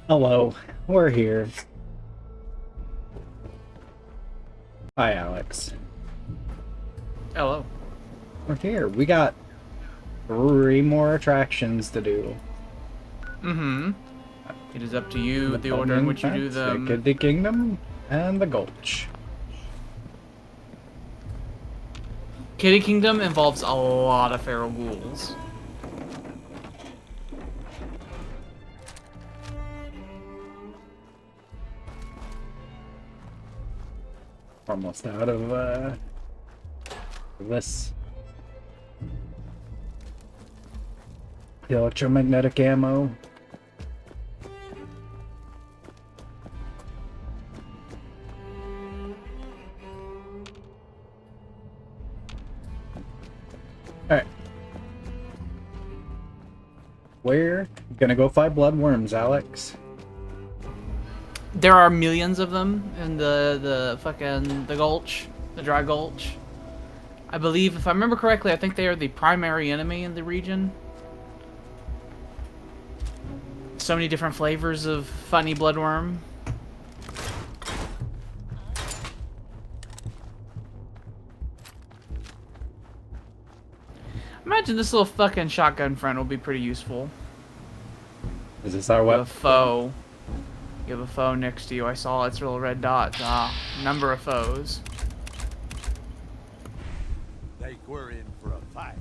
Hello, we're here. Hi, Alex. Hello. We're here. We got 3 more attractions to do. Mm-hmm. It is up to you, The the order in Bubbling which you do Fence, the them. Kiddy Kingdom, and the Gulch. Kitty Kingdom involves a lot of feral ghouls. Almost out of this. The electromagnetic ammo. Alright. We're gonna go fight bloodworms, Alex. There are millions of them in the gulch, the dry gulch. I believe, if I remember correctly, I think they are the primary enemy in the region. So many different flavors of funny bloodworm. Imagine this little fucking shotgun friend will be pretty useful. Is this our You have a weapon? foe. You have a foe next to you. I saw its little red dot. Ah, number of foes. Think we're in for a fight.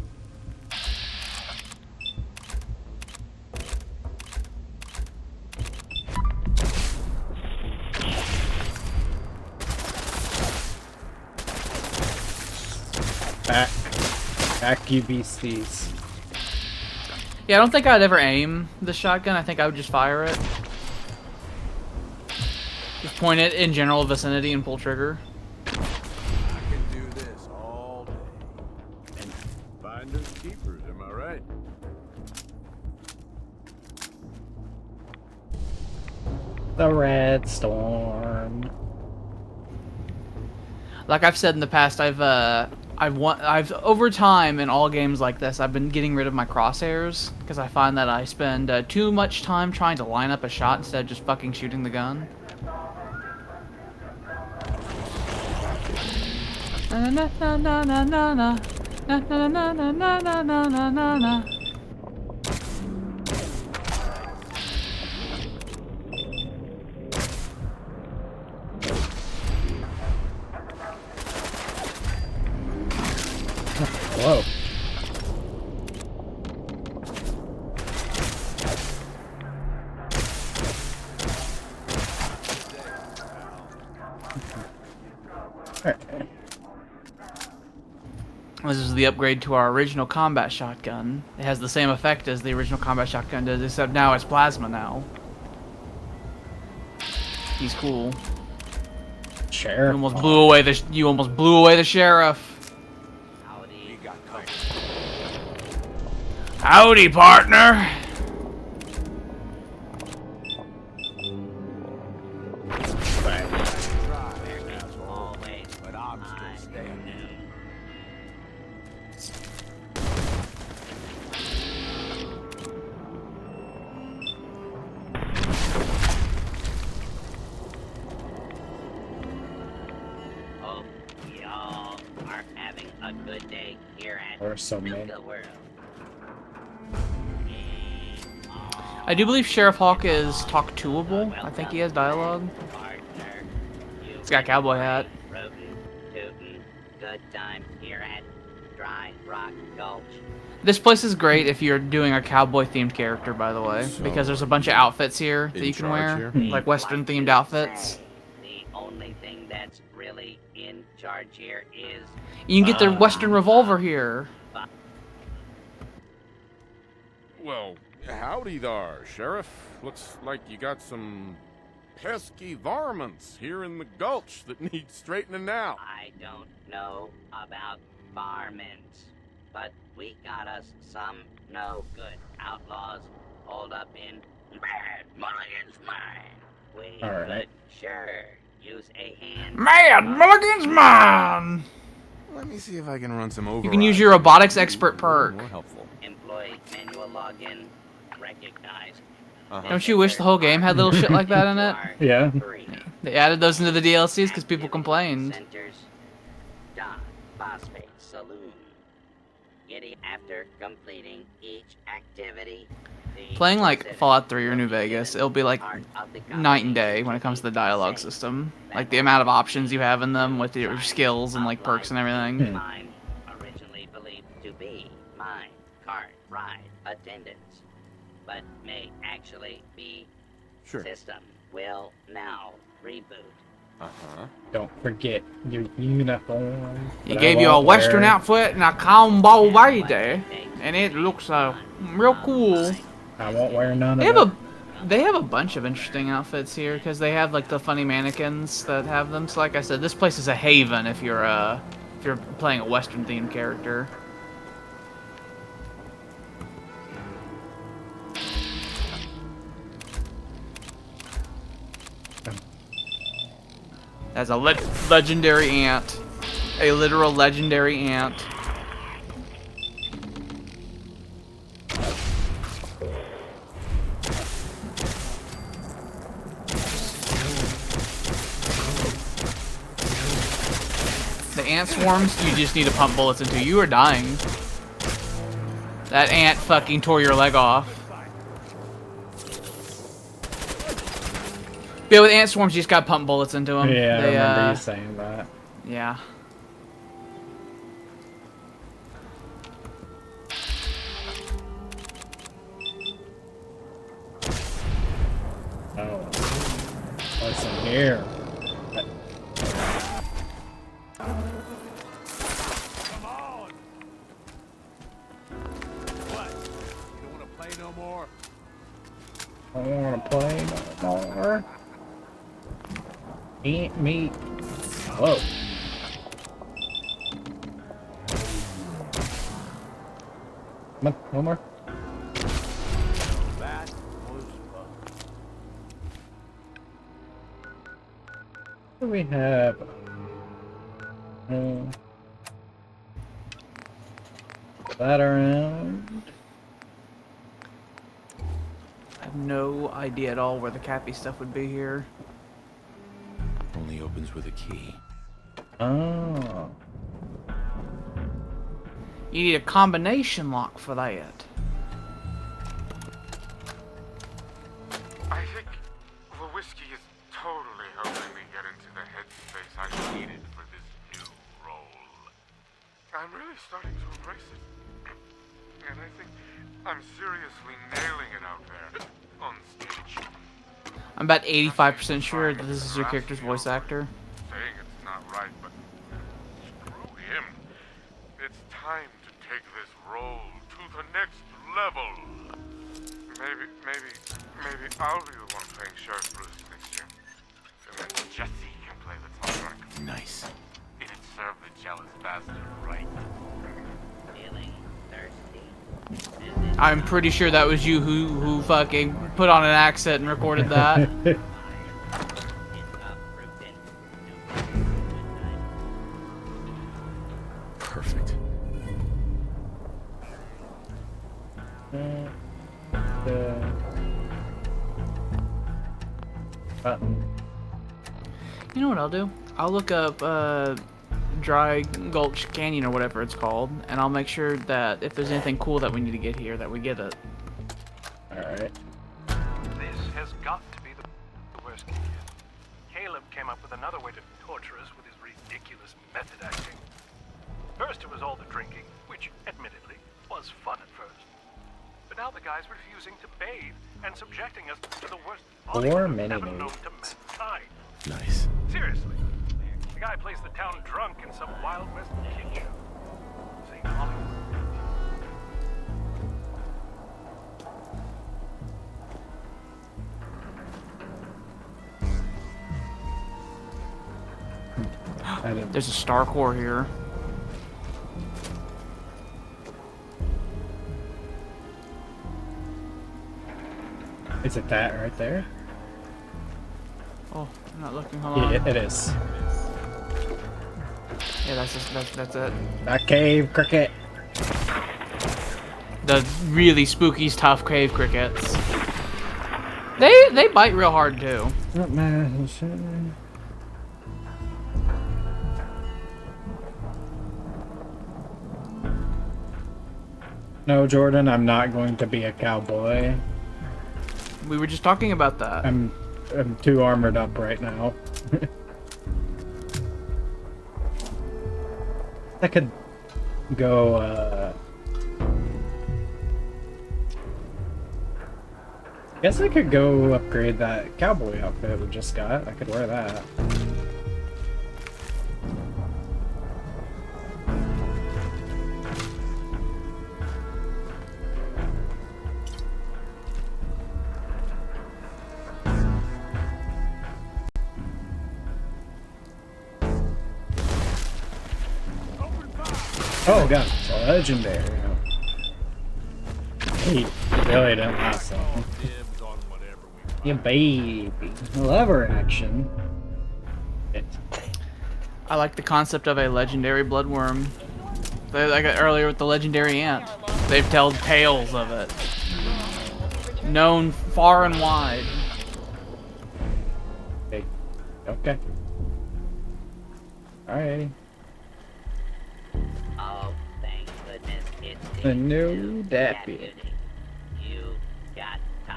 Back. Back, you beasties. Yeah, I don't think I'd ever aim the shotgun. I think I would just fire it. Just point it in general vicinity and pull trigger. I can do this all day. Finders keepers, am I right? The Red Storm. Like I've said in the past, I've over time in all games like this, I've been getting rid of my crosshairs because I find that I spend too much time trying to line up a shot instead of just fucking shooting the gun. Na na na na na na na na na na na na na na na na. Whoa. Alright. This is the upgrade to our original combat shotgun. It has the same effect as the original combat shotgun does, except now it's plasma now. He's cool. You Sheriff. almost blew away the sheriff. We got covered. Howdy, partner. Try, asshole. But I'm still standing. Hope y'all are having a good day here at Or so many. the World. I do believe Sheriff Hawk is talk toable. I think he has dialogue. Partner, He's got a cowboy hat. Rootin', tootin', good time here at Dry Rock Gulch. This place is great if you're doing a cowboy themed character, by the way, because there's a bunch of outfits here that you can wear, like Western themed outfits. The only thing that's really in charge here is You can get the Western revolver here. Well, howdy there, Sheriff. Looks like you got some pesky varmints here in the gulch that need straightening out. I don't know about varmints, but we got us some no good outlaws holed up in Bad Mulligan's mine. We All right. could sure use a hand. Mad Mulligan's mine! Let me see if I can run some over. You can use your robotics expert perk. More helpful. Employee manual login recognized. Don't you wish the whole game had little shit like that in it? Yeah. They added those into the DLCs because people complained. Centers, Dock, Phosphate Saloon. Getting after completing each activity. the Playing like specific Fallout 3 or New Vegas, it'll be like part of the night and day when it comes to the dialogue system. Like the amount of options you have in them with your skills and like perks and everything. Mine, originally believed to be mine, cart, ride, attendance, but may actually be Sure. system will now reboot. Uh-huh. Don't forget your uniform. He that I gave you a won't western wear. outfit and a combo lady, and it looks real cool. I won't wear none They of have it. they have a bunch of interesting outfits here because they have like the funny mannequins that have them. So like I said, this place is a haven if you're playing a western themed character. That's a legendary ant, a literal legendary ant. The ant swarms, you just need to pump bullets into. You are dying. That ant fucking tore your leg off. But yeah, with ant swarms, you just gotta pump bullets into them. Yeah, They, I remember you saying that. Yeah. Oh. What's in here? Come on! What? You don't want to play no more? I don't want to play no more. Eat meat. Whoa. Come on, one more. That was fun. What do we have? That around. I have no idea at all where the Cappy stuff would be here. Only opens with a key. Oh. You need a combination lock for that. I think the whiskey is totally helping me get into the headspace I needed for this new role. I'm really starting to embrace it. And I think I'm seriously nailing it out there on stage. I'm about 85% sure that this is your character's voice actor. Saying it's not right, but screw him. It's time to take this role to the next level. Maybe I'll be the one playing Sheriff Bruce next year. And then Jesse can play the soundtrack. Nice. It'd serve the jealous bastard right. Feeling thirsty? I'm pretty sure that was you who fucking put on an accent and recorded that. It's uprooted. Perfect. Button. You know what I'll do? I'll look up Dry Gulch Canyon or whatever it's called, and I'll make sure that if there's anything cool that we need to get here, that we get it. Alright. This has got to be the worst kid. Caleb came up with another way to torture us with his ridiculous method acting. First it was all the drinking, which, admittedly, was fun at first. But now the guy's refusing to bathe and subjecting us to the worst punishment many ever nudes. known to mankind. Nice. Seriously. The guy plays the town drunk in some Wild West kid show. St. Hollywood. I didn't. There's a star core here. Is it that right there? Oh, I'm not looking. Hold on. Yeah, it is. Yeah, that's it. That cave cricket. The really spooky, tough cave crickets. They bite real hard too. No, Jordan, I'm not going to be a cowboy. We were just talking about that. I'm too armored up right now. I could go, guess I could go upgrade that cowboy outfit we just got. I could wear that. Oh god, it's a legendary. He really didn't last long. Yeah, baby. Lever action. I like the concept of a legendary bloodworm. Like earlier with the legendary ant. They've told tales of it. Known far and wide. Okay. Alrighty. Oh, thank goodness it's The new deputy. You got to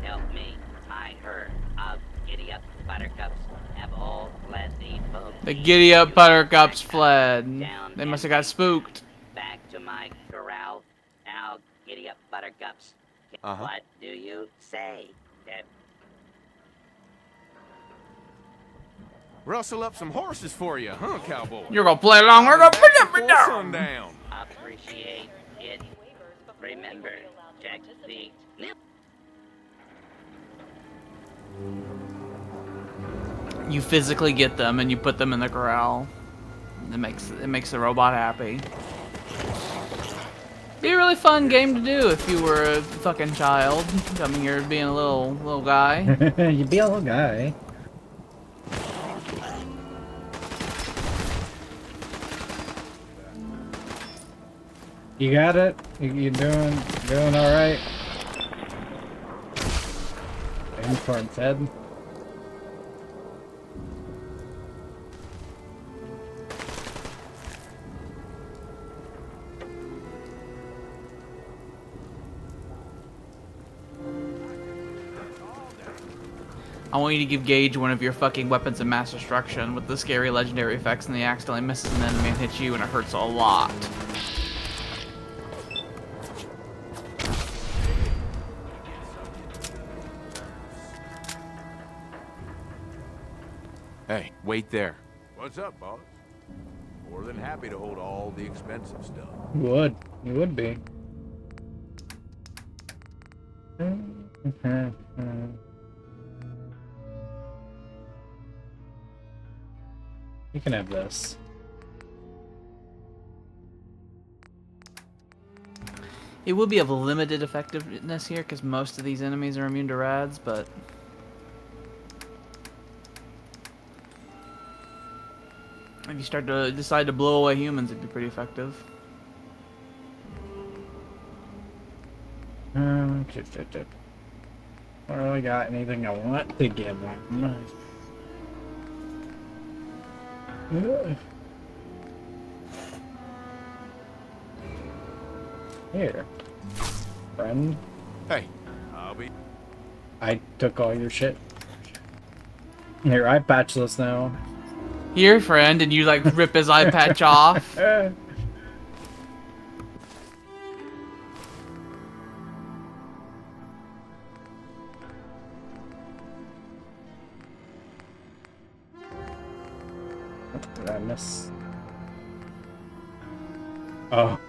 help me. My herd of giddy-up buttercups have all fled the boat. The giddy up buttercups fled. They must have got spooked. Back to my corral. Now, giddy-up buttercups. What do you say, Deb? Rustle up some horses for you, huh, cowboy? You're gonna play along. We're gonna put them Before down. sundown. Appreciate it. Remember, check the nip. You physically get them and you put them in the corral. It makes the robot happy. Be a really fun game to do if you were a fucking child coming here being a little guy. You'd be a little guy. You got it? You doing all right? Aim for its head. I want you to give Gage one of your fucking weapons of mass destruction with the scary legendary effects, and he accidentally misses an enemy and hits you, and it hurts a lot. Hey, wait there. What's up, boss? More than happy to hold all the expensive stuff. You would be. You can have this. It will be of limited effectiveness here because most of these enemies are immune to rads, but if you start to decide to blow away humans, it'd be pretty effective. I don't really got anything I want to give them. Here, friend. Hey, I took all your shit. Here, eye patchless now. Here, friend, and you like rip his eye patch off. Did I miss? Oh.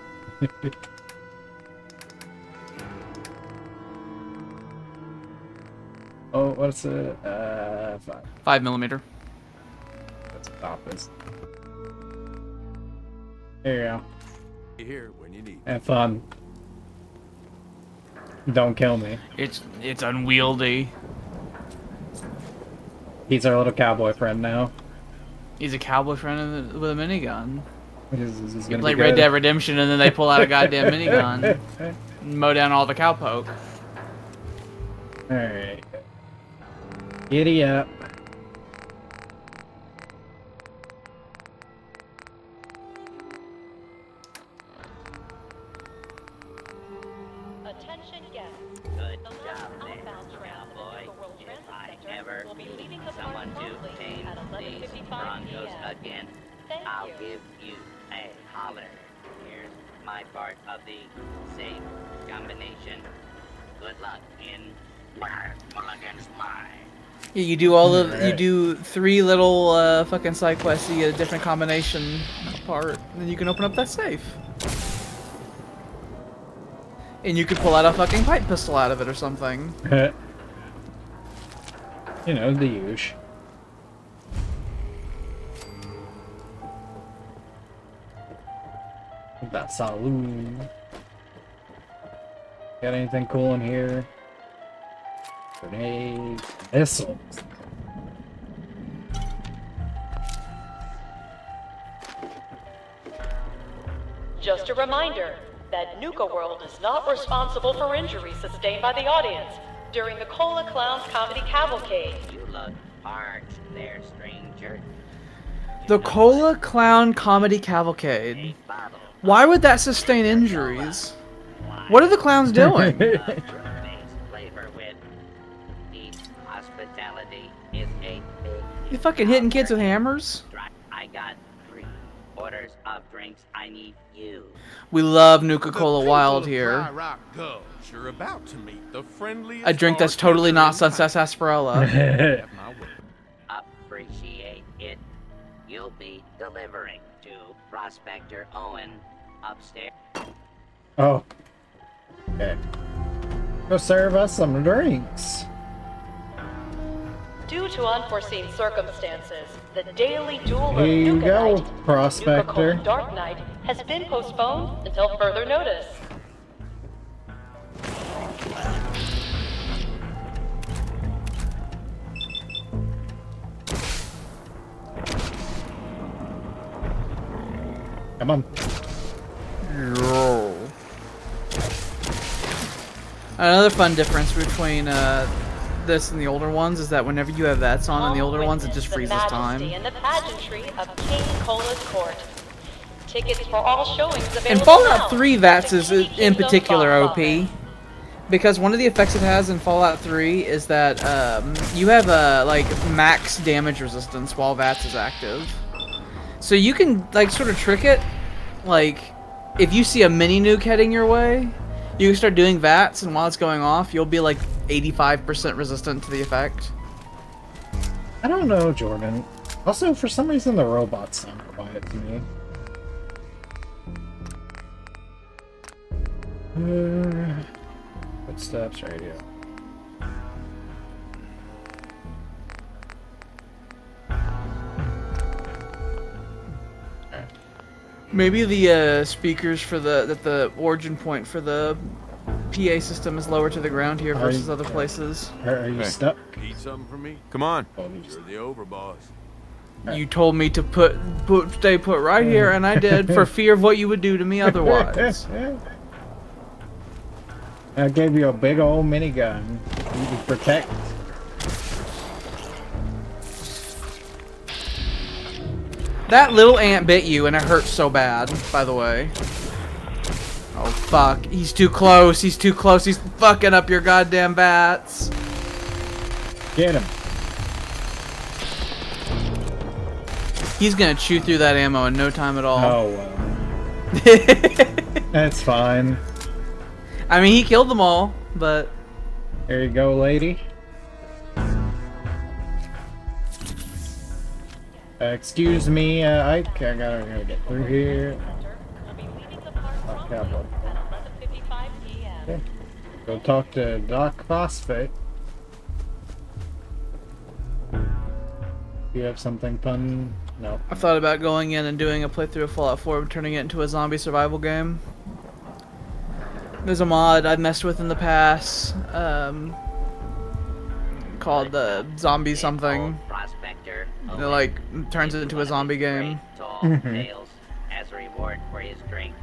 Oh, what's it? 5mm. That's what top is. There you go. Here when you need. Have fun. Don't kill me. It's unwieldy. He's our little cowboy friend now. He's a cowboy friend with a minigun. This is You gonna play be Red good. Dead Redemption and then they pull out a goddamn minigun and mow down all the cowpoke. Alright. Giddy up. Attention guests. Good The job last there, outbound train to the cowboy. Nuka World If Transit I Center ever will be need leaving the park someone to promptly tame at these 11:55 Broncos p.m. again, Thank I'll you. give you a holler. Here's my part of the safe combination. Good luck in Mulligan's mine. Yeah, you do all of you Alright. do 3 little fucking side quests. You get a different combination part, and then you can open up that safe. And you could pull out a fucking pipe pistol out of it or something. You know, the usual. That saloon. Got anything cool in here? Grenades, missiles. Just a reminder that Nuka World is not responsible for injuries sustained by the audience during the Cola Clowns Comedy Cavalcade. You look parched there, stranger. The Cola Clown Comedy Cavalcade. Why would that sustain injuries? What are the clowns doing? Flavor with the hospitality is a big. You fucking hitting kids with hammers? I got 3 orders of drinks. I need you. We love Nuka The Cola people Wild of here. Dry Rock Gulch are about to meet the friendliest A drink that's totally not Sunset Sarsaparilla. Have my way. Appreciate it. You'll be delivering to Prospector Owen upstairs. Oh. Okay. Go serve us some drinks. Due to unforeseen circumstances, the daily duel Here of you Nuka go, Night, Prospector. Nuka Cola Dark Night, has been postponed until further notice. Come on. Another fun difference between this and the older ones is that whenever you have VATS on in the older ones, it just freezes time. And the pageantry of King Cola's court. Tickets for all showings available And Fallout now. 3 VATS is The in Kingdom particular box office. OP. Because one of the effects it has in Fallout 3 is that you have a like max damage resistance while VATS is active. So you can like sort of trick it. Like if you see a mini nuke heading your way, you can start doing VATS, and while it's going off, you'll be like 85% resistant to the effect. I don't know, Jordan. Also, for some reason, the robots sound quiet to me. Footsteps, radio. Maybe the speakers for the origin point for the PA system is lower to the ground here versus other places. Are you stuck? Need something from me? Come on. You're the overboss. You told me to stay put right here, and I did for fear of what you would do to me otherwise. I gave you a big old minigun. You can protect. That little ant bit you, and it hurts so bad, by the way. Oh, fuck. He's too close. He's too close. He's fucking up your goddamn bats. Get him. He's gonna chew through that ammo in no time at all. Oh, well. That's fine. I mean, he killed them all, but... There you go, lady. Excuse me, I gotta get through here. Oh, cowboy. Okay. Go talk to Doc Phosphate. You have something fun? No. I've thought about going in and doing a playthrough of Fallout 4 and turning it into a zombie survival game. There's a mod I've messed with in the past, called the Zombie something. Prospector. It like turns it into a zombie game. Tall tales as a reward for his drink.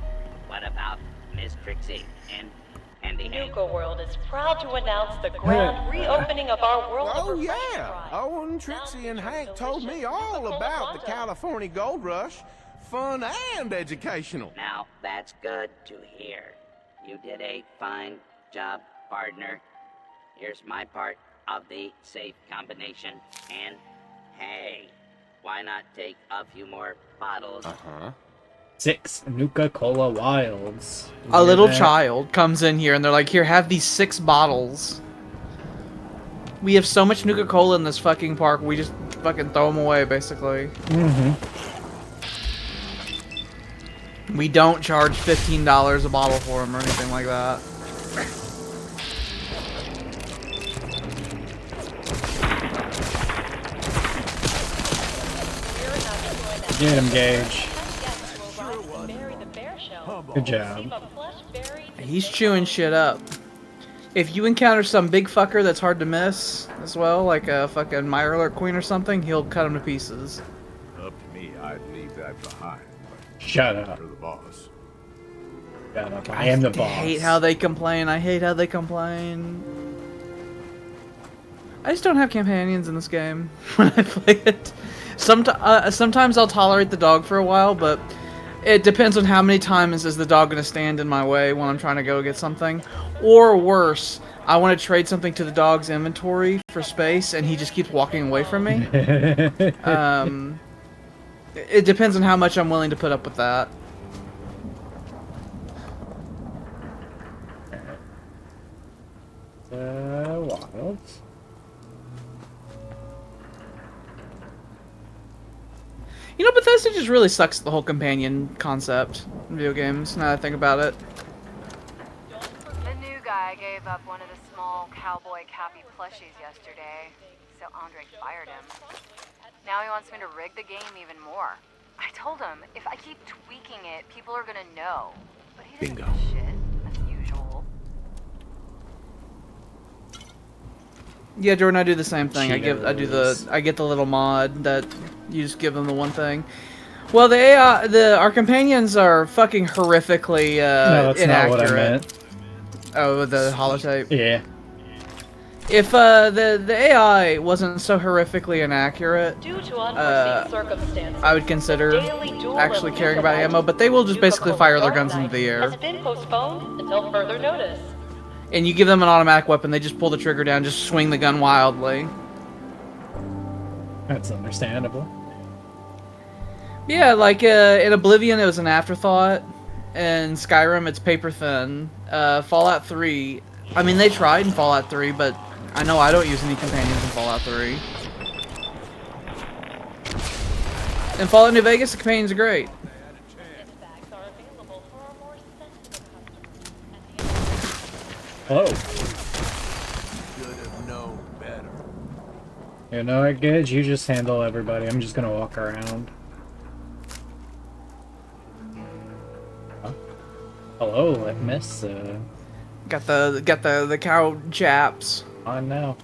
What about Miss Trixie and and the Nuka World is proud to announce the grand reopening of our world of Oh, refreshing yeah. fries. Owen, Trixie, and Hank told me all about the California Gold Rush. Fun and educational. Now, that's good to hear. You did a fine job, partner. Here's my part of the safe combination. And hey, why not take a few more bottles? 6 Nuka-Cola Wilds. A little child comes in here and they're like, here, have these 6 bottles. We have so much Nuka-Cola in this fucking park, we just fucking throw them away, basically. We don't charge $15 a bottle for them or anything like that. Get him, Gage. Good job. He's chewing shit up. If you encounter some big fucker that's hard to miss as well, like a fucking Mirelurk Queen or something, he'll cut him to pieces. Up to me, I'd leave that behind. Shut up. You're the boss. Shut up. I am the boss. I hate how they complain. I hate how they complain. I just don't have companions in this game when I play it. Sometimes I'll tolerate the dog for a while, but it depends on how many times is the dog going to stand in my way when I'm trying to go get something. Or worse, I want to trade something to the dog's inventory for space, and he just keeps walking away from me. It depends on how much I'm willing to put up with that. Wilds. You know, Bethesda just really sucks at the whole companion concept in video games, now that I think about it. The new guy gave up one of the small cowboy Cappy plushies yesterday, so Andre fired him. Now he wants me to rig the game even more. I told him, if I keep tweaking it, people are gonna know. But he doesn't give a shit, as usual. Yeah, Jordan, I do the same thing. I get the little mod that you just give them the one thing. Well, our companions are fucking horrifically no, that's inaccurate. not what I meant. Oh, the holotape. Yeah. If the AI wasn't so horrifically inaccurate, Due to unforeseen circumstances, I would consider actually caring about ammo. But they will just basically fire their guns into the air. has been postponed until further notice. And you give them an automatic weapon, they just pull the trigger down, just swing the gun wildly. That's understandable. Yeah, like in Oblivion it was an afterthought. In Skyrim it's paper thin. Fallout 3, I mean they tried in Fallout 3, but I know I don't use any companions in Fallout 3. In Fallout New Vegas the companions are great. Hello. Should have known better. You know what, Gage? You just handle everybody. I'm just gonna walk around. Huh? Hello, Miss. Got the cow chaps. On now.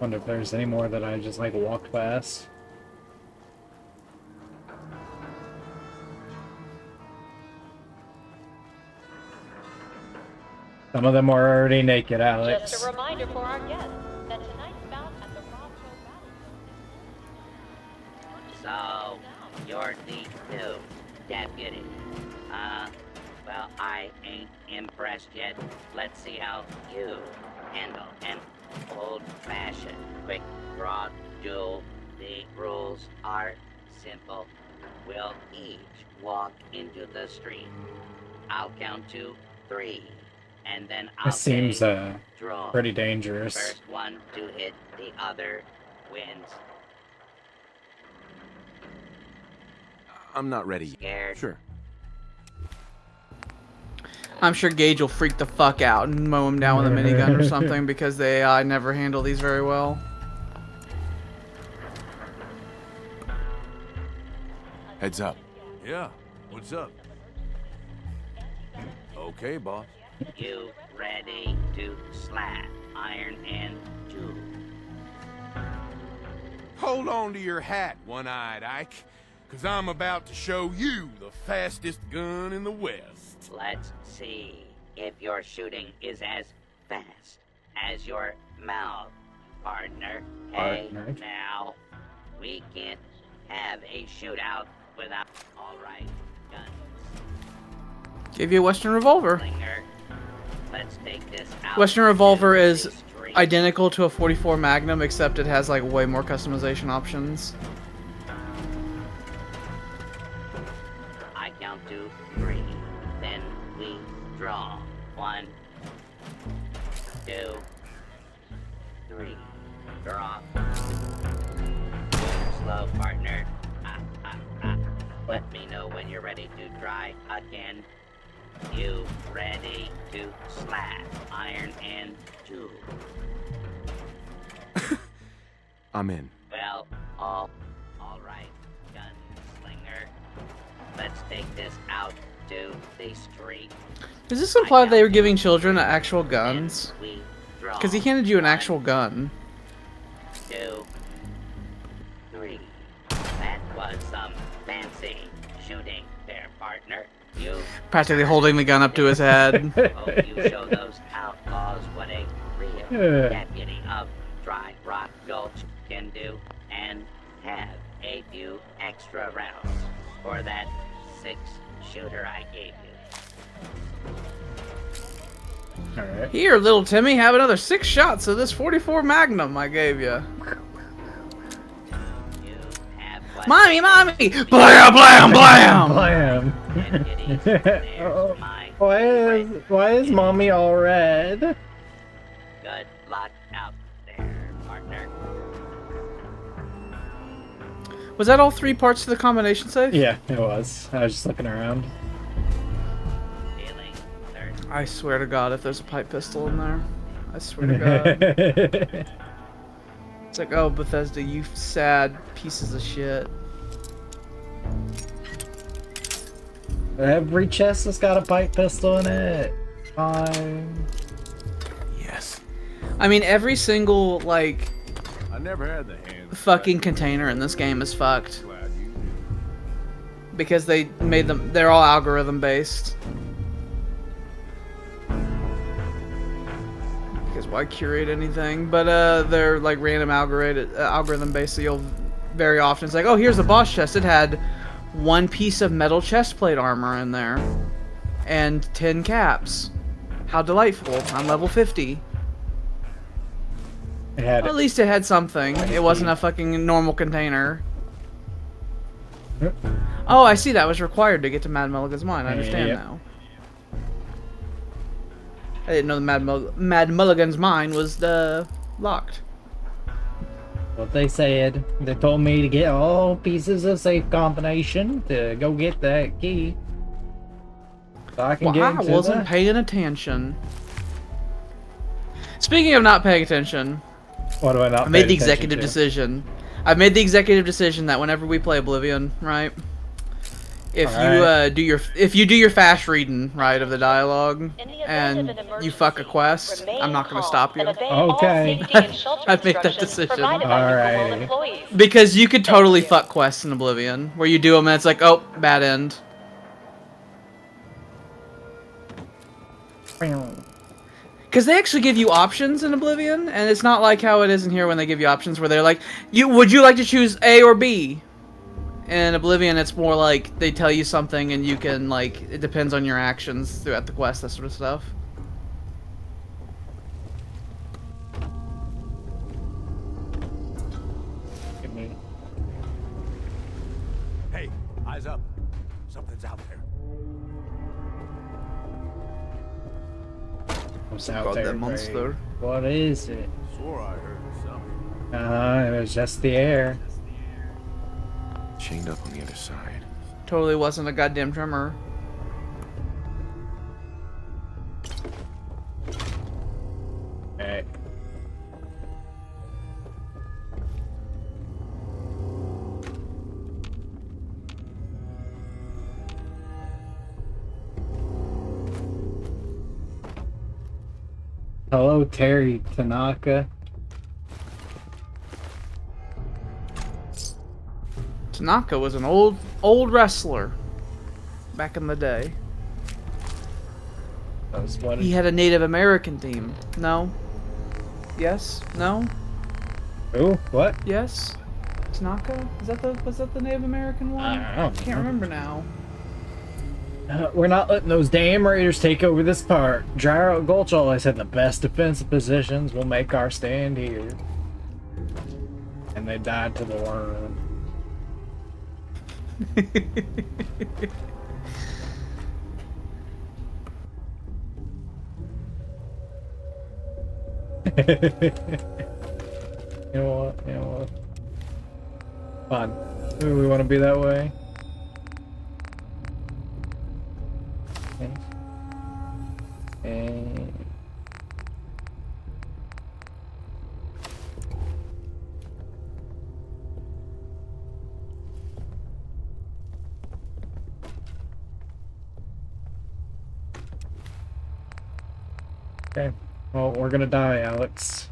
Wonder if there's any more that I just like walked past. Some of them are already naked, Alex. Just a reminder for our guests that tonight's bout at the Roscoe Battle. So, you're the new deputy. Well, I ain't impressed yet. Let's see how you handle an old-fashioned quick draw duel. The rules are simple. We'll each walk into the street. I'll count to 3, and then I'll This seems say, draw. pretty dangerous. First one to hit the other wins. I'm not ready. Scared? Sure. I'm sure Gage will freak the fuck out and mow him down with a minigun or something because the AI never handle these very well. Heads up. Yeah, what's up? Okay, boss. You ready to slap iron and tool? hold on to your hat, One-Eyed Ike, because I'm about to show you the fastest gun in the West. Let's see if your shooting is as fast as your mouth, partner. Hey, now, we can't have a shootout without... All right, guns. Gave you a Western revolver. Slinger, let's take this out. Western revolver to is the street. identical to a 44 Magnum, except it has like way more customization options. I count to 3, then we draw. 1, 2, 3. Draw. Slow, partner. Let me know when you're ready to try again. You ready to slap iron and tool? I'm in. Well, all right, gunslinger. Let's take this out to the street. Does this imply they were giving children actual guns? Because he handed you an actual gun. 2, 3. That was some fancy shooting there, partner. You Practically holding the gun up to his head. hope you show those outlaws what a real deputy of Dry Rock Gulch can do, and have a few extra rounds for that 6-shooter I gave you. Alright. Here, little Timmy, have another 6 shots of this 44 Magnum I gave you. You have what Mommy, mommy! Blam, blam, blam! Blam. There's my Why is mommy all red? good luck out there, partner. Was that all 3 parts to the combination safe? Yeah, it was. I was just looking around. Feeling thirsty. I swear to God, if there's a pipe pistol in there. I swear to God. It's like, oh, Bethesda, you sad pieces of shit. Every chest has got a pipe pistol in it. Fine. Yes. I mean, every single, like, I never had the hands. fucking container in this game is fucked. Glad you did. Because they made them, they're all algorithm based. Because why curate anything? But they're like random algorithm based, so you'll very often, it's like, oh, here's the boss chest. It had 1 piece of metal chest plate armor in there. And 10 caps. How delightful. I'm level 50. It had Well, at least it had something. It wasn't a fucking normal container. Oh, I see. That was required to get to Mad Mulligan's Mine. I understand Yep. now. I didn't know the Mad Mulligan's Mine was locked. what they said. They told me to get all pieces of safe combination to go get that key. So I can Well, get I into wasn't paying attention. Speaking of not paying attention, What do I not I made pay the attention executive to? decision. I've made the executive decision that whenever we play Oblivion, right? If Alright. you do your fast reading, right, of the dialogue, In the event and of an you fuck a emergency, quest, remain I'm not going to calm stop you. and obey all Okay. safety and shelter I've made that instructions decision. provided by Nuka World Alrighty. employees. Because you could totally you. fuck quests in Oblivion, where you do them and it's like, oh, bad end. Because they actually give you options in Oblivion, and it's not like how it is in here when they give you options where they're like, would you like to choose A or B? In Oblivion, it's more like they tell you something and you can, like, it depends on your actions throughout the quest, that sort of stuff. Hey, eyes up. Something's out there. What's out God, there, that Ray? monster. What is it? Swore I heard something. It was just the air. Chained up on the other side. Totally wasn't a goddamn drummer. Alright. Hello, Terry Tanaka. Tanaka was an old wrestler back in the day. That's what He had a Native American team. No? Yes? No? Who? What? Yes? Tanaka? Was that the Native American one? I don't Can't know. remember now. We're not letting those damn raiders take over this part. Gyro Gulch always had the best defensive positions. We'll make our stand here. And they died to the worm. You know what? You know what? Fine. Maybe we want to be that way. Okay. And... Okay. Well, we're gonna die, Alex.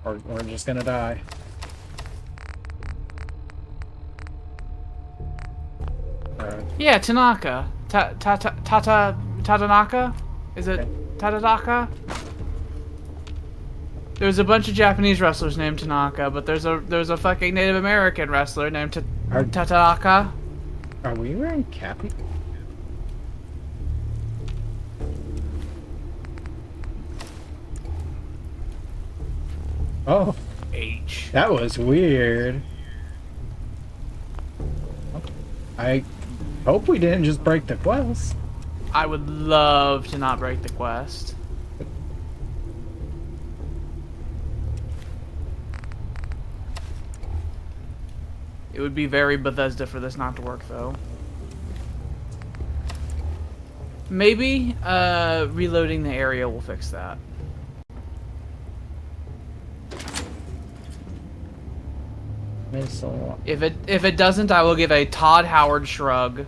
Or we're just gonna die. Alright. Yeah, Tanaka. Tatanaka? Is it Tatanaka? There's a bunch of Japanese wrestlers named Tanaka, but there's a fucking Native American wrestler named Tatanaka. Are we wearing cappy? Oh. H. That was weird. I hope we didn't just break the quest. I would love to not break the quest. It would be very Bethesda for this not to work, though. Maybe reloading the area will fix that. Missile. If it doesn't, I will give a Todd Howard shrug.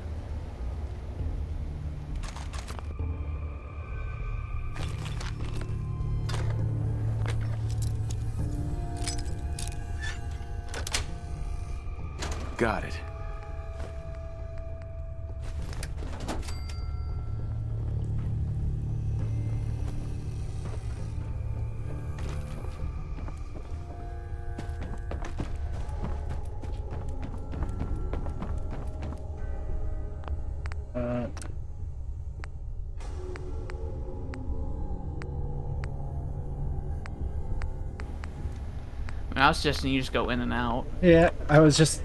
Got it. I mean, I was suggesting you just go in and out. Yeah, I was just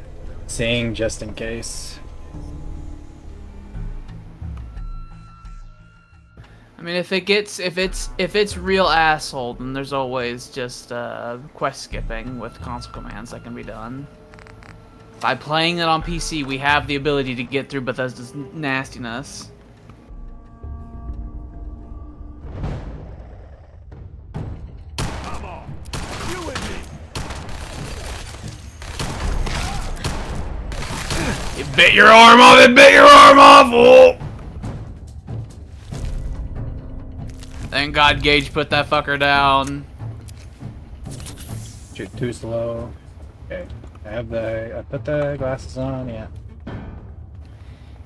saying just in case. I mean, if it's real asshole, then there's always just quest skipping with console commands that can be done. By playing it on PC, we have the ability to get through Bethesda's nastiness. Come on, you and me. You bit your arm off! It bit your arm off! Oh! Thank God Gage put that fucker down. Shoot too slow. Okay. I put the glasses on, yeah. Do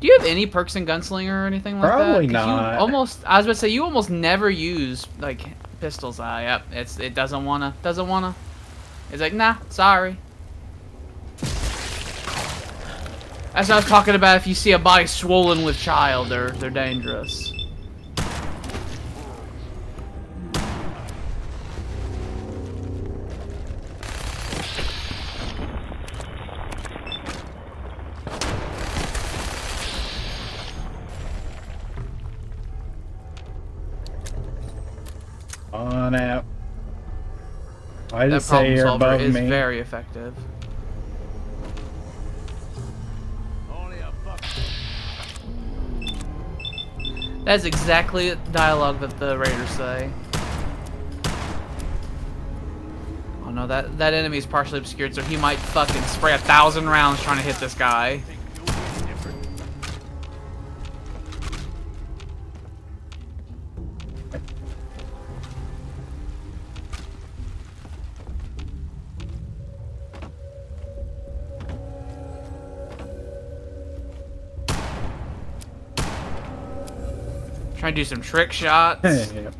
you have any perks in Gunslinger or anything like that? Probably 'Cause not. I was about to say, you almost never use, like, pistols. Yep, it doesn't wanna. It's like, nah, sorry. That's what I was talking about. If you see a body swollen with child, they're dangerous. On out. I That just say problem you're solver above is me. very effective. Only a fuck. That's exactly the dialogue that the Raiders say. Oh no, that enemy is partially obscured, so he might fucking spray 1,000 rounds trying to hit this guy. Try to do some trick shots. Yeah.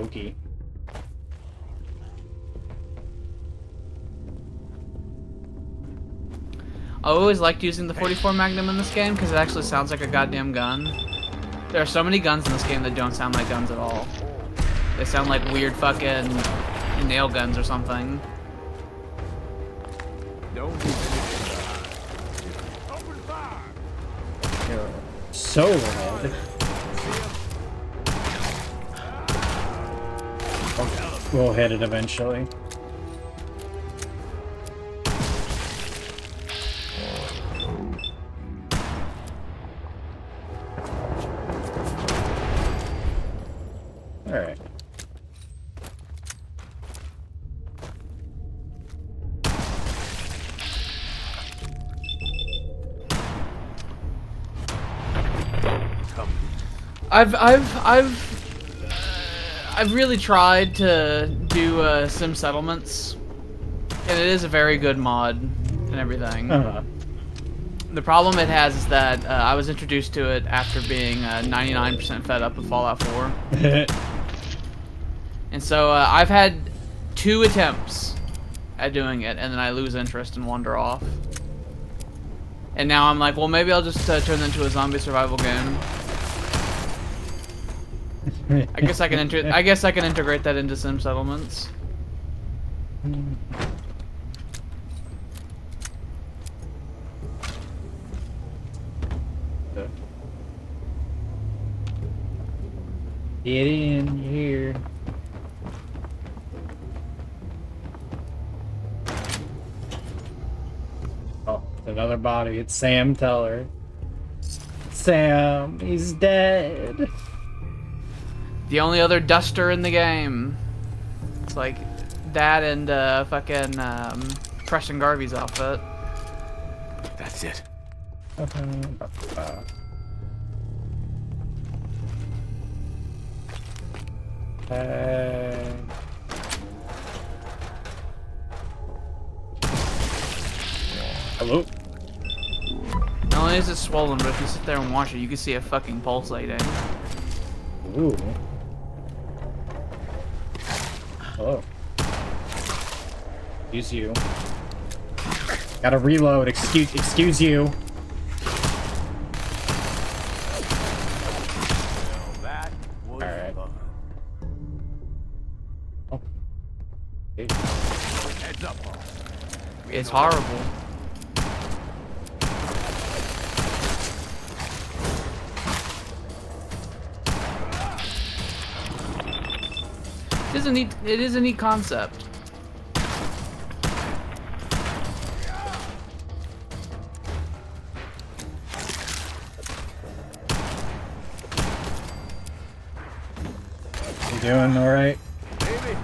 Okay. I always liked using the 44 Magnum in this game because it actually sounds like a goddamn gun. There are so many guns in this game that don't sound like guns at all. They sound like weird fucking nail guns or something. Don't leave anything behind. Open fire! You're so red. We'll hit it eventually. Alright. I've really tried to do sim settlements, and it is a very good mod and everything. The problem it has is that I was introduced to it after being 99% fed up with Fallout 4. And so I've had 2 attempts at doing it, and then I lose interest and wander off. And now I'm like, well, maybe I'll just turn it into a zombie survival game. I guess I can integrate that into sim settlements. Get in here. Oh, another body. It's Sam Teller. Sam, he's dead. The only other duster in the game. It's like that and fucking Preston Garvey's outfit. That's it. Hello? Not only is it swollen, but if you sit there and watch it, you can see it fucking pulsating. Ooh. Hello. Excuse you. Gotta reload. Excuse you. That was Alright. fun. Oh. Okay. Heads up, Paul. It's horrible. It is a neat concept. You doing alright? Maybe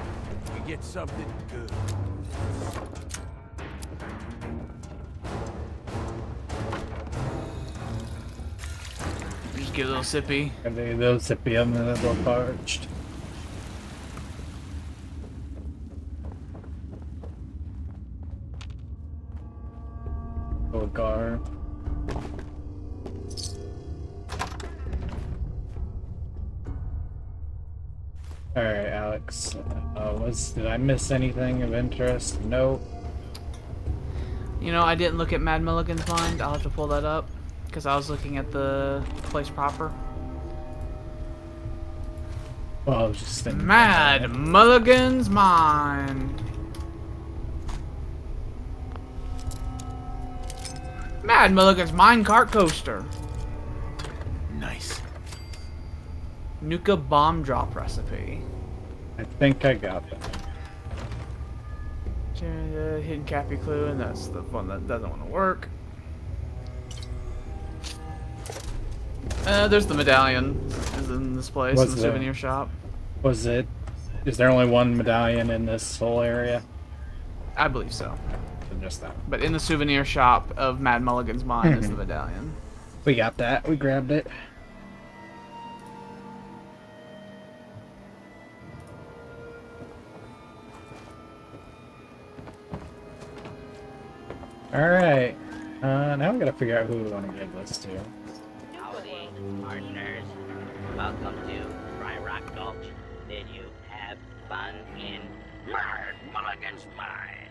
we get something good. Just get a little sippy. Are they those sippy? I'm a little parched. Car. Alright, Alex. Did I miss anything of interest? Nope. You know, I didn't look at Mad Mulligan's Mind. I'll have to pull that up because I was looking at the place proper. Well, I was just thinking. Mad Mulligan's Mind. Mad Mulligan's minecart coaster. Nice. Nuka bomb drop recipe. I think I got that. Hidden Cappy clue, and that's the one that doesn't want to work. There's the medallion. Is in this place, in the souvenir shop. Was it? Is there only one medallion in this whole area? I believe so. Just that. But in the souvenir shop of Mad Mulligan's Mine is the medallion. We got that. We grabbed it. Alright. Now we gotta figure out who we want to give this to. Howdy, partners. Welcome to Dry Rock Gulch. Did you have fun in Mulligan's mine?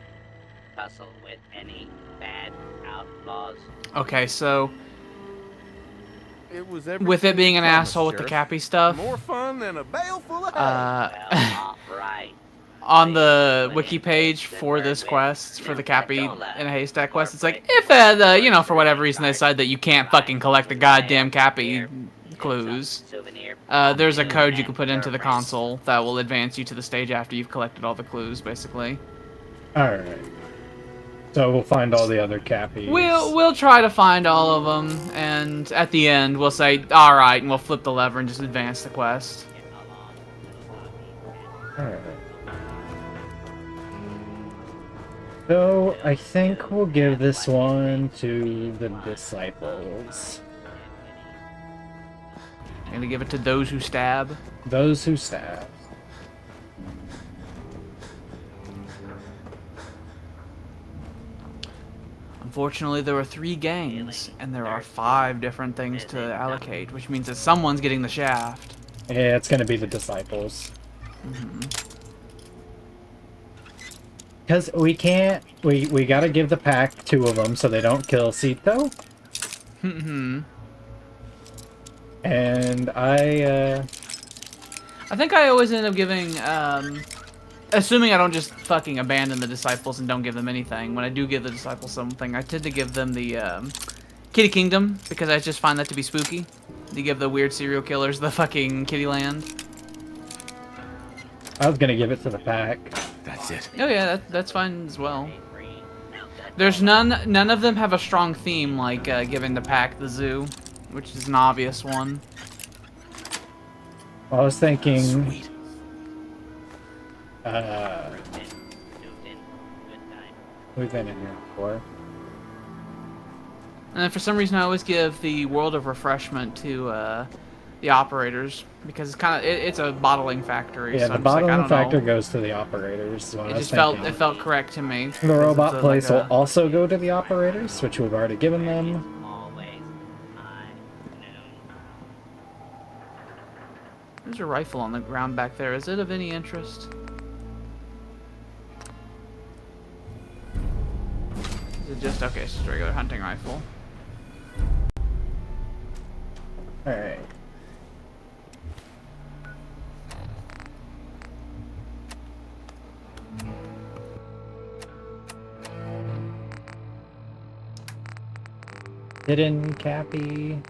Tussle with any bad outlaws? Okay, so It was with it being an promised, asshole with the Sheriff. Cappy stuff, More fun than a bale full of hay. Well, alright. on the wiki page for this quest, for the Cappy in a haystack quest, it's like, if at, you know, for whatever reason they decide that you can't fucking collect the goddamn Cappy clues, there's a code you can put into the console that will advance you to the stage after you've collected all the clues, basically. Alright. So we'll find all the other Cappies. We'll try to find all of them, and at the end we'll say, alright, and we'll flip the lever and just advance the quest. Alright. So, I think we'll give this one to the Disciples. I'm gonna give it to those who stab. Those who stab. Unfortunately, there are 3 gangs, and there are 5 different things to allocate, which means that someone's getting the shaft. Yeah, it's gonna be the Disciples. Because we can't... We gotta give the pack 2 of them so they don't kill Sito. And I think I always end up giving, assuming I don't just fucking abandon the Disciples and don't give them anything. When I do give the Disciples something, I tend to give them the Kitty Kingdom, because I just find that to be spooky. You give the weird serial killers the fucking Kitty Land. was gonna give it to the pack. That's it. Oh yeah, that's fine as well. There's none of them have a strong theme like giving the pack the zoo, which is an obvious one. I was thinking... Sweet. We've been in here before. And then for some reason I always give the World of Refreshment to the operators, because it's a bottling factory. Yeah, so the I'm just like, I bottling don't factor know. goes to the operators. Is what It I was just thinking. it felt correct to me. The robot It's place like will also go to the operators, which we've already given them. There's a rifle on the ground back there. Is it of any interest? Is it just okay? It's just a regular hunting rifle. All right. Hidden Cappy.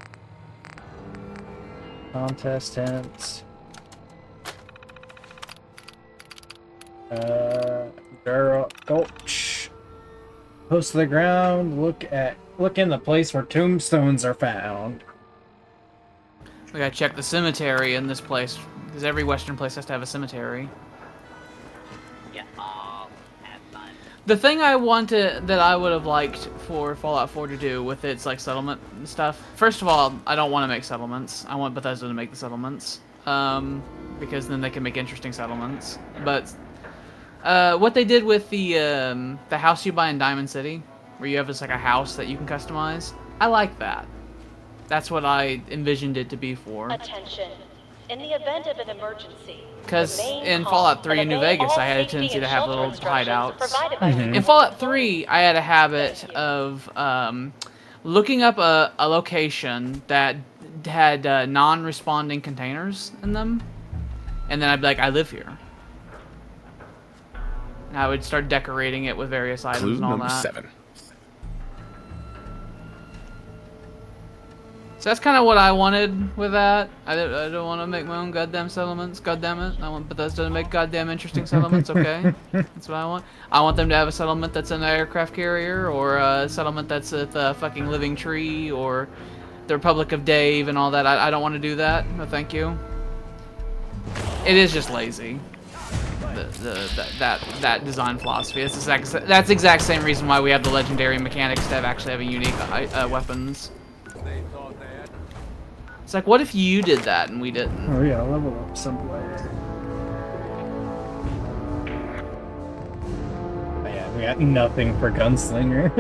Contest tent. Gulch. Close to the ground. Look in the place where tombstones are found. We gotta check the cemetery in this place, because every Western place has to have a cemetery. The thing I wanted, that I would have liked for Fallout 4 to do with its like settlement and stuff. First of all, I don't want to make settlements. I want Bethesda to make the settlements, because then they can make interesting settlements. But what they did with the house you buy in Diamond City, where you have this like a house that you can customize, I like that. That's what I envisioned it to be for. Attention. In the event of an emergency, Because in Fallout 3 in New Vegas, I had a tendency to have little hideouts. In Fallout 3, I had a habit of looking up a location that had non-responding containers in them, and then I'd be like, I live here. And I would start decorating it with various items Clue and all number that. 7. So that's kind of what I wanted with that. I don't want to make my own goddamn settlements. God damn it. I want Bethesda to make goddamn interesting settlements, okay? That's what I want. I want them to have a settlement that's an aircraft carrier, or a settlement that's at the fucking Living Tree, or the Republic of Dave and all that. I don't want to do that. No, thank you. It is just lazy. That design philosophy. That's the exact same reason why we have the legendary mechanics to actually having unique weapons. It's like, what if you did that and we didn't? Oh yeah, level up somewhere. Yeah, we got nothing for Gunslinger.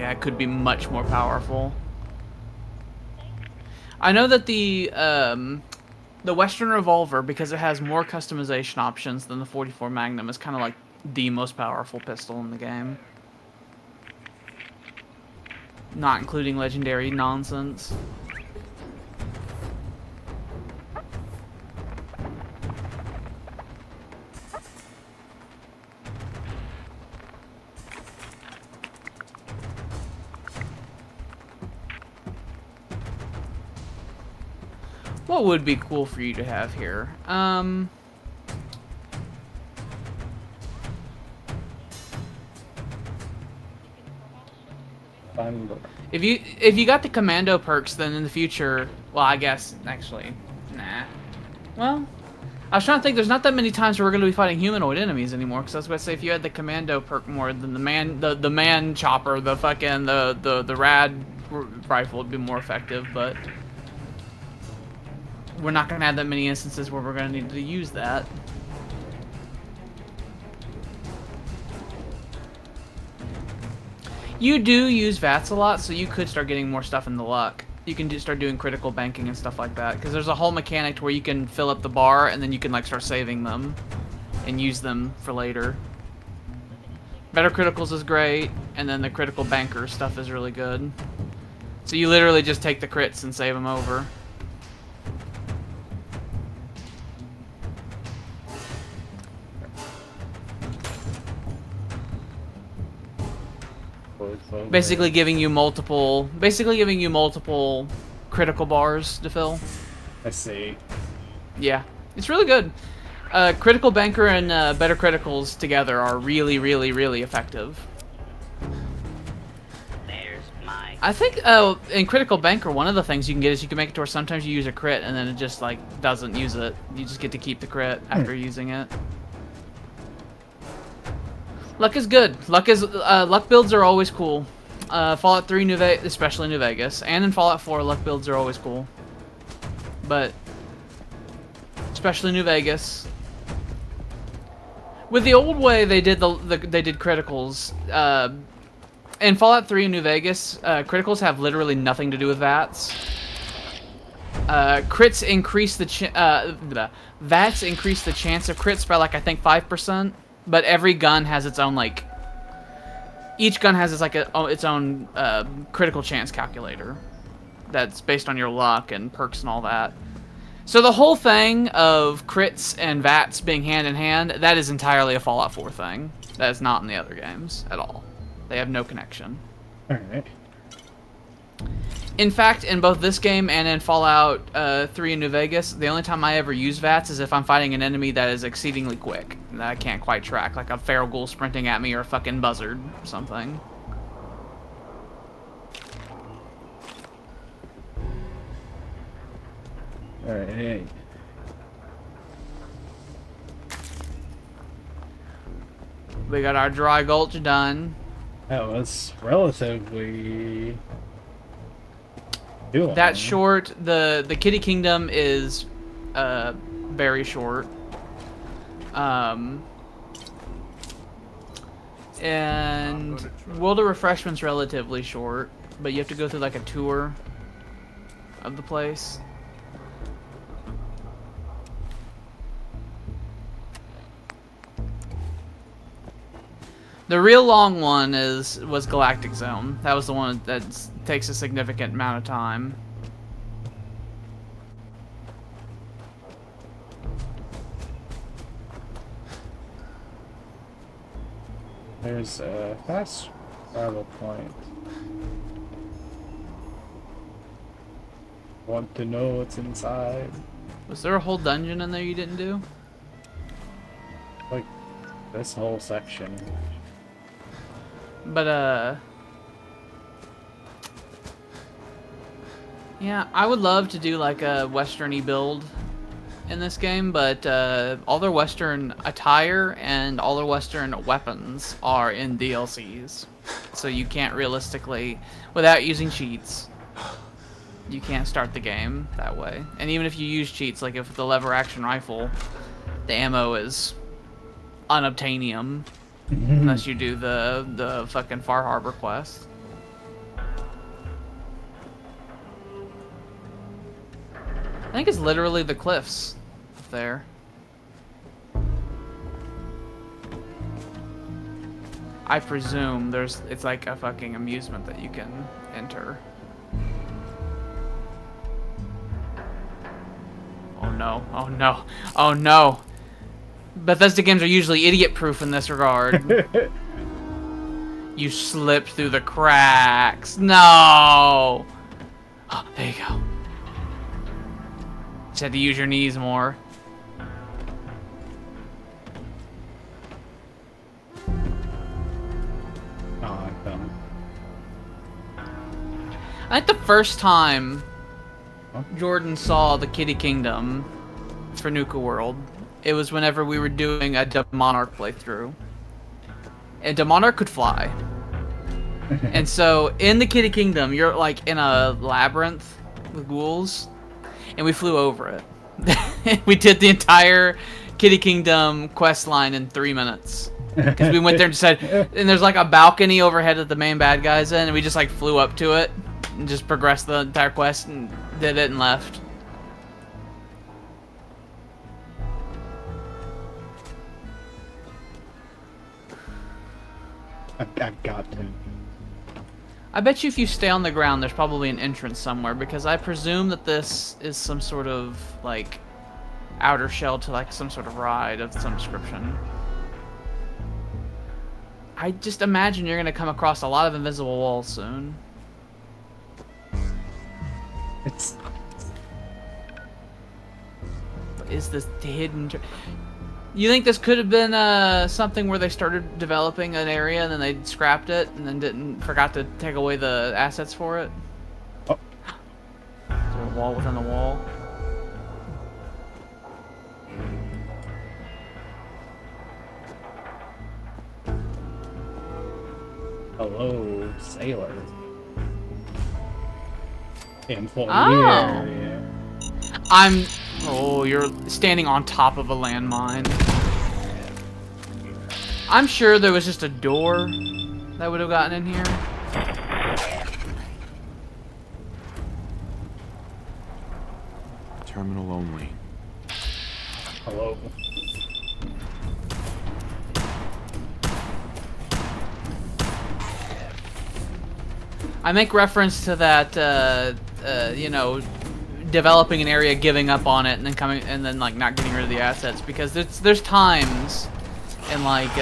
Yeah, it could be much more powerful. I know that the Western Revolver, because it has more customization options than the 44 Magnum, is kind of like the most powerful pistol in the game. Not including legendary nonsense. What would be cool for you to have here? If you got the commando perks, then in the future, well, I guess actually, nah. Well, I was trying to think. There's not that many times where we're going to be fighting humanoid enemies anymore. Because I was going to say, if you had the commando perk more, then the man chopper, the fucking the rad rifle would be more effective. But we're not going to have that many instances where we're going to need to use that. You do use VATS a lot, so you could start getting more stuff in the luck. You can start doing critical banking and stuff like that, because there's a whole mechanic to where you can fill up the bar and then you can like start saving them and use them for later. Better criticals is great, and then the critical banker stuff is really good. So you literally just take the crits and save them over. Basically giving you multiple critical bars to fill. I see. Yeah, it's really good. Critical banker and better criticals together are really, really, really effective. There's my... I think in critical banker, one of the things you can get is you can make it to where sometimes you use a crit and then it just like doesn't use it. You just get to keep the crit after using it. Luck is good. Luck builds are always cool. Fallout 3, especially New Vegas, and in Fallout 4, luck builds are always cool. But especially New Vegas. With the old way they did they did criticals. In Fallout 3 and New Vegas, criticals have literally nothing to do with VATS. Crits increase the VATS increase the chance of crits by like I think 5%. But every gun has its own, like... Each gun has its own critical chance calculator. That's based on your luck and perks and all that. So the whole thing of crits and VATS being hand in hand, that is entirely a Fallout 4 thing. That is not in the other games at all. They have no connection. Alright. In fact, in both this game and in Fallout 3 and New Vegas, the only time I ever use VATS is if I'm fighting an enemy that is exceedingly quick, that I can't quite track, like a feral ghoul sprinting at me or a fucking buzzard or something. Alright. We got our dry gulch done. That was relatively... doable. That's short. The Kitty Kingdom is very short. And World of Refreshment's relatively short, but you have to go through like a tour of the place. The real long one was Galactic Zone. That was the one that takes a significant amount of time. There's a fast travel point. Want to know what's inside? Was there a whole dungeon in there you didn't do? Like this whole section. But yeah, I would love to do like a western-y build in this game, but all their western attire and all their western weapons are in DLCs. So you can't realistically, without using cheats, you can't start the game that way. And even if you use cheats, like if the lever action rifle, the ammo is unobtainium unless you do the fucking Far Harbor quest. I think it's literally the cliffs up there. I presume it's like a fucking amusement that you can enter. Oh no, oh no, oh no. Bethesda games are usually idiot-proof in this regard. You slipped through the cracks. No! Oh, there you go. Just had to use your knees more. Oh, I fell. I think the first time Jordan saw the Kitty Kingdom for Nuka World, it was whenever we were doing a Monarch playthrough. And Monarch could fly. And so, in the Kitty Kingdom, you're like in a labyrinth with ghouls, and we flew over it. We did the entire Kitty Kingdom quest line in 3 minutes. Because we went there and said, and there's like a balcony overhead that the main bad guy's in, and we just like flew up to it and just progressed the entire quest and did it and left. I've got to. I bet you if you stay on the ground, there's probably an entrance somewhere, because I presume that this is some sort of, like, outer shell to, like, some sort of ride of some description. I just imagine you're going to come across a lot of invisible walls soon. It's... Is this hidden... You think this could have been something where they started developing an area and then they scrapped it and then forgot to take away the assets for it? Oh. Is there a wall within the wall? Hello, sailor. Employee Oh. area. Oh, you're standing on top of a landmine. I'm sure there was just a door that would have gotten in here. Terminal only. Hello. I make reference to that, you know, developing an area, giving up on it, and then coming, and then like not getting rid of the assets, because there's times in like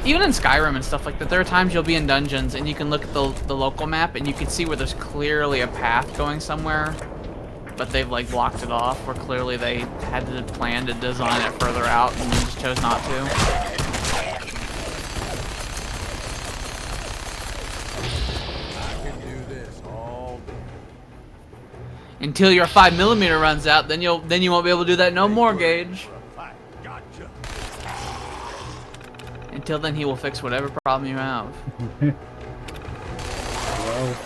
even in Skyrim and stuff like that, there are times you'll be in dungeons and you can look at the local map and you can see where there's clearly a path going somewhere, but they've like blocked it off, where clearly they had to plan to design it further out and just chose not to. Until your 5mm runs out, then you won't be able to do that no more, Gage. Until then, he will fix whatever problem you have. Low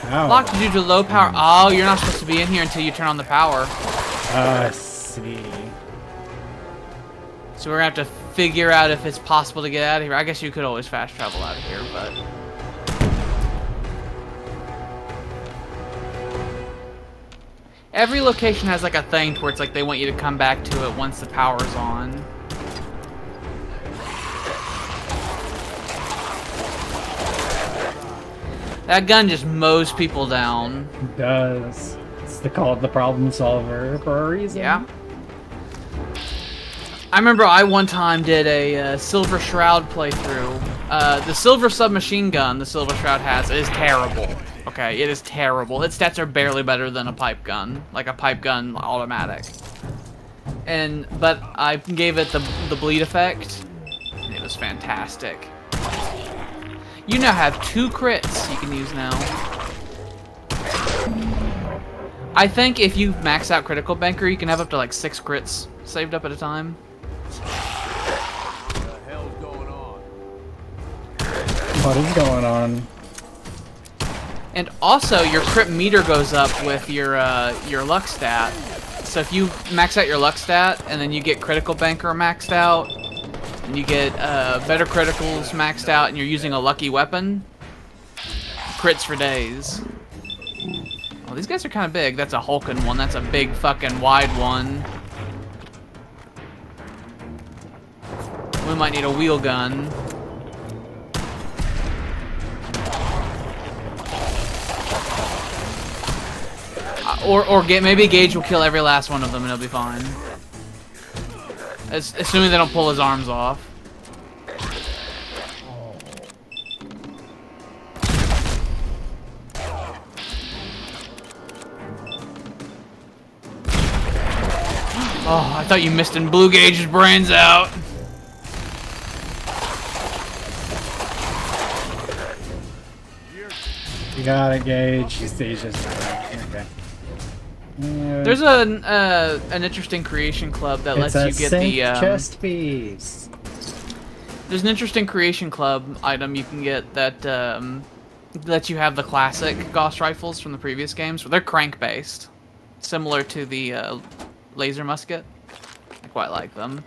power. Locked due to low power. Oh, you're not supposed to be in here until you turn on the power. I see. So we're gonna have to figure out if it's possible to get out of here. I guess you could always fast travel out of here, but. Every location has like a thing where it's like they want you to come back to it once the power's on. That gun just mows people down. It does. It's called the problem solver for a reason. Yeah. I remember I one time did a Silver Shroud playthrough. The Silver Submachine Gun the Silver Shroud has is terrible. Okay, it is terrible. Its stats are barely better than a pipe gun, like a pipe gun automatic. But I gave it the bleed effect, and it was fantastic. You now have 2 crits you can use now. I think if you max out Critical Banker, you can have up to like 6 crits saved up at a time. What the hell's going on? What is going on? And also, your crit meter goes up with your luck stat. So if you max out your luck stat, and then you get Critical Banker maxed out, and you get better criticals maxed out, and you're using a lucky weapon, crits for days. Well, these guys are kind of big. That's a hulking one. That's a big fucking wide one. We might need a wheel gun. Maybe Gage will kill every last one of them and he'll be fine. Assuming they don't pull his arms off. Oh, I thought you missed and blew Gage's brains out. You got it, Gage. He's just okay. There's an interesting creation club that lets you get the chest piece. There's an interesting creation club item you can get that lets you have the classic Gauss rifles from the previous games. They're crank based, similar to the laser musket. I quite like them.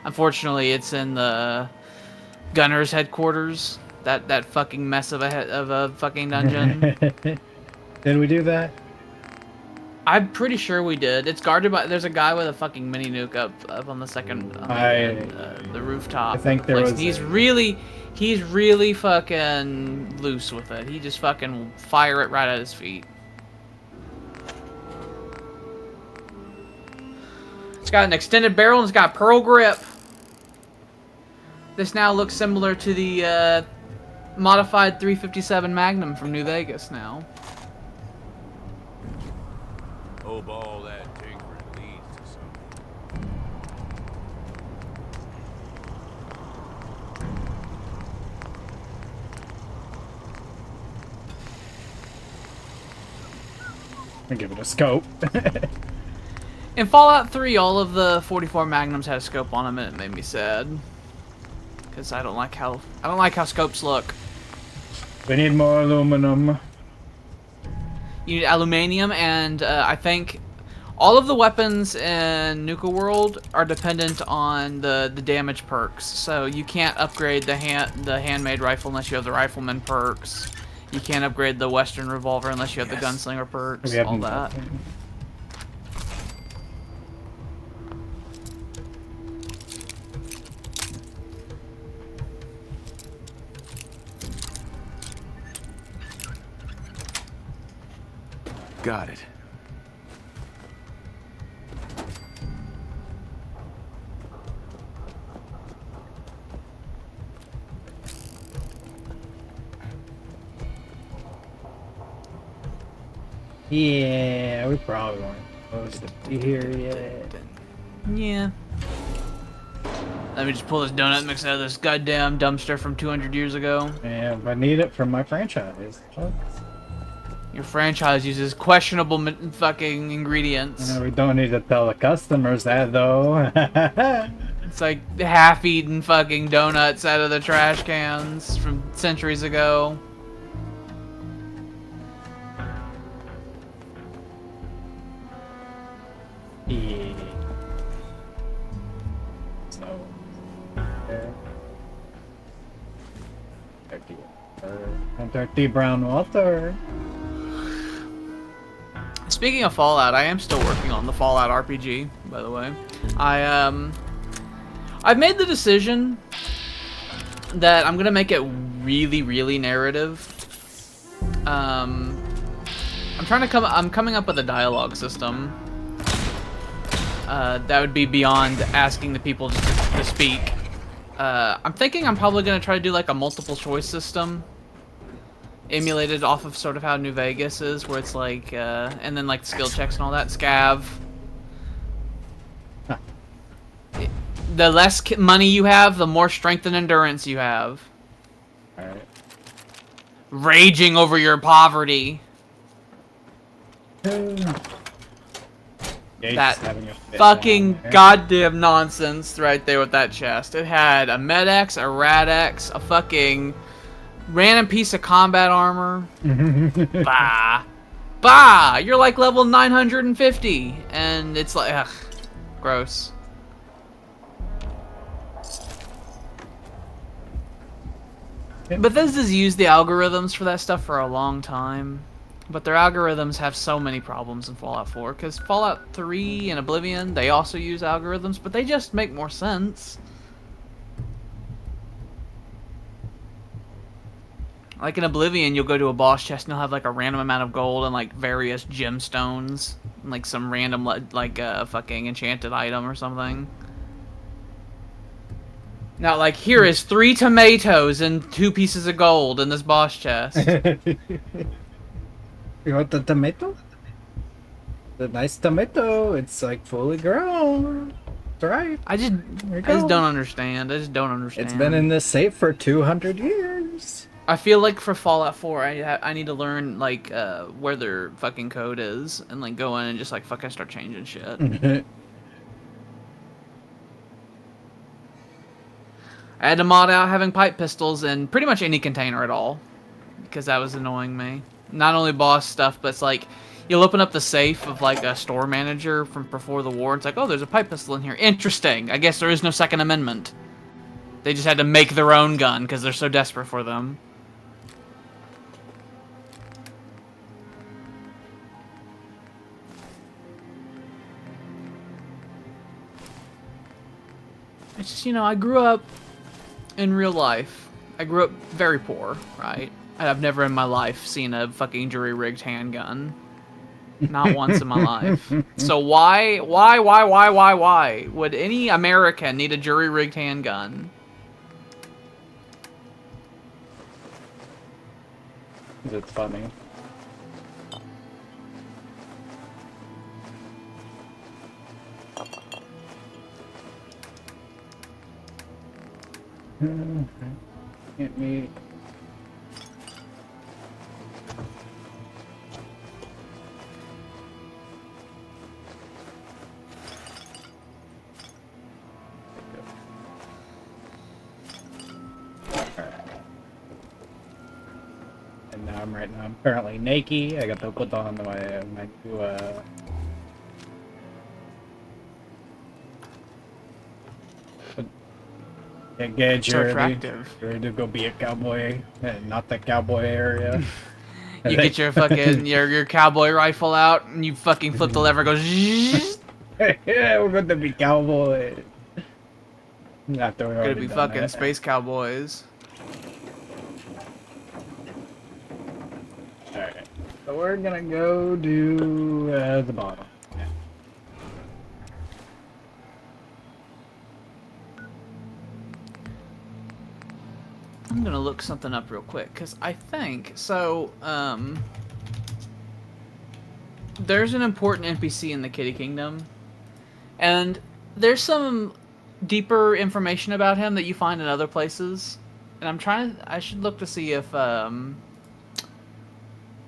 Unfortunately, it's in the gunner's headquarters. That fucking mess of a fucking dungeon. Did we do that? I'm pretty sure we did. It's guarded by. There's a guy with a fucking mini nuke up on the second, the rooftop. I think there was. He's really fucking loose with it. He just fucking fire it right at his feet. It's got an extended barrel and it's got pearl grip. This now looks similar to the modified 357 Magnum from New Vegas now. Hope all that tinkering leads to something. I'll give it a scope. In Fallout 3, all of the 44 Magnums had a scope on them, and it made me sad. Because I don't like how scopes look. We need more aluminum. You need aluminium, and I think all of the weapons in Nuka World are dependent on the damage perks. So you can't upgrade the handmade rifle unless you have the rifleman perks. You can't upgrade the Western revolver unless you have the gunslinger perks. All that. Got it. Yeah, we probably weren't supposed to be here yet. Yeah. Let me just pull this donut mix out of this goddamn dumpster from 200 years ago. Yeah, I need it for my franchise. Your franchise uses questionable fucking ingredients. We don't need to tell the customers that, though. It's like half-eaten fucking donuts out of the trash cans from centuries ago. Yeah. So, dirty brown water. Speaking of Fallout, I am still working on the Fallout RPG, by the way. I've made the decision that I'm gonna make it really, really narrative. I'm coming up with a dialogue system that would be beyond asking the people to speak. I'm thinking I'm probably gonna try to do like a multiple choice system, emulated off of sort of how New Vegas is, where it's like, and then like skill checks and all that. Scav. Huh. The less money you have, the more strength and endurance you have. Alright. Raging over your poverty. That fucking goddamn nonsense right there with that chest. It had a Med-X, a Rad-X, a fucking random piece of combat armor. Bah. Bah! You're like level 950. And it's like, ugh. Gross. Bethesda's used the algorithms for that stuff for a long time. But their algorithms have so many problems in Fallout 4, because Fallout 3 and Oblivion, they also use algorithms, but they just make more sense. Like in Oblivion, you'll go to a boss chest and you'll have like a random amount of gold and like various gemstones, and, like some random like fucking enchanted item or something. Not like, here is 3 tomatoes and 2 pieces of gold in this boss chest. You want the tomato? The nice tomato. It's like fully grown. That's right. I just don't understand. I just don't understand. It's been in this safe for 200 years. I feel like for Fallout 4, I need to learn like where their fucking code is and like go in and just like fucking start changing shit. I had to mod out having pipe pistols in pretty much any container at all, because that was annoying me. Not only boss stuff, but it's like, you'll open up the safe of like a store manager from before the war, and it's like, oh, there's a pipe pistol in here. Interesting. I guess there is no Second Amendment. They just had to make their own gun because they're so desperate for them. It's just, you know, I grew up in real life. I grew up very poor, right? I've never in my life seen a fucking jury-rigged handgun. Not once in my life. So why would any American need a jury-rigged handgun? It's funny. Can't meet. And now I'm currently naked. I got to put on my new Gage, So attractive. ready to go be a cowboy, not the cowboy area. You get your fucking your cowboy rifle out and you fucking flip the lever, and goes. Yeah, we're going to be cowboy. After we Gonna already be done fucking that. space cowboys. Alright, so we're gonna go do the bottom. Yeah. I'm gonna look something up real quick, because I think, so, there's an important NPC in the Kitty Kingdom, and there's some deeper information about him that you find in other places, and I should look to see if,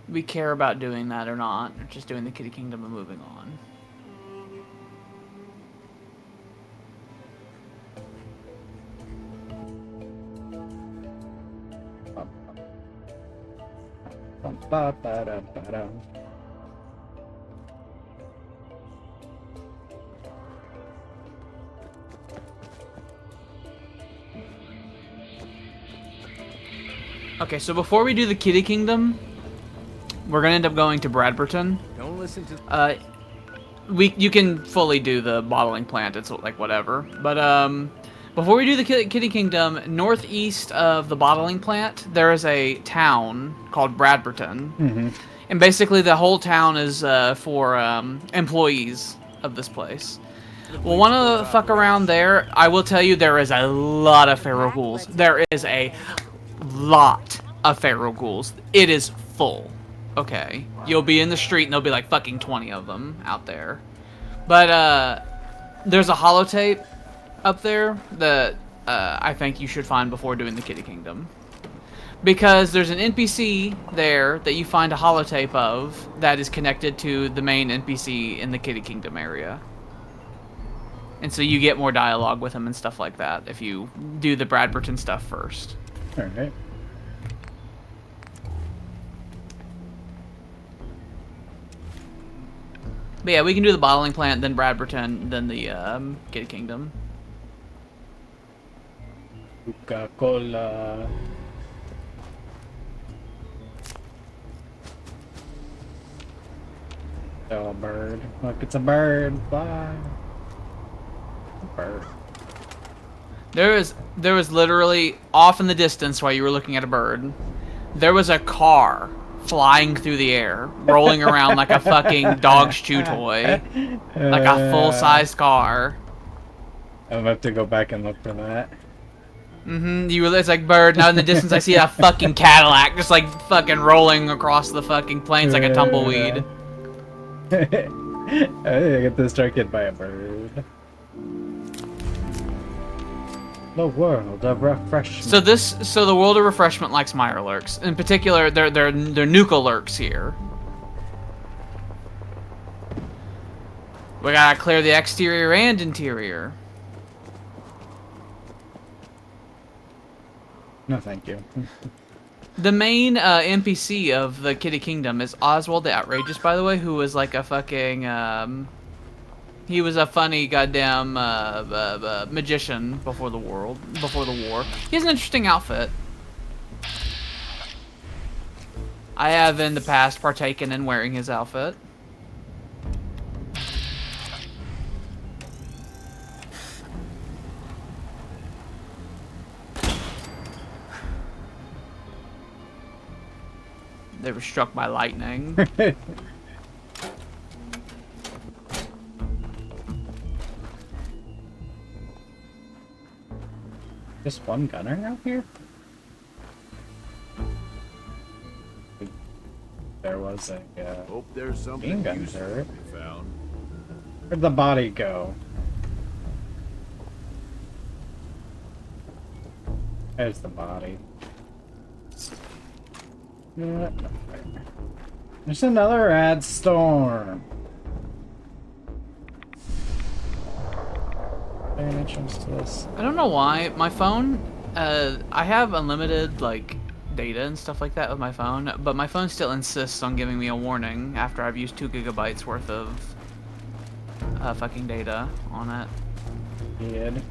we care about doing that or not, or just doing the Kitty Kingdom and moving on. Okay, so before we do the Kitty Kingdom, we're gonna end up going to Bradberton. Don't listen to. You can fully do the bottling plant. It's like whatever. But before we do the Kitty Kingdom, northeast of the bottling plant, there is a town called Bradberton, and basically the whole town is for employees of this place. Well, wanna fuck around there? I will tell you, there is a lot of feral ghouls. There is a lot of feral ghouls. It is full. Okay, you'll be in the street and there'll be like fucking 20 of them out there. But there's a holotape up there that I think you should find before doing the Kitty Kingdom, because there's an NPC there that you find a holotape of that is connected to the main NPC in the Kitty Kingdom area, and so you get more dialogue with him and stuff like that if you do the Bradberton stuff first. All right. But yeah, we can do the bottling plant, then Bradberton, then the Kitty Kingdom. Coca-Cola. Oh, a bird. Look, it's a bird. Fly. A bird. There was literally off in the distance while you were looking at a bird. There was a car flying through the air, rolling around like a fucking dog's chew toy, like a full-sized car. I'm gonna have to go back and look for that. It's like bird. Now in the distance, I see a fucking Cadillac just like fucking rolling across the fucking plains like a tumbleweed. I get distracted by a bird. The world of refreshment. So the world of refreshment likes Mirelurks. In particular, they're Nuka-lurks here. We gotta clear the exterior and interior. No, thank you. The main NPC of the Kitty Kingdom is Oswald the Outrageous, by the way, who was like a fucking he was a funny goddamn magician before the war. He has an interesting outfit. I have in the past partaken in wearing his outfit. They were struck by lightning. Just one gunner out here? There was a Hope there's something machine gun useful turret. to be found. Where'd the body go? There's the body. There's another ad storm. Any entrance to this? I don't know why my phone. I have unlimited like data and stuff like that with my phone, but my phone still insists on giving me a warning after I've used 2 gigabytes worth of fucking data on it. Good.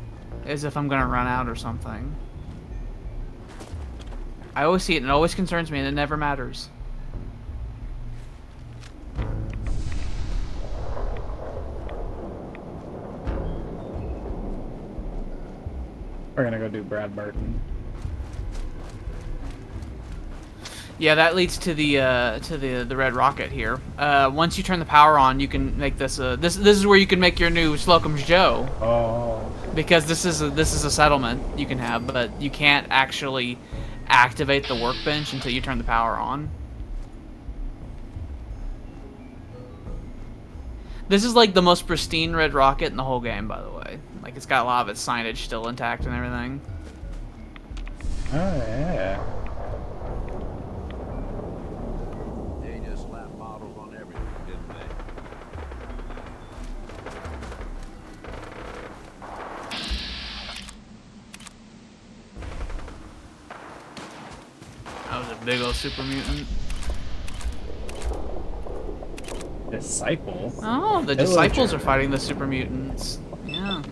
As if I'm gonna run out or something. I always see it and it always concerns me and it never matters. We're gonna go do Brad Burton. Yeah, that leads to the red rocket here. Once you turn the power on, you can make this. This is where you can make your new Slocum's Joe. Oh. Because this is a settlement you can have, but you can't actually activate the workbench until you turn the power on. This is like the most pristine red rocket in the whole game, by the way. Like it's got a lot of its signage still intact and everything. Oh yeah. They just slapped models on everything, didn't they? That was a big old super mutant. Disciple? Oh, the disciples are fighting the super mutants. Yeah.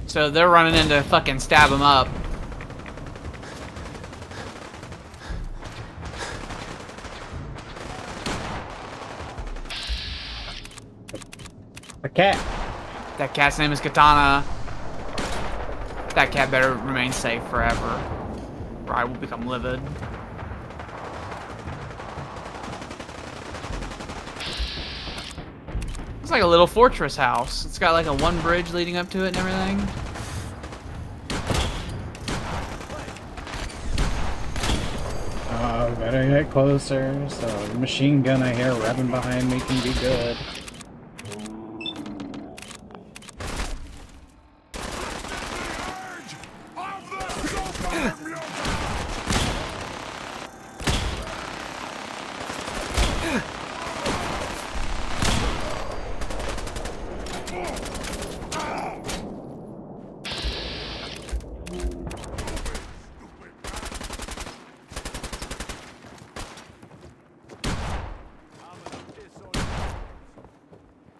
So they're running in to fucking stab him up. A cat. That cat's name is Katana. That cat better remain safe forever, or I will become livid. It's like a little fortress house. It's got like a one bridge leading up to it and everything. Oh, better get closer. So the machine gun I hear revving behind me can be good.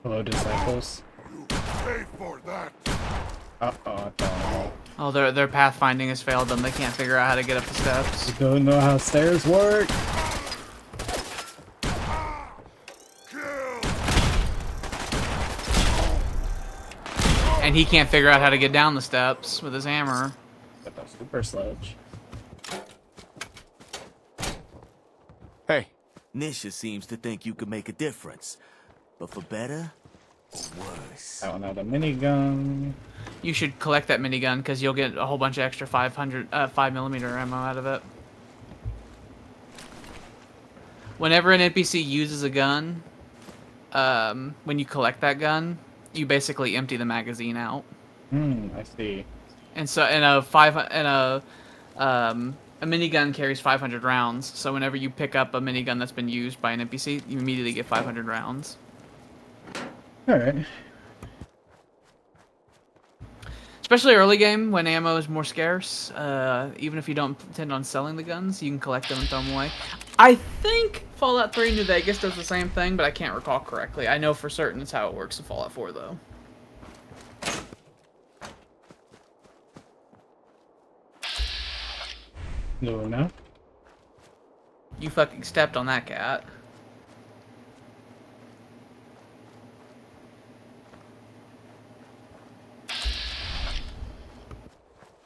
Hello, disciples. Pay for that. Uh-oh. Oh, their pathfinding has failed them. They can't figure out how to get up the steps. You don't know how stairs work. And he can't figure out how to get down the steps with his hammer. Got the super sledge. Hey, Nisha seems to think you could make a difference. But for better or worse? That one had a minigun. You should collect that minigun because you'll get a whole bunch of extra 5mm ammo out of it. Whenever an NPC uses a gun, when you collect that gun, you basically empty the magazine out. I see. And so, a minigun carries 500 rounds. So whenever you pick up a minigun that's been used by an NPC, you immediately get 500 rounds. Alright. Especially early game when ammo is more scarce. Even if you don't intend on selling the guns, you can collect them and throw them away. I think Fallout 3 New Vegas does the same thing, but I can't recall correctly. I know for certain it's how it works in Fallout 4, though. Luna. You fucking stepped on that cat.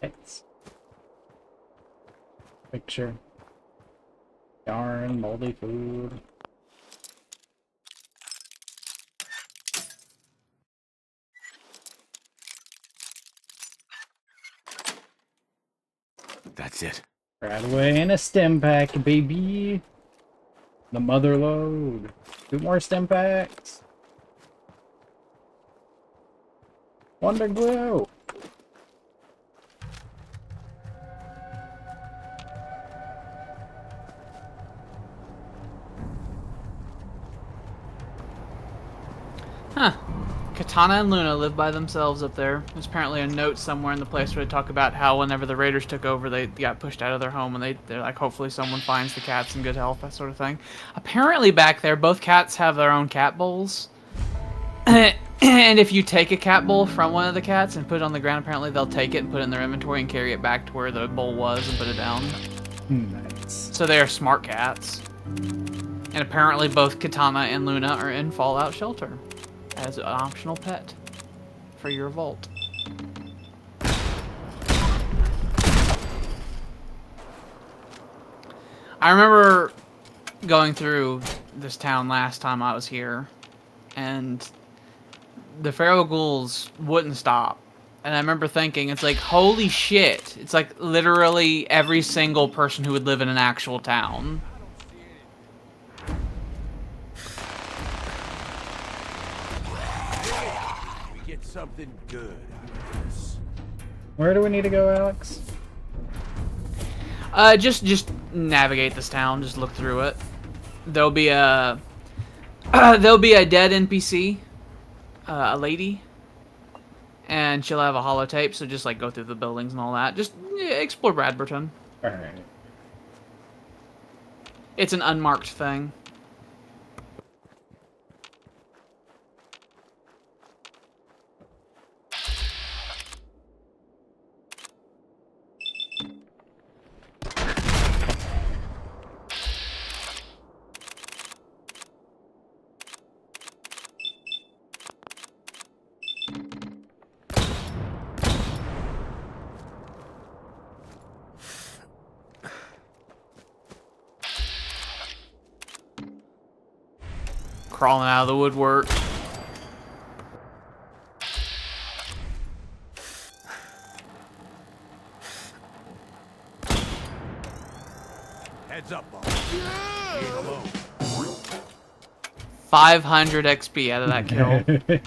Thanks. Picture. Darn moldy food. That's it. Right away in a stem pack, baby. The mother load. 2 more stem packs. Wonder glue. Huh. Katana and Luna live by themselves up there. There's apparently a note somewhere in the place where they talk about how whenever the raiders took over, they got pushed out of their home, and they're like, hopefully someone finds the cats in good health, that sort of thing. Apparently back there, both cats have their own cat bowls. And if you take a cat bowl from one of the cats and put it on the ground, apparently they'll take it and put it in their inventory and carry it back to where the bowl was and put it down. Nice. So they are smart cats. And apparently both Katana and Luna are in Fallout Shelter as an optional pet for your vault. I remember going through this town last time I was here, and the feral ghouls wouldn't stop. And I remember thinking, it's like, holy shit. It's like literally every single person who would live in an actual town. Something good out of this. Where do we need to go, Alex? Just navigate this town. Just look through it. There'll be a dead NPC, a lady, and she'll have a holotape. So just like go through the buildings and all that. Just explore Bradberton. All right. It's an unmarked thing. Crawling out of the woodwork. Heads up, boss. You ain't alone. 500 XP out of that kill.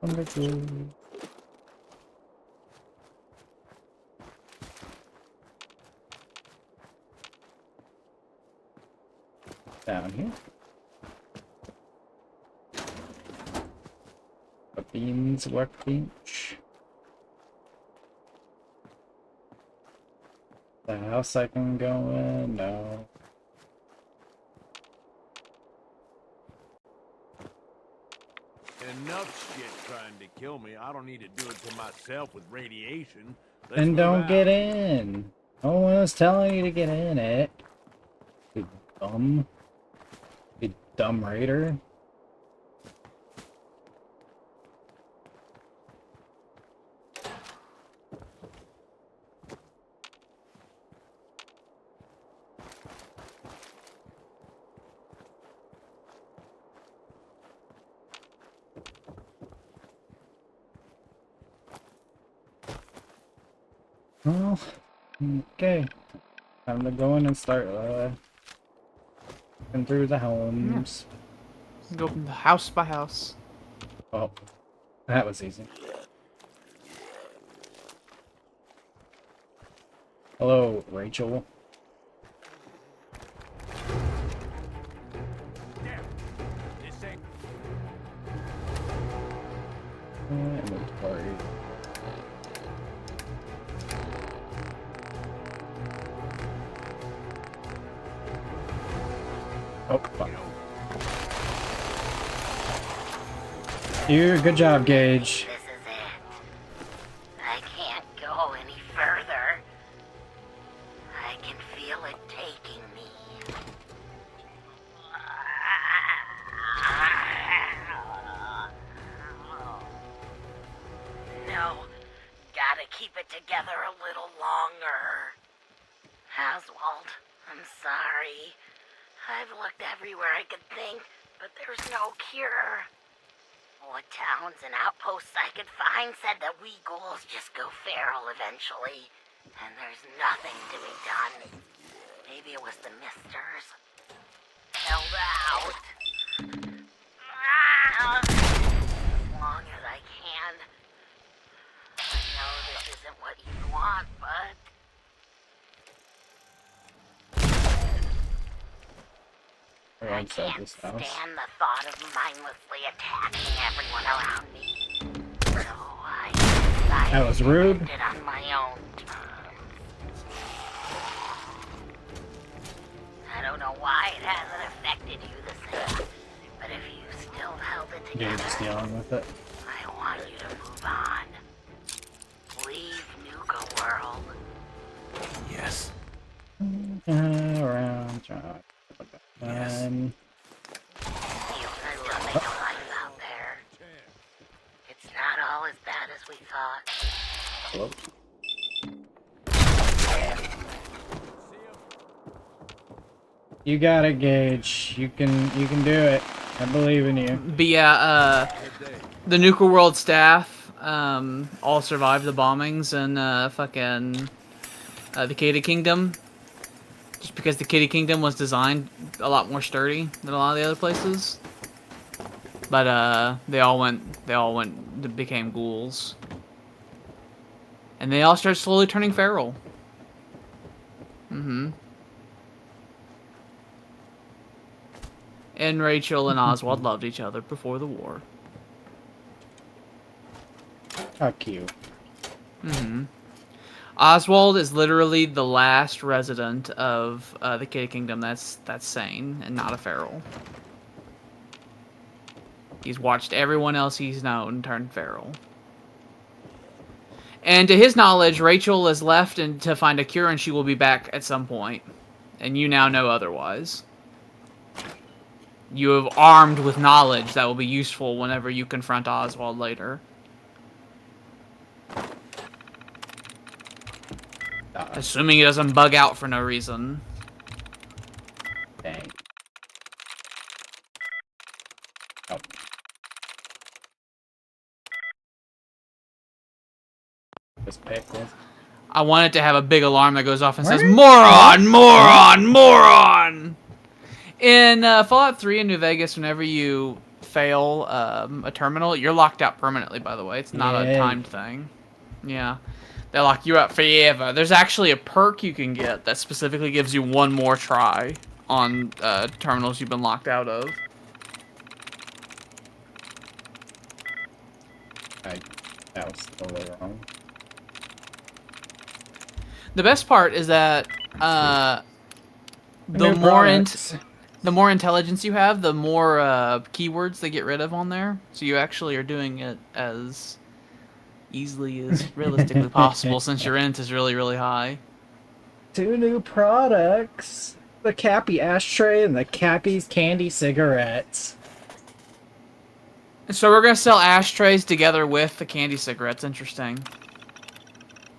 Wonderful. Down here. A beans workbench. The house I can go in? No. Enough shit trying to kill me. I don't need to do it to myself with radiation. Let's Then move don't out. get in. No one is telling you to get in it. dumb. You dumb raider. Well, okay. Time to go in and start looking through the homes. Go house by house. Oh, that was easy. Hello, Rachel. Inventory. Oh, fuck. Good job, Gage. This is it. I can't go any further. I can feel it taking me. No, gotta keep it together a little longer. Oswald, I'm sorry. I've looked everywhere I could think, but there's no cure. What towns and outposts I could find said that we ghouls just go feral eventually, and there's nothing to be done. Maybe it was the misters. Held out. As long as I can. I know this isn't what you want, but... I can't stand the thought of mindlessly attacking everyone around me. So I decided That was rude. to end it on my own terms. I don't know why it hasn't affected you the same, but if you still held it You're together, just dealing with it. I want you to move on. Leave Nuka World. Yes. Around. Yes. You can still make a life out there. It's not all as bad as we thought. Hello? You got it, Gage. You can do it. I believe in you. But yeah, the Nuka World staff all survived the bombings in fucking the Kitty Kingdom. Just because the Kitty Kingdom was designed a lot more sturdy than a lot of the other places. But became ghouls. And they all started slowly turning feral. Mm-hmm. And Rachel and Oswald loved each other before the war. How cute. Mm-hmm. Oswald is literally the last resident of the Kitty Kingdom that's sane and not a feral. He's watched everyone else he's known turn feral. And to his knowledge, Rachel is left to find a cure, and she will be back at some point. And you now know otherwise. You have armed with knowledge that will be useful whenever you confront Oswald later. Assuming he doesn't bug out for no reason. Dang. Oh. Just pick this. I want it to have a big alarm that goes off and says, "Moron! Moron! Moron!" In Fallout 3 in New Vegas, whenever you fail a terminal, you're locked out permanently, by the way. It's not a timed thing. Yeah. They lock you out forever. There's actually a perk you can get that specifically gives you one more try on terminals you've been locked out of. That was totally wrong. The best part is that the more intelligence you have, the more keywords they get rid of on there. So you actually are doing it as easily as realistically possible, since your int is really, really high. 2 new products. the Cappy ashtray and the Cappy's candy cigarettes. So we're gonna sell ashtrays together with the candy cigarettes. Interesting.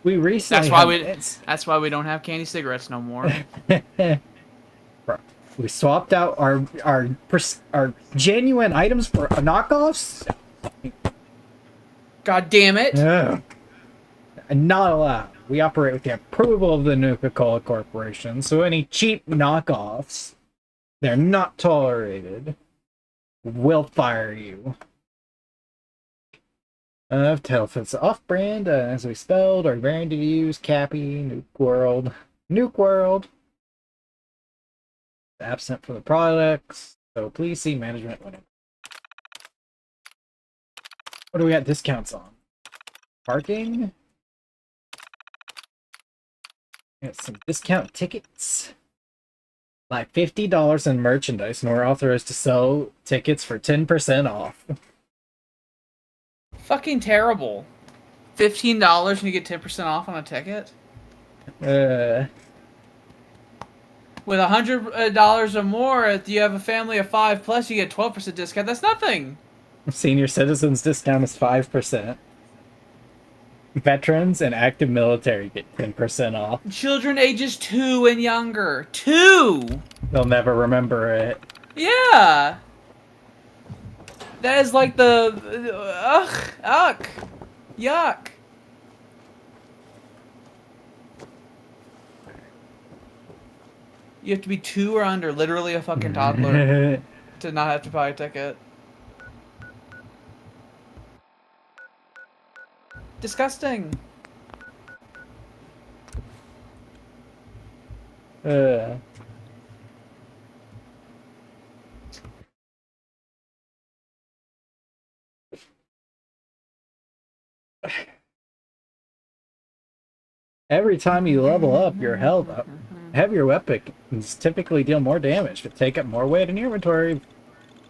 We recently That's why we don't have candy cigarettes no more. we swapped out our genuine items for knockoffs. God damn it! Yeah. Not allowed. We operate with the approval of the Nuka-Cola Corporation, so any cheap knockoffs, they're not tolerated. We'll fire you. Tell if it's off-brand, as we spelled, or variant to use, Cappy, Nuke World. Nuke World. Absent from the products, so please see management when it... What do we got discounts on? Parking? Got some discount tickets. Like $50 in merchandise, and we're authorized to sell tickets for 10% off. Fucking terrible. $15 and you get 10% off on a ticket? With $100 or more, if you have a family of 5 plus, you get 12% discount. That's nothing. Senior citizens discount is 5%. Veterans and active military get 10% off. Children ages 2 and younger. 2! They'll never remember it. Yeah! That is like the... Ugh! Yuck! You have to be 2 or under, literally a fucking toddler, to not have to buy a ticket. Disgusting. Every time you level up your health up, heavier weapons typically deal more damage, but take up more weight in your inventory,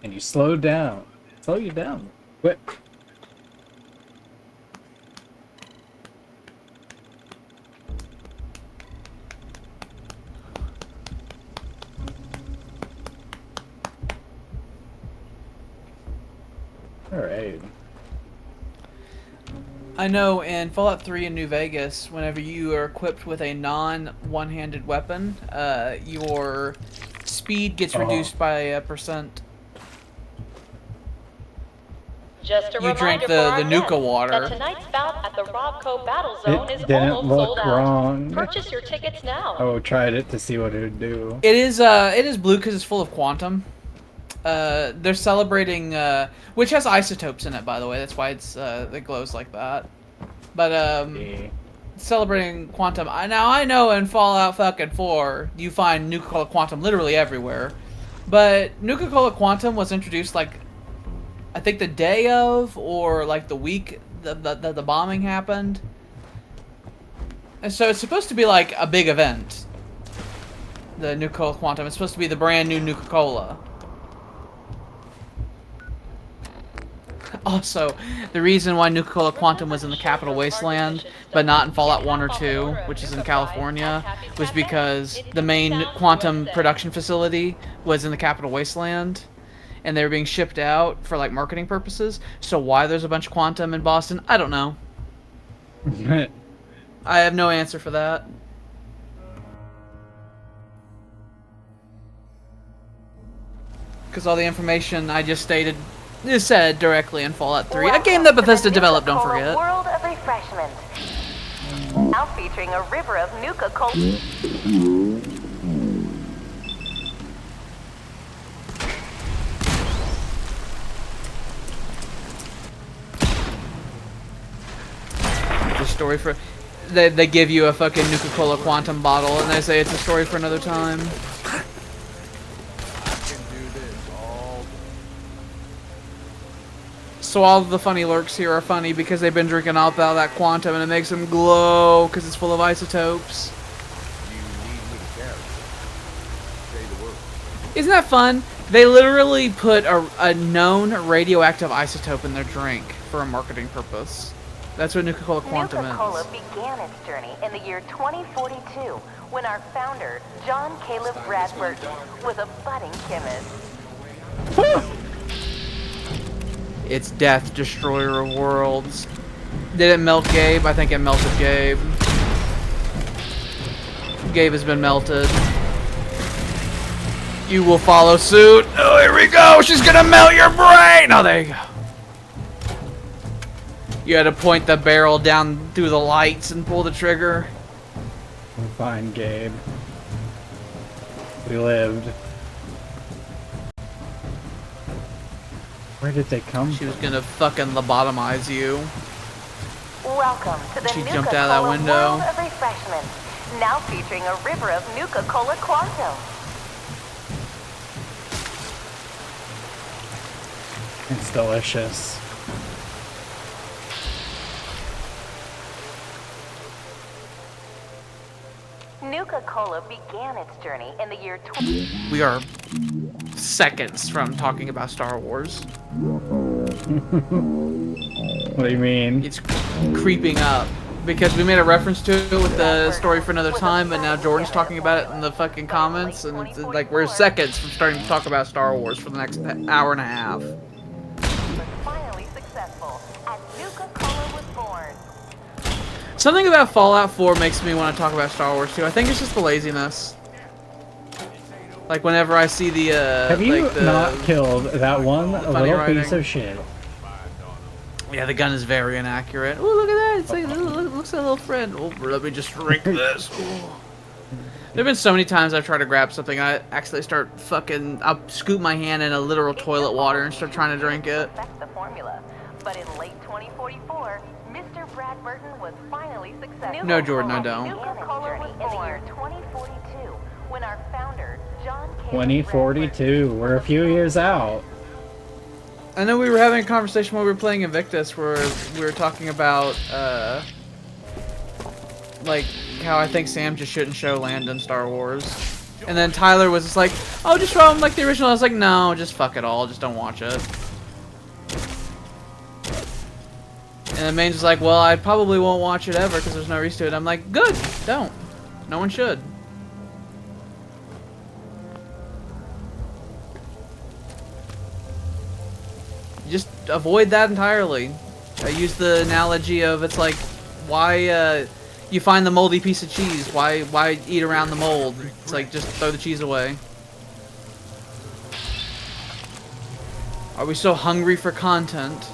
and you slow you down. Quit. Alright. I know in Fallout 3 in New Vegas, whenever you are equipped with a non-one-handed weapon, your speed gets reduced by a percent. Just a You drink reminder the for our Nuka guests water. that tonight's bout at the Robco Battle Zone It is didn't almost look sold out. wrong. Purchase your tickets now. Oh, tried it to see what it would do. It is blue because it's full of quantum. They're celebrating, which has isotopes in it, by the way. That's why it glows like that. But celebrating quantum. Now I know in Fallout fucking 4 you find Nuka-Cola Quantum literally everywhere, but Nuka-Cola Quantum was introduced like I think the day of or like the week the bombing happened, and so it's supposed to be like a big event. The Nuka-Cola Quantum. It's supposed to be the brand new Nuka-Cola. Also, the reason why Nuka-Cola Quantum was in the Capital Wasteland, but not in Fallout 1 or 2, which is in California, was because the main quantum production facility was in the Capital Wasteland, and they were being shipped out for, like, marketing purposes. So why there's a bunch of quantum in Boston, I don't know. I have no answer for that. Because all the information I just stated is said directly in Fallout 3, a game that Bethesda developed, don't forget. World of refreshment. Now featuring a river of Nuka-Cola. The story for... They give you a fucking Nuka-Cola Quantum bottle and they say it's a story for another time. So all of the funny lurks here are funny because they've been drinking all out that quantum and it makes them glow because it's full of isotopes. Isn't that fun? They literally put a known radioactive isotope in their drink for a marketing purpose. That's what Nuka-Cola Quantum Nuka-Cola is. began its journey in the year 2042 when our founder, John Caleb Bradford, was a budding chemist. It's Death, Destroyer of Worlds. Did it melt Gabe? I think it melted Gabe. Gabe has been melted. You will follow suit. Oh, here we go. She's gonna melt your brain. Oh, there you go. You had to point the barrel down through the lights and pull the trigger. We're fine, Gabe. We lived. Where did they come She was gonna fucking lobotomize you. Welcome to the She Nuka-Cola jumped out of that window. World of Refreshment, now featuring a river of Nuka-Cola Quantum. It's delicious. Nuka-Cola began its journey in the year 20... We are seconds from talking about Star Wars. What do you mean? It's creeping up. Because we made a reference to it with the story for another time, but now Jordan's talking about it in the fucking comments, and it's like we're seconds from starting to talk about Star Wars for the next hour and a half. was finally successful, and Nuka-Cola was born. Something about Fallout 4 makes me want to talk about Star Wars too. I think it's just the laziness. Like whenever I see the Have you like the, not killed that one funny little writing. piece of shit? Yeah, the gun is very inaccurate. Oh, look at that! It's like, it looks like a little friend. Oh, let me just drink this. There've been so many times I've tried to grab something, I actually start fucking. I'll scoop my hand in a literal toilet water and start trying to drink it. Perfect the formula, but in late 2044, Mr. Bradburton was finally successful. No, Jordan, I don't. Nuka-Cola was in the year 2042 when our founder, John Caleb 2042. We're a few years out. I know we were having a conversation while we were playing Invictus where we were talking about, like, how I think Sam just shouldn't show Landon Star Wars. And then Tyler was just like, oh, just show him like the original. I was like, no, just fuck it all. Just don't watch it. And then Maine's was like, well, I probably won't watch it ever because there's no reason to it. I'm like, good, don't. No one should. Just avoid that entirely. I use the analogy of it's like, why you find the moldy piece of cheese? Why eat around the mold? It's like just throw the cheese away. Are we so hungry for content?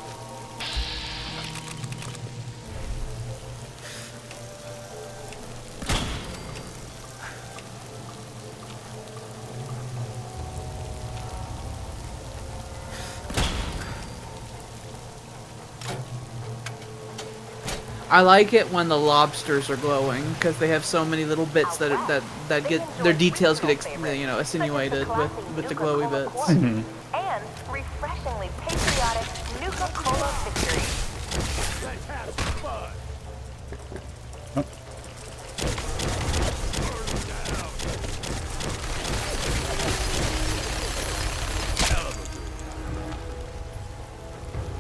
I like it when the lobsters are glowing because they have so many little bits that get their details get attenuated with the glowy bits. And refreshingly patriotic Nuka-Cola victory.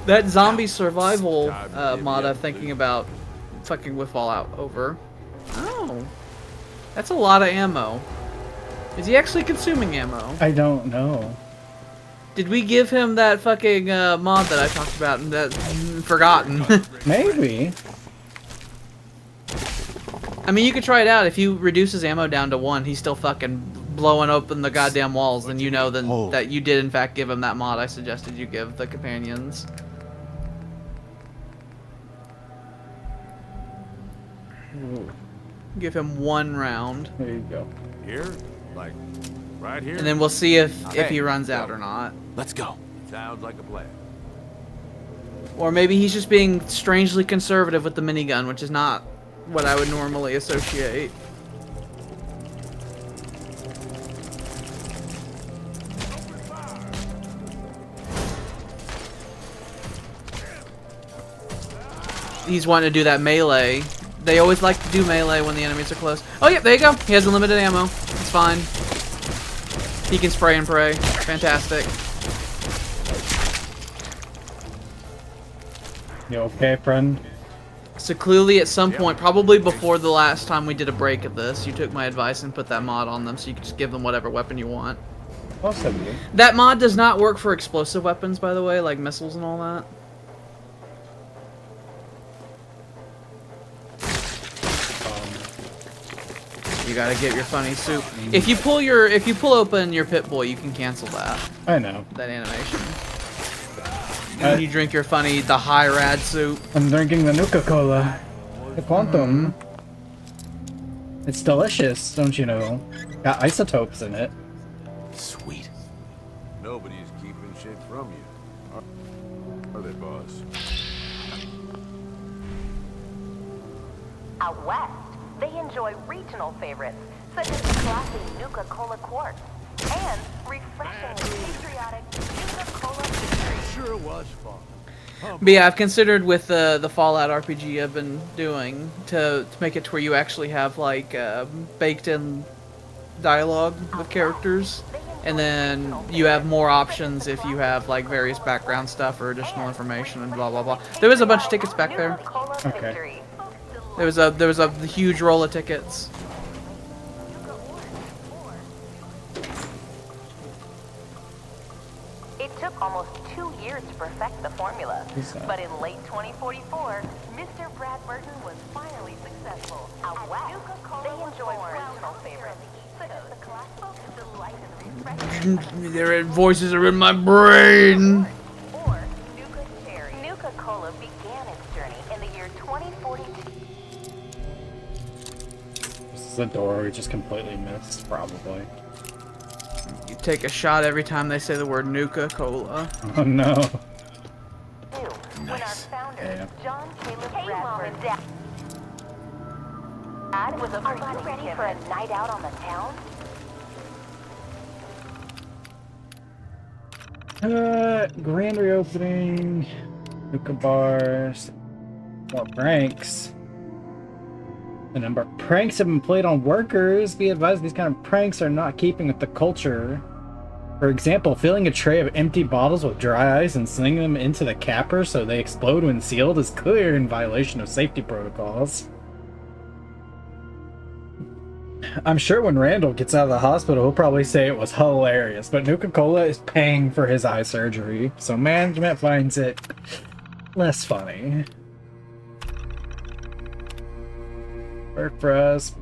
That zombie survival mod I'm thinking about fucking with Fallout over. Oh. That's a lot of ammo. Is he actually consuming ammo? I don't know. Did we give him that fucking mod that I talked about and that forgotten? Maybe. I mean, you could try it out. If you reduce his ammo down to 1, he's still fucking blowing open the goddamn walls, then you know then that you did in fact give him that mod I suggested you give the companions. Ooh. Give him 1 round. There you go. Here? Like, right here? And then we'll see if he runs out or not. Let's go. Sounds like a plan. Or maybe he's just being strangely conservative with the minigun, which is not what I would normally associate. He's wanting to do that melee. They always like to do melee when the enemies are close. Oh, yeah, there you go. He has unlimited ammo. It's fine. He can spray and pray. Fantastic. You okay, friend? So clearly at some point, probably before the last time we did a break of this, you took my advice and put that mod on them so you could just give them whatever weapon you want. Possibly. That mod does not work for explosive weapons, by the way, like missiles and all that. You gotta get your funny soup. If you pull open your Pip-Boy, you can cancel that. I know. That animation. And you drink your funny, the high rad soup. I'm drinking the Nuka-Cola. The Quantum. It's delicious, don't you know? Got isotopes in it. Sweet. Nobody's keeping shit from you. Are they, boss? Out west, they enjoy regional favorites, such as the classy Nuka-Cola Quartz and refreshingly patriotic Nuka-Cola Victory. Sure was fun. But yeah, I've considered with the Fallout RPG I've been doing to make it to where you actually have like baked-in dialogue with characters, and then you have more options if you have like various background stuff or additional information and blah blah blah. There was a bunch of tickets back there. Okay. There was a huge roll of tickets. It took almost 2 years to perfect the formula, but in late 2044, Mr. Brad Burton was finally successful. Out west, they enjoy regional favorites, such as the classical delight and refreshing Their voices are in my brain. or Nuka Cherry. Nuka-Cola began its journey in the year 2042. This is a door we just completely missed, probably. You take a shot every time they say the word Nuka-Cola. Oh no. When our founder, Yeah. John Caleb Bradford, Dad was a Are you ready for a night out on the town? Grand reopening. Nuka bars. More pranks. A number of pranks have been played on workers. Be advised these kind of pranks are not keeping with the culture. For example, filling a tray of empty bottles with dry ice and slinging them into the capper so they explode when sealed is clear in violation of safety protocols. I'm sure when Randall gets out of the hospital, he'll probably say it was hilarious, but Nuka-Cola is paying for his eye surgery, so management finds it less funny. Work for us.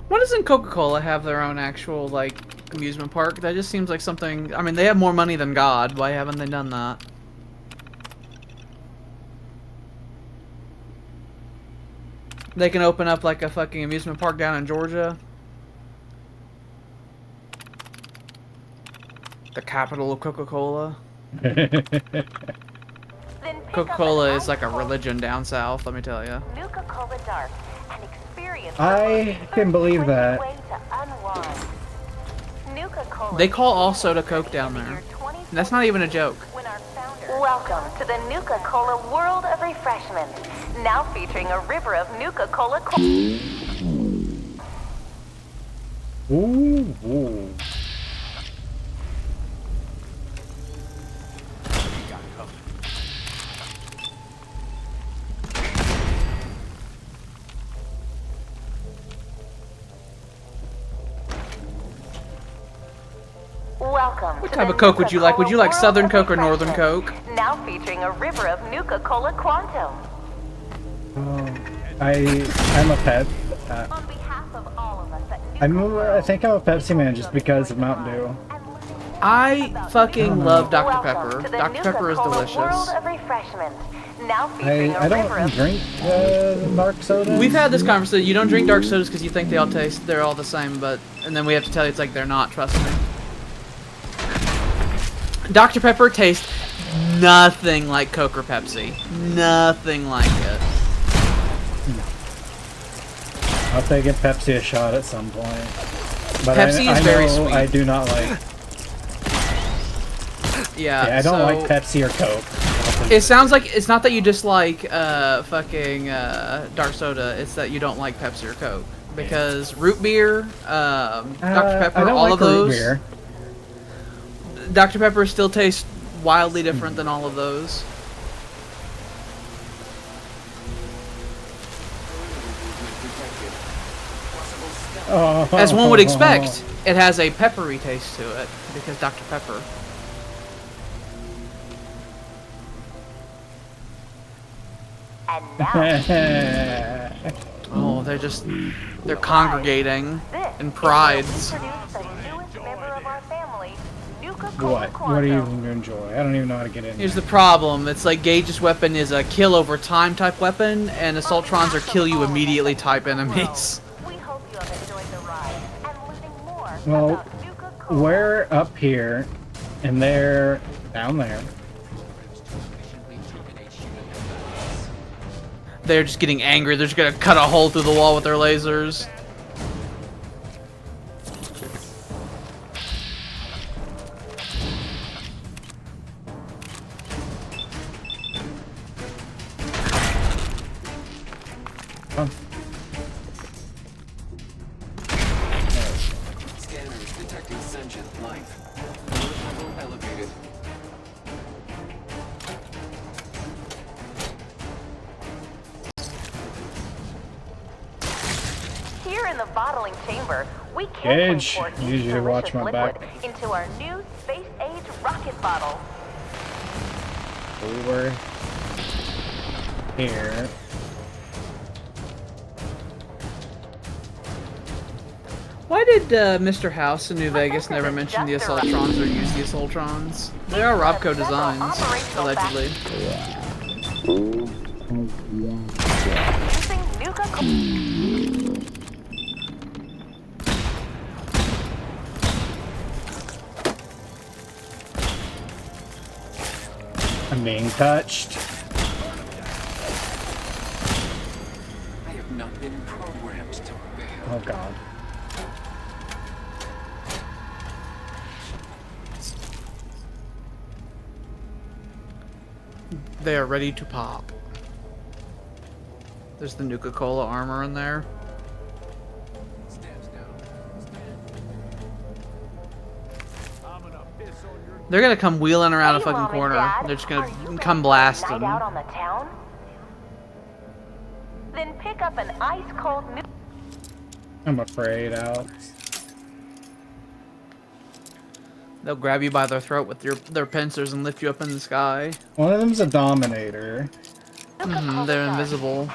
Why doesn't Coca-Cola have their own actual, like, amusement park? That just seems like something... I mean, they have more money than God. Why haven't they done that? They can open up, like, a fucking amusement park down in Georgia. The capital of Coca-Cola. Coca-Cola is like a religion down south, let me tell you. Nuka-Cola Dark, an experience I can believe that. way to unwind. Nuka-Cola They call all soda Coke down there. And that's not even a joke. Welcome to the Nuka-Cola world of refreshment. Now featuring a river of Nuka-Cola. Ooh. Welcome. What type of Coke would you like? Would you like Southern Coke or Northern Coke? Now featuring a river of Nuka-Cola Quantum. I'm a pet. On behalf of all of us at I think I'm a Pepsi man just because of Mountain Dew. I fucking love Dr. Welcome Pepper. to the Dr. Pepper is Nuka-Cola delicious. world of refreshment. Now featuring I a river don't of drink dark soda. We've had this conversation. You don't drink dark sodas because you think they're all the same, but and then we have to tell you it's like they're not. Trust me. Dr. Pepper tastes nothing like Coke or Pepsi. Nothing like it. I'll take a Pepsi a shot at some point. But Pepsi I is very know sweet. I do not like. Yeah, I don't so like Pepsi or Coke. It sounds like it's not that you dislike fucking dark soda. It's that you don't like Pepsi or Coke because root beer, Dr. Pepper, I don't all like of those. Root beer. Dr. Pepper still tastes wildly different than all of those. Oh. As one would expect, it has a peppery taste to it because Dr. Pepper. And now, Oh, they're congregating in prides. What do you enjoy? I don't even know how to get in. Here's the problem. It's like Gage's weapon is a kill over time type weapon, and Assaultrons are kill you immediately type enemies. Well, we're up here, and they're down there. They're just getting angry. They're just gonna cut a hole through the wall with their lasers. Oh. Scanners detecting sentient life. Alert level elevated. here in the bottling chamber, we Gage, carefully pour need each you to watch delicious my liquid back. into our new space-age rocket bottle. Over here. Why did Mr. House in New Vegas never mention the Assaultrons or use the Assaultrons? They are Robco designs, allegedly. Using Nuka I'm being touched. I have not been programmed to fail. Oh god. They are ready to pop. There's the Nuka-Cola armor in there. They're gonna come wheeling around a fucking corner. They're just gonna come blasting. night out on the town? Then pick up an ice-cold Nuka. I'm afraid, Alex. They'll grab you by their throat with their pincers and lift you up in the sky. One of them's a Dominator. They're invisible.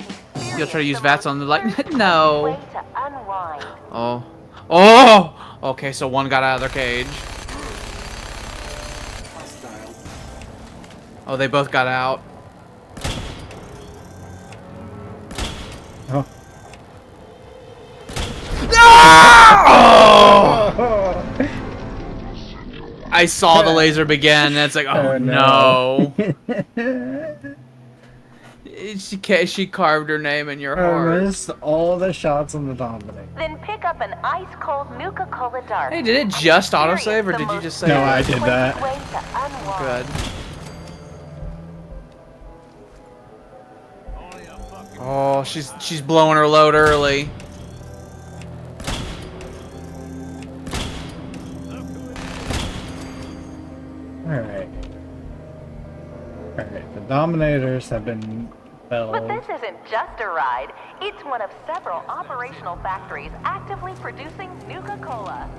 You'll try to use VATS on them, like, no. Oh. Oh! Okay, so one got out of their cage. Oh, they both got out. Oh. Oh! I saw the laser begin, and it's like, oh no. She carved her name in your heart. I missed all the shots on the Dominator. Then pick up an ice-cold Nuka-Cola Dark. Hey, did it just autosave, or did you just say No, that? I did that. Good. Oh, she's blowing her load early. Alright. Alright, the Dominators have been felled. But this isn't just a ride. It's one of several operational factories actively producing Nuka-Cola.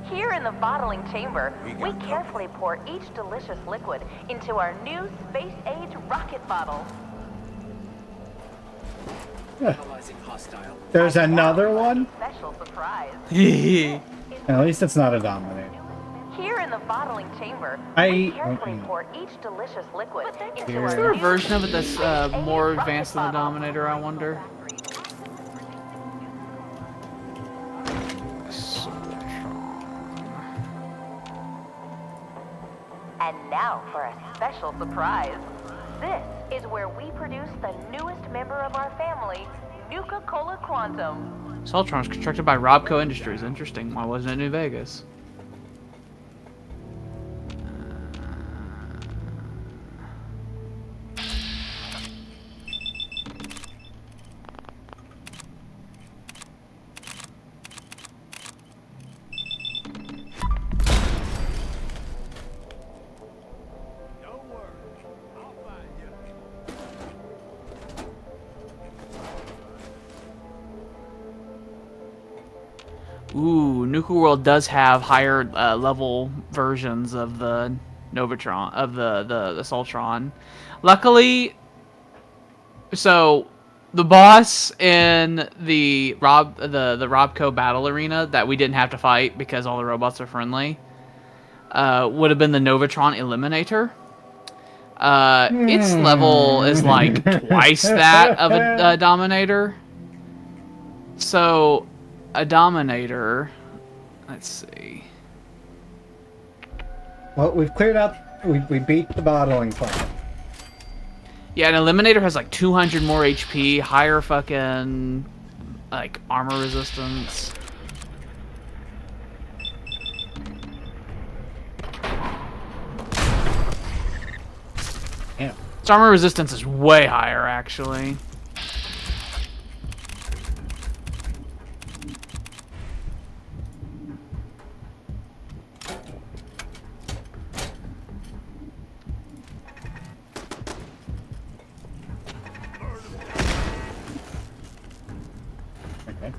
Here in the bottling chamber, we carefully pour each delicious liquid into our new space-age rocket bottle. There's another one? Special surprise. At least it's not a Dominator. Here in the bottling chamber, I we carefully pour each delicious liquid into Is our there a new version of it that's space-age more rocket advanced than the bottle. Dominator, I wonder? And now for a special surprise. This is where we produce the newest member of our family, Nuka-Cola Quantum. Assaultron's constructed by Robco Industries. Interesting. Why wasn't it New Vegas? Ooh, Nuka World does have higher level versions of the Novatron, of the Soltron. Luckily, so the boss in the Robco battle arena that we didn't have to fight because all the robots are friendly would have been the Novatron Eliminator. Its level is like twice that of a Dominator. So, a Dominator. Let's see. Well, we've cleared out. We beat the bottling plant. Yeah, an Eliminator has like 200 more HP, higher fucking like armor resistance. Yeah. Its armor resistance is way higher, actually. Okay.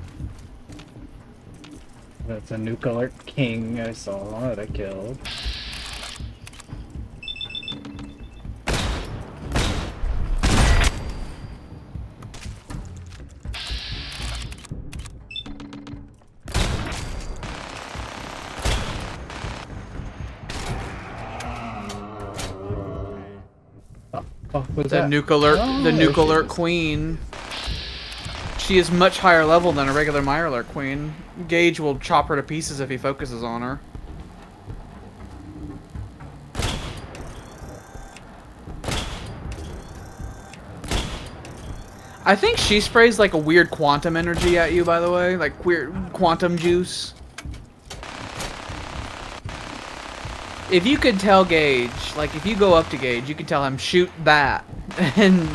That's a Nuclear King I saw that I killed. Was The that? Nuclear, Oh, the there Nuclear she is. Queen. She is much higher level than a regular Mirelurk Queen. Gage will chop her to pieces if he focuses on her. I think she sprays like a weird quantum energy at you, by the way. Like weird quantum juice. If you could tell Gage, like if you go up to Gage, you can tell him shoot that, and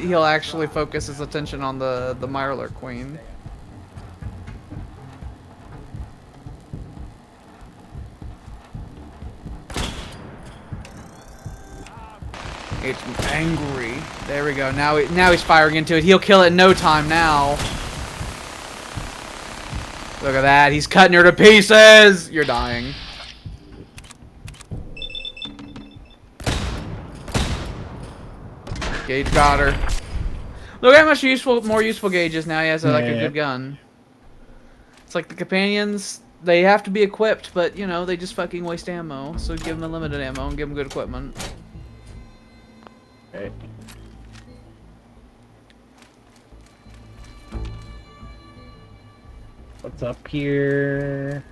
he'll actually focus his attention on the Mirelurk Queen. It's angry. There we go. Now he's firing into it. He'll kill it in no time now. Look at that. He's cutting her to pieces. You're dying. Gage got her. Look how much more useful Gage is now. He has like a good gun. It's like the companions. They have to be equipped, but you know they just fucking waste ammo. So give them unlimited ammo and give them good equipment. Okay. What's up here?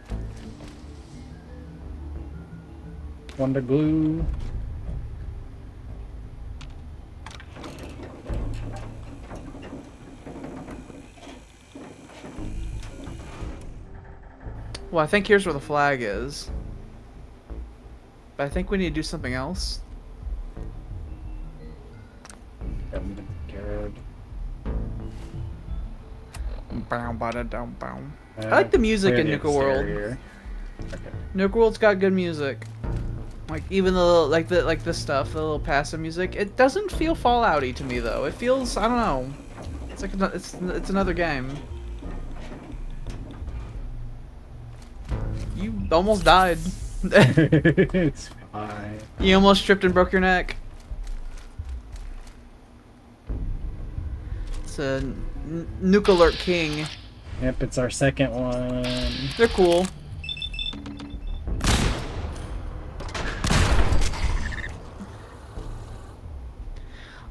Wonder glue. Well, I think here's where the flag is. But I think we need to do something else. I like the music in Nuka World. Okay. Nuka World's got good music. Like even the like this stuff, the little passive music. It doesn't feel Fallout-y to me though. It feels, I don't know. It's like it's another game. You almost died. It's fine. You almost tripped and broke your neck. It's a Nuclear King. Yep, it's our second one. They're cool.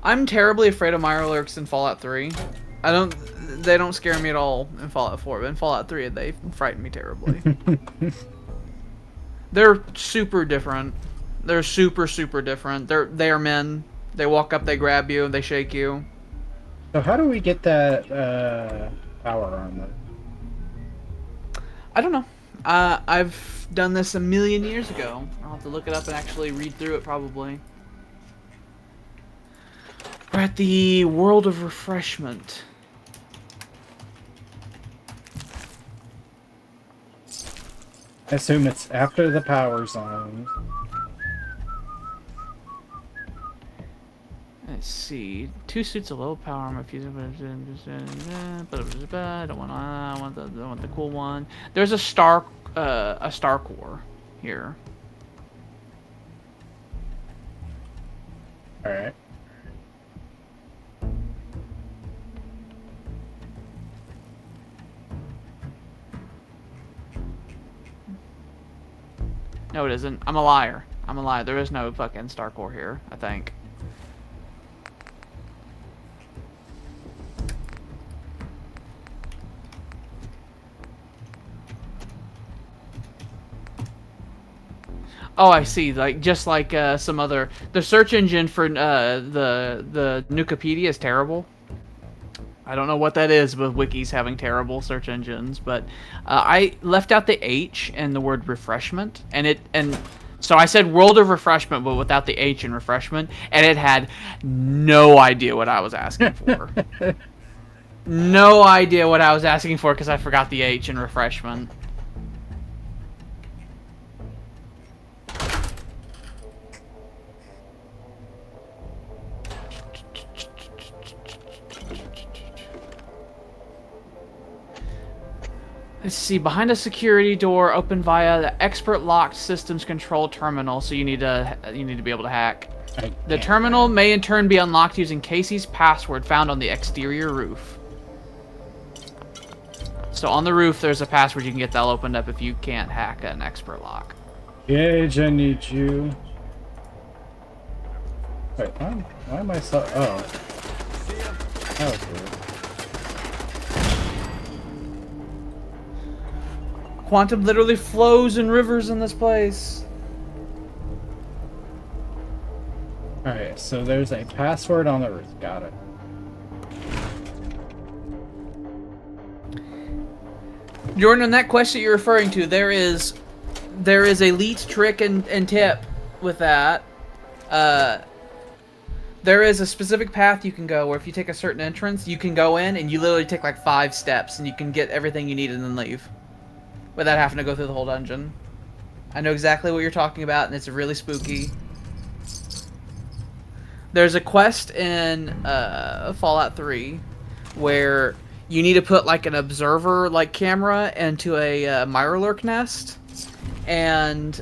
I'm terribly afraid of Mirelurks in Fallout 3. They don't scare me at all in Fallout 4, but in Fallout 3 they frighten me terribly. They're super different. They're super different. They are men. They walk up, they grab you, they shake you. So how do we get that power armor? I don't know. I've done this a million years ago. I'll have to look it up and actually read through it probably. We're at the World of Refreshment. I assume it's after the power zone. Let's see. 2 suits of low power armor. I don't want. I want the cool one. There's a star core here. All right. No, it isn't. I'm a liar. I'm a liar. There is no fucking star core here, I think. Oh, I see. Like just like some other, the search engine for the Nukipedia is terrible. I don't know what that is with wikis having terrible search engines, but I left out the H in the word refreshment, and so I said world of refreshment, but without the H in refreshment, and it had no idea what I was asking for. No idea what I was asking for because I forgot the H in refreshment. Let's see, behind a security door open via the expert locked systems control terminal, so you need to be able to hack. The terminal may in turn be unlocked using Casey's password found on the exterior roof. So on the roof there's a password you can get that'll open up if you can't hack an expert lock. Gage, I need you. Wait, why am I so... Oh. That was weird. Quantum literally flows in rivers in this place. Alright, so there's a password on the roof. Got it. Jordan, on that quest that you're referring to, there is a leet trick and tip with that. There is a specific path you can go where if you take a certain entrance, you can go in and you literally take like 5 steps and you can get everything you need and then leave. Without having to go through the whole dungeon. I know exactly what you're talking about, and it's really spooky. There's a quest in Fallout 3 where you need to put like an observer like camera into a Mirelurk nest, and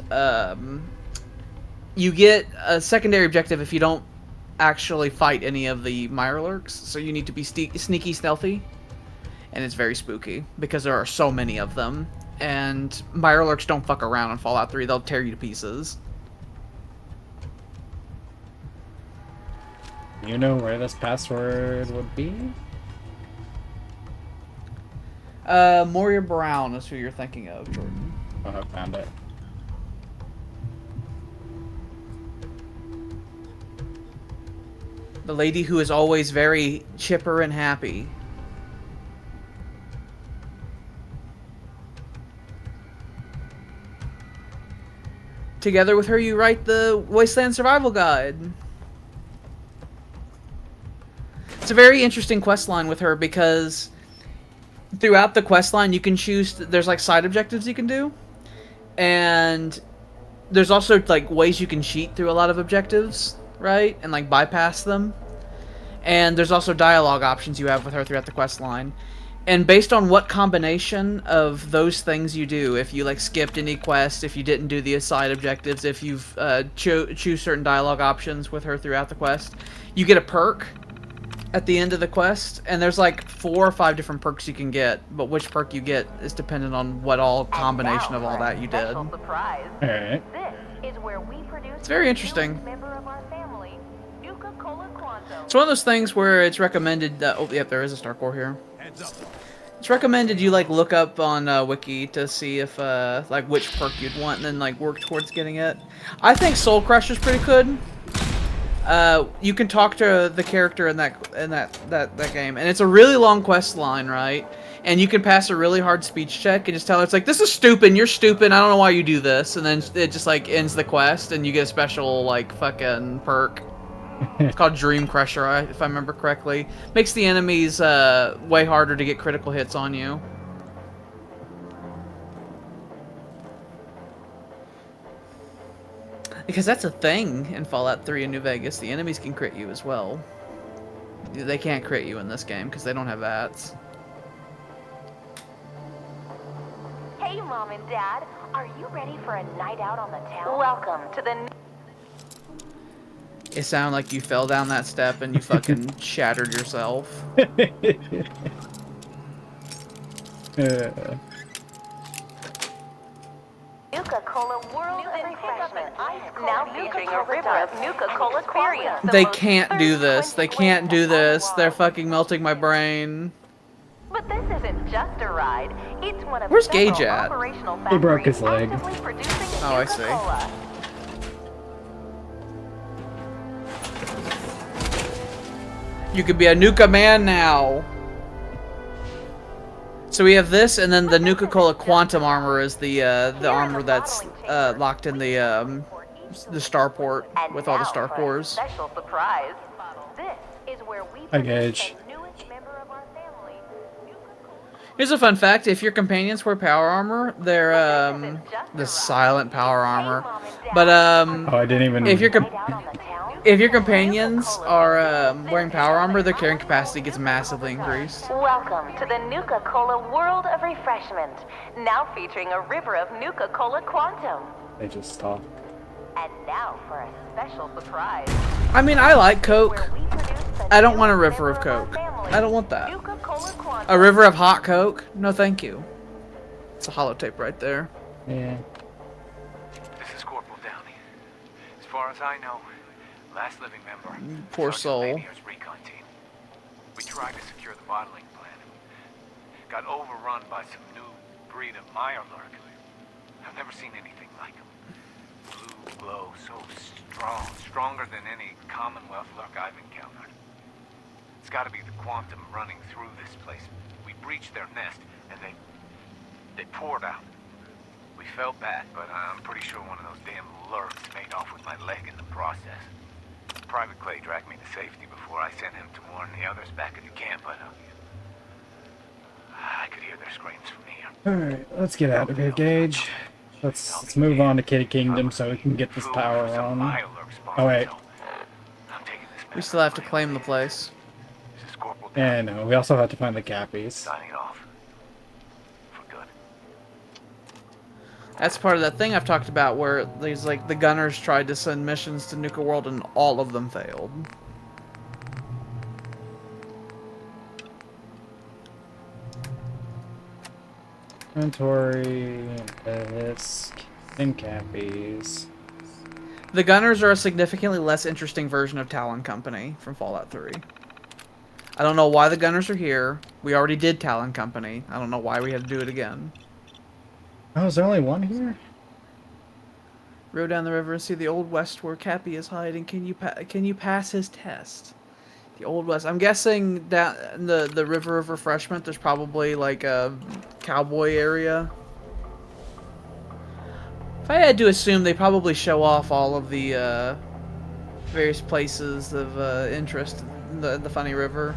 you get a secondary objective if you don't actually fight any of the Mirelurks. So you need to be sneaky, stealthy, and it's very spooky because there are so many of them. And Mirelurks don't fuck around in Fallout 3. They'll tear you to pieces. You know where this password would be? Moria Brown is who you're thinking of, Jordan. Oh, I found it. The lady who is always very chipper and happy. Together with her, you write the Wasteland Survival Guide. It's a very interesting questline with her because throughout the questline you can choose, there's like side objectives you can do. And there's also like ways you can cheat through a lot of objectives, right? And like bypass them. And there's also dialogue options you have with her throughout the questline. And based on what combination of those things you do, if you like skipped any quest, if you didn't do the side objectives, if you've choose certain dialogue options with her throughout the quest, you get a perk at the end of the quest. And there's like 4 or 5 different perks you can get, but which perk you get is dependent on what all combination of all that you did. Surprise. Alright. This is where we produce It's very interesting. member of our family, Nuka-Cola Quantum. It's one of those things where it's recommended that, oh yep, there is a star core here. Heads up. It's recommended you like look up on Wiki to see if like which perk you'd want and then like work towards getting it. I think Soul Crusher's pretty good. You can talk to the character in that game, and it's a really long quest line, right? And you can pass a really hard speech check and just tell her it's like, this is stupid, you're stupid, I don't know why you do this, and then it just like ends the quest and you get a special like fucking perk. It's called Dream Crusher, if I remember correctly. Makes the enemies way harder to get critical hits on you. Because that's a thing in Fallout 3 in New Vegas. The enemies can crit you as well. They can't crit you in this game because they don't have VATs. Hey, Mom and Dad, are you ready for a night out on the town? Welcome to the... It sounded like you fell down that step and you fucking shattered yourself. Nuka-Cola World of Refreshment. Now featuring a river of Nuka-Cola experience. They can't do this. They can't do this. They're fucking melting my brain. But this isn't just a ride. It's one of Where's several Gage at? operational He broke his factories leg. actively producing Oh, I see. Nuka-Cola. You could be a Nuka man now. So we have this, and then the Nuka-Cola Quantum armor is the armor that's locked in the starport with all the star cores. Special surprise. This is where we Hi, Gage. the newest member of our family. Here's a fun fact: if your companions wear power armor, they're the silent power armor. But Oh, I didn't even. if your companions are wearing power armor, their carrying capacity gets massively increased. Welcome to the Nuka-Cola World of Refreshment. Now featuring a river of Nuka-Cola Quantum. They just talk. And now for a special surprise. I mean, I like Coke. Where we produce the I don't want a newest river of member our Coke. family, I don't want that. Nuka-Cola Quantum. A river of hot Coke? No, thank you. It's a holotape right there. Yeah. This is Corporal Downey. As far as I know, last living member. Poor Sergeant soul. Lanier's recon team. We tried to secure the bottling plant. Got overrun by some new breed of Mirelurk. I've never seen anything like them. Blue glow, so strong, stronger than any Commonwealth lurk I've encountered. It's got to be the quantum running through this place. We breached their nest, and they poured out. We felt bad, but I'm pretty sure one of those damn lurks made off with my leg in the process. Private Clay dragged me to safety before I sent him to warn the others back at the camp, but I could hear their screams from here. Alright, let's get out of here, Gage. Let's move on to Kitty Kingdom so we can get this power on. Oh wait. We still have to claim the place. And we also have to find the Cappies. Signing off. For good. That's part of that thing I've talked about where these like the gunners tried to send missions to Nuka World and all of them failed. Inventory, Disc, and Cappies. The gunners are a significantly less interesting version of Talon Company from Fallout 3. I don't know why the gunners are here. We already did Talon Company. I don't know why we had to do it again. Oh, is there only one here? Row down the river and see the Old West where Cappy is hiding. Can you pass his test? The Old West. I'm guessing that the River of Refreshment. There's probably like a cowboy area. If I had to assume, they probably show off all of the various places of interest in the Funny River.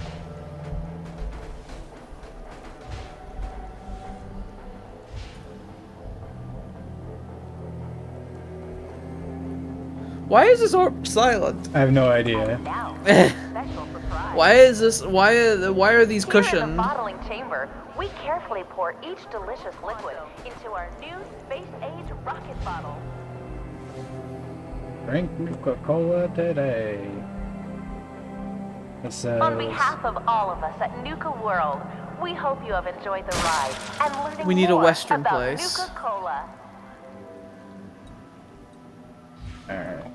Why is this orb silent? I have no idea. Why is this? Why are these Here in cushioned? the bottling chamber, we carefully pour each delicious liquid into our new space-age rocket bottle. Drink Nuka-Cola today. It says... On behalf of all of us at Nuka World, we hope you have enjoyed the ride and learning We need a more Western about place. Nuka-Cola. Alright.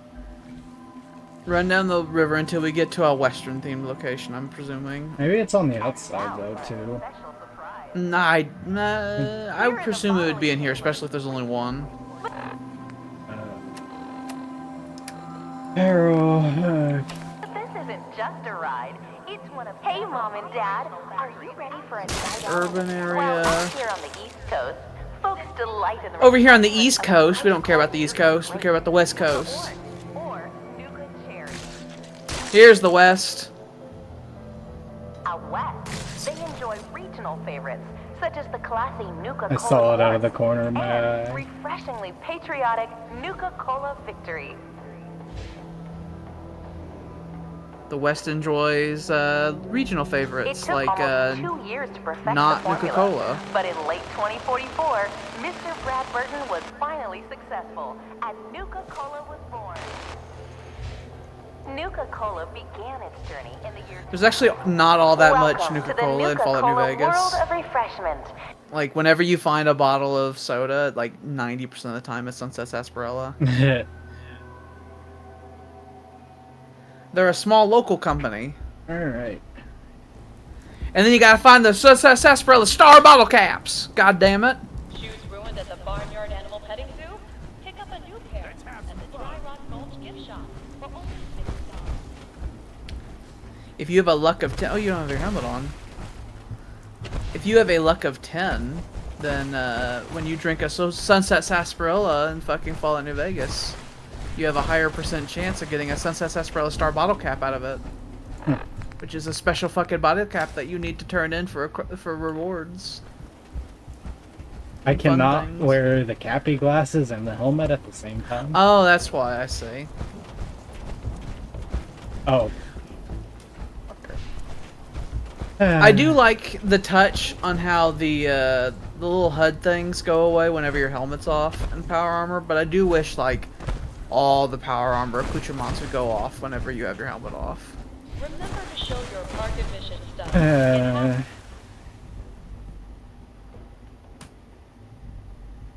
Run down the river until we get to a Western themed location. I'm presuming. Maybe it's on the outside though too. Nah, I would presume it would be in here, especially if there's only one. Arrow. But this isn't just a ride. It's one of... Hey, Mom and Dad, are you ready for a night out? Urban area. Well, out here on the East Coast, folks delight in the... Over here on the East Coast, we don't care about the East Coast. We care about the West Coast. Or Nuka Cherry. Here's the West. Out west, they enjoy regional favorites, such as the classy Nuka-Cola I saw it out of the Horse corner of my and eye. refreshingly patriotic Nuka-Cola Victory. The West enjoys regional favorites It took like almost 2 years to perfect not the formula, Nuka-Cola. but in late 2044, Mr. Brad Burton was finally successful, and Nuka-Cola was born. Nuka-Cola began its journey in the year. There's actually not all that much Welcome to the Nuka-Cola in Fallout New Nuka-Cola Vegas. World of refreshment. Like, whenever you find a bottle of soda, like 90% of the time it's Sunset Sarsaparilla. They're a small local company. Alright. And then you gotta find the Sunset Sarsaparilla star bottle caps. God damn it. Shoes ruined at the Barnyard Animal Petting Zoo? Pick up a new pair at the Dry Rock Gulch gift shop for only $6. If you have a luck of 10... Oh, you don't have your helmet on. If you have a luck of 10, then when you drink a Sunset Sarsaparilla in fucking Fallout New Vegas, you have a higher % chance of getting a Sunset Sarsaparilla star bottle cap out of it. Which is a special fucking bottle cap that you need to turn in for rewards. I Fun cannot things. wear the cappy glasses and the helmet at the same time. Oh, that's why I see. Oh. I do like the touch on how the little HUD things go away whenever your helmet's off in Power Armor, but I do wish like all the Power Armor accoutrements would go off whenever you have your helmet off. Remember to show your park admission stuff.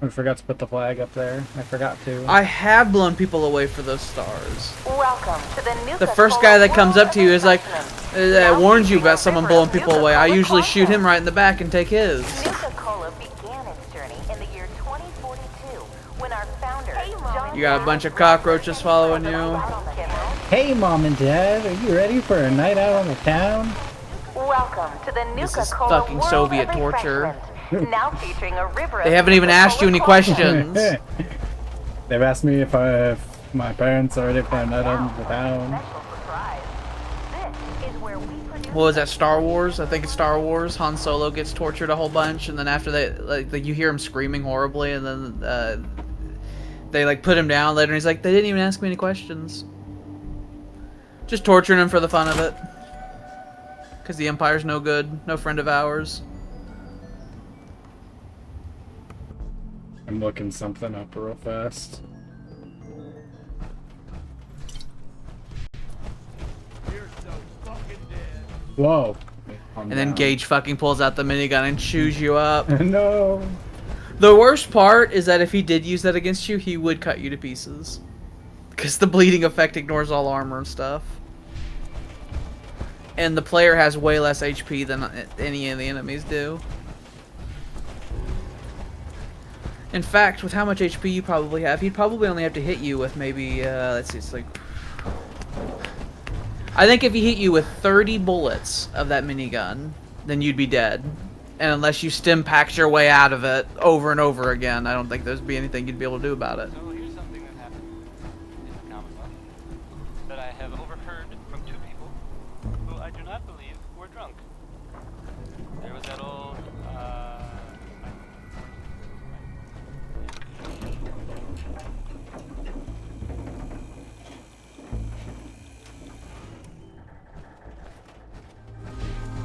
I forgot to put the flag up there. I forgot to. I have blown people away for those stars. Welcome to the Nuka-Cola The first guy that comes up to you is like, Now warns you featuring about a someone river blowing of people away. I Nuka-Cola usually shoot him content. right in the back and take his. Nuka-Cola began its journey in the year 2042 when our founder, John You got a bunch of cockroaches following you. Hey, Mom and Dad, are you ready for a night out on the town? Welcome to the This is Nuka-Cola fucking World Soviet of torture. Refreshment. Now featuring a river of They haven't even asked you any Nuka-Cola questions. They've asked me if my parents are ready for a night out on the town. Special surprise. This is where we produce What was that, Star Wars? I think it's Star Wars. Han Solo gets tortured a whole bunch, and then after they, like you hear him screaming horribly, and then they like put him down later, and he's like, they didn't even ask me any questions. Just torturing him for the fun of it. Because the Empire's no good, no friend of ours. I'm looking something up real fast. You're so fucking dead. Whoa. And then Gage fucking pulls out the minigun and chews you up. No. The worst part is that if he did use that against you, he would cut you to pieces. Because the bleeding effect ignores all armor and stuff. And the player has way less HP than any of the enemies do. In fact, with how much HP you probably have, he'd probably only have to hit you with maybe, let's see, it's like... I think if he hit you with 30 bullets of that minigun, then you'd be dead. And unless you stim packed your way out of it over and over again, I don't think there'd be anything you'd be able to do about it. So here's something that happened in the Commonwealth that I have overheard from two people who I do not believe were drunk. There was that old,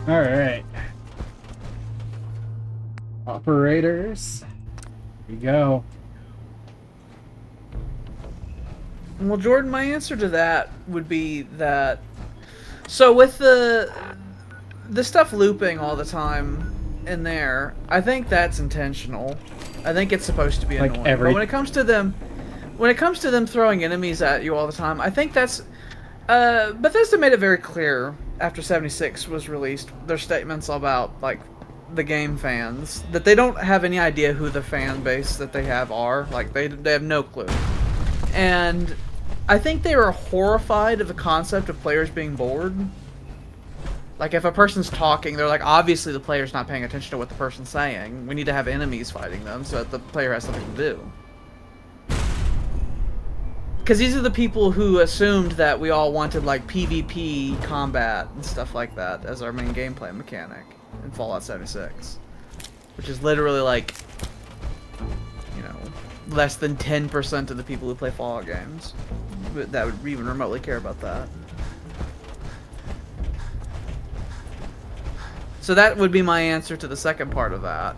Alright. Operators. Here we go. Well, Jordan, my answer to that would be that... So with the stuff looping all the time in there, I think that's intentional. I think it's supposed to be Like annoying. every- But when it comes to them throwing enemies at you all the time, I think that's... Bethesda made it very clear after 76 was released, their statements about, like, the game fans, that they don't have any idea who the fan base that they have are. Like, they have no clue. And I think they were horrified of the concept of players being bored. Like, if a person's talking, they're like, obviously the player's not paying attention to what the person's saying. We need to have enemies fighting them so that the player has something to do. Because these are the people who assumed that we all wanted, like, PvP combat and stuff like that as our main gameplay mechanic in Fallout 76. which is literally like, you know, less than 10% of the people who play Fallout games that would even remotely care about that. So that would be my answer to the second part of that.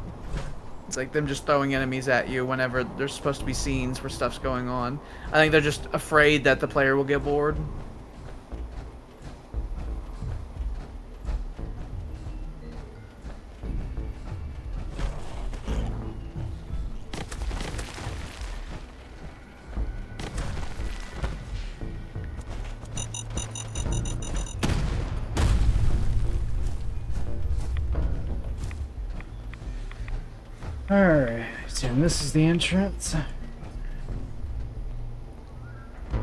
It's like them just throwing enemies at you whenever there's supposed to be scenes where stuff's going on. I think they're just afraid that the player will get bored. Alright, and this is the entrance.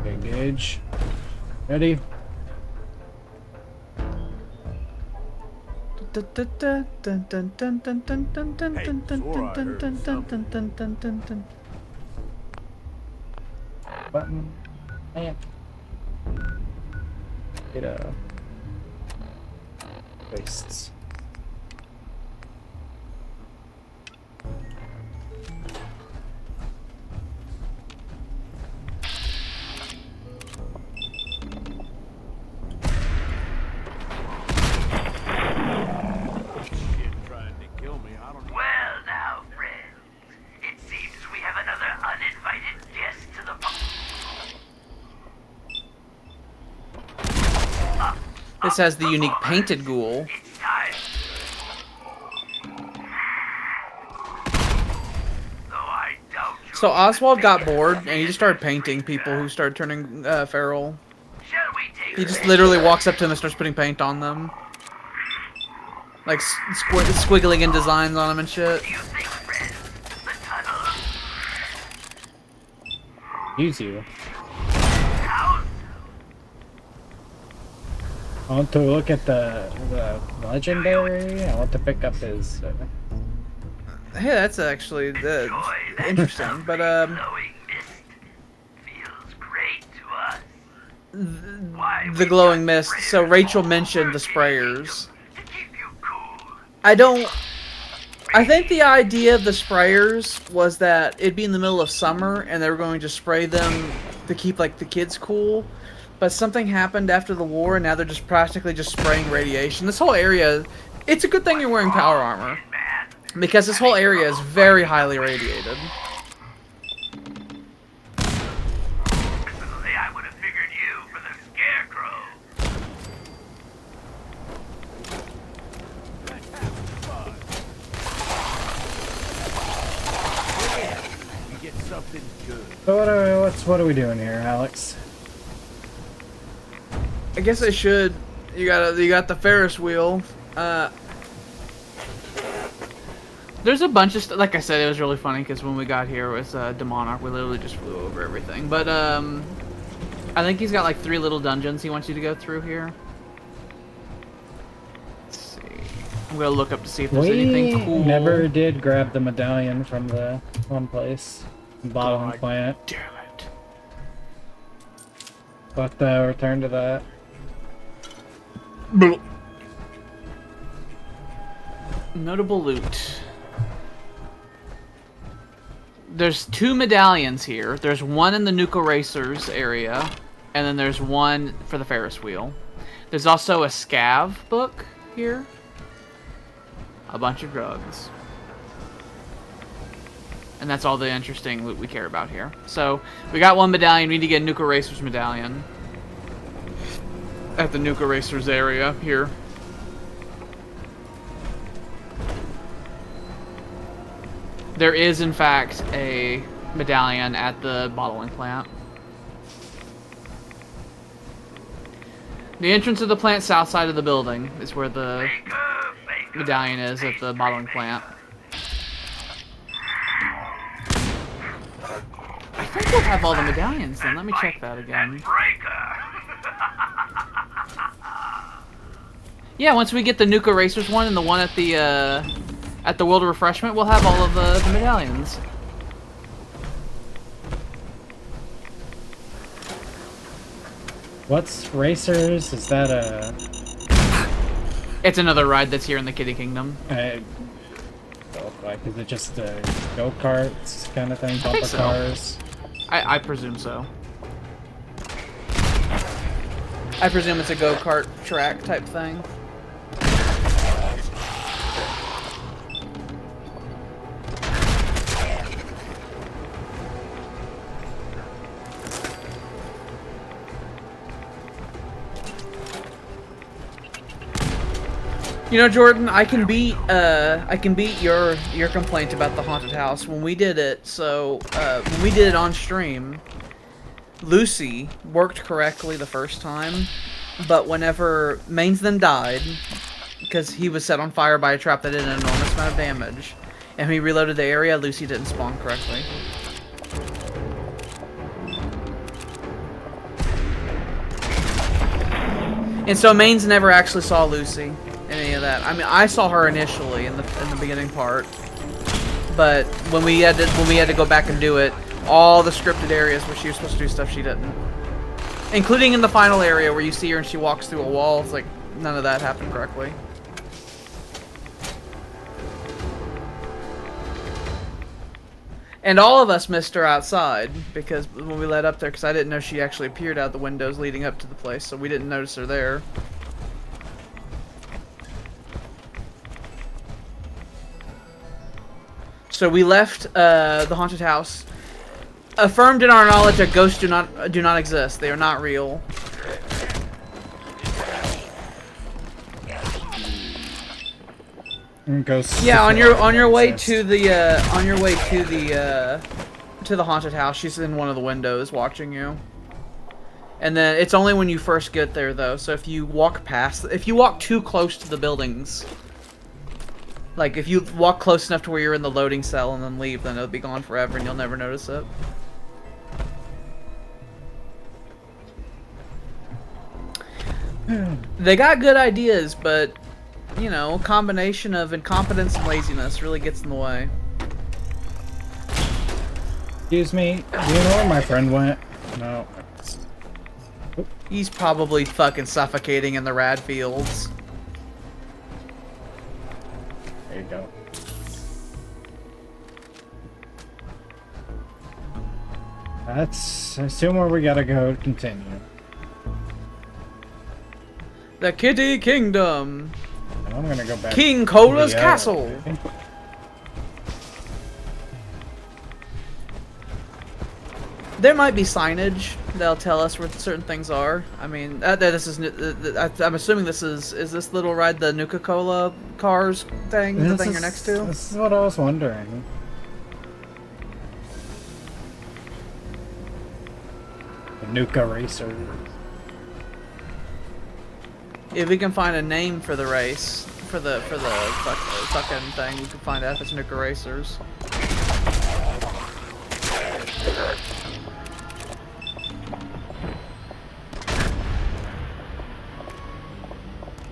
Engage. Ready? Button. And get wastes. Well now, friends. It seems we have another uninvited guest to the This has the unique painted ghoul. So Oswald got bored and he just started painting people who started turning feral. He just literally walks up to them and starts putting paint on them. Like squiggling in designs on them and shit. Use you. I want to look at the legendary. I want to pick up his. Hey, that's actually interesting, but the glowing mist. So Rachel mentioned the sprayers. I think the idea of the sprayers was that it'd be in the middle of summer and they were going to spray them to keep like the kids cool. But something happened after the war and now they're just practically just spraying radiation. This whole area, it's a good thing you're wearing power armor. Because this whole area is very highly radiated. I would have figured you for the scarecrow. You get something good. So what are we doing here, Alex? I guess I should. You got the Ferris wheel. There's a bunch of stuff. Like I said, it was really funny because when we got here with Demonarch, we literally just flew over everything. But I think he's got like 3 little dungeons he wants you to go through here. Let's see. I'm gonna look up to see if there's anything cool. Never did grab the medallion from the one place, bottling plant. Damn it! But return to that. Notable loot. There's 2 medallions here. There's one in the Nuka Racers area, and then there's one for the Ferris wheel. There's also a scav book here. A bunch of drugs. And that's all the interesting loot we care about here. So, we got 1 medallion. We need to get a Nuka Racers medallion. At the Nuka Racers area here. There is, in fact, a medallion at the bottling plant. The entrance of the plant south side of the building is where the medallion is at the bottling plant. I think we'll have all the medallions then. Let me check that again. Yeah, once we get the Nuka Racers one and the one at the World of Refreshment, we'll have all of the medallions. What's Racers? Is that a... It's another ride that's here in the Kitty Kingdom. Okay. Like, is it just go-karts kind of thing, I think bumper so. cars? I presume so. I presume it's a go-kart track type thing. You know, Jordan, I can beat your complaint about the haunted house when we did it. So when we did it on stream, Lucy worked correctly the first time, but whenever Mains then died because he was set on fire by a trap that did an enormous amount of damage, and we reloaded the area, Lucy didn't spawn correctly. And so Mains never actually saw Lucy. Any of that. I mean, I saw her initially in the beginning part, but when we had to go back and do it, all the scripted areas where she was supposed to do stuff, she didn't, including in the final area where you see her and she walks through a wall. It's like none of that happened correctly. And all of us missed her outside because when we led up there, because I didn't know she actually appeared out the windows leading up to the place, so we didn't notice her there. So we left the haunted house, affirmed in our knowledge that ghosts do not exist. They are not real. Ghosts. Yeah, on your way to the haunted house, she's in one of the windows watching you. And then it's only when you first get there though. So if you walk too close to the buildings. Like, if you walk close enough to where you're in the loading cell and then leave, then it'll be gone forever and you'll never notice it. They got good ideas, but, you know, a combination of incompetence and laziness really gets in the way. Excuse me, do you know where my friend went? No. He's probably fucking suffocating in the rad fields. There you go. That's, I assume, where we gotta go to continue. The Kitty Kingdom. And I'm gonna go back. King Cola's to the castle. There might be signage that'll tell us where certain things are. I mean, this is. I'm assuming this is this little ride the Nuka-Cola cars thing, the thing you're next to? This is what I was wondering. The Nuka Racer. If we can find a name for the race, for the fucking thing, we can find out if it's Nuka Racers.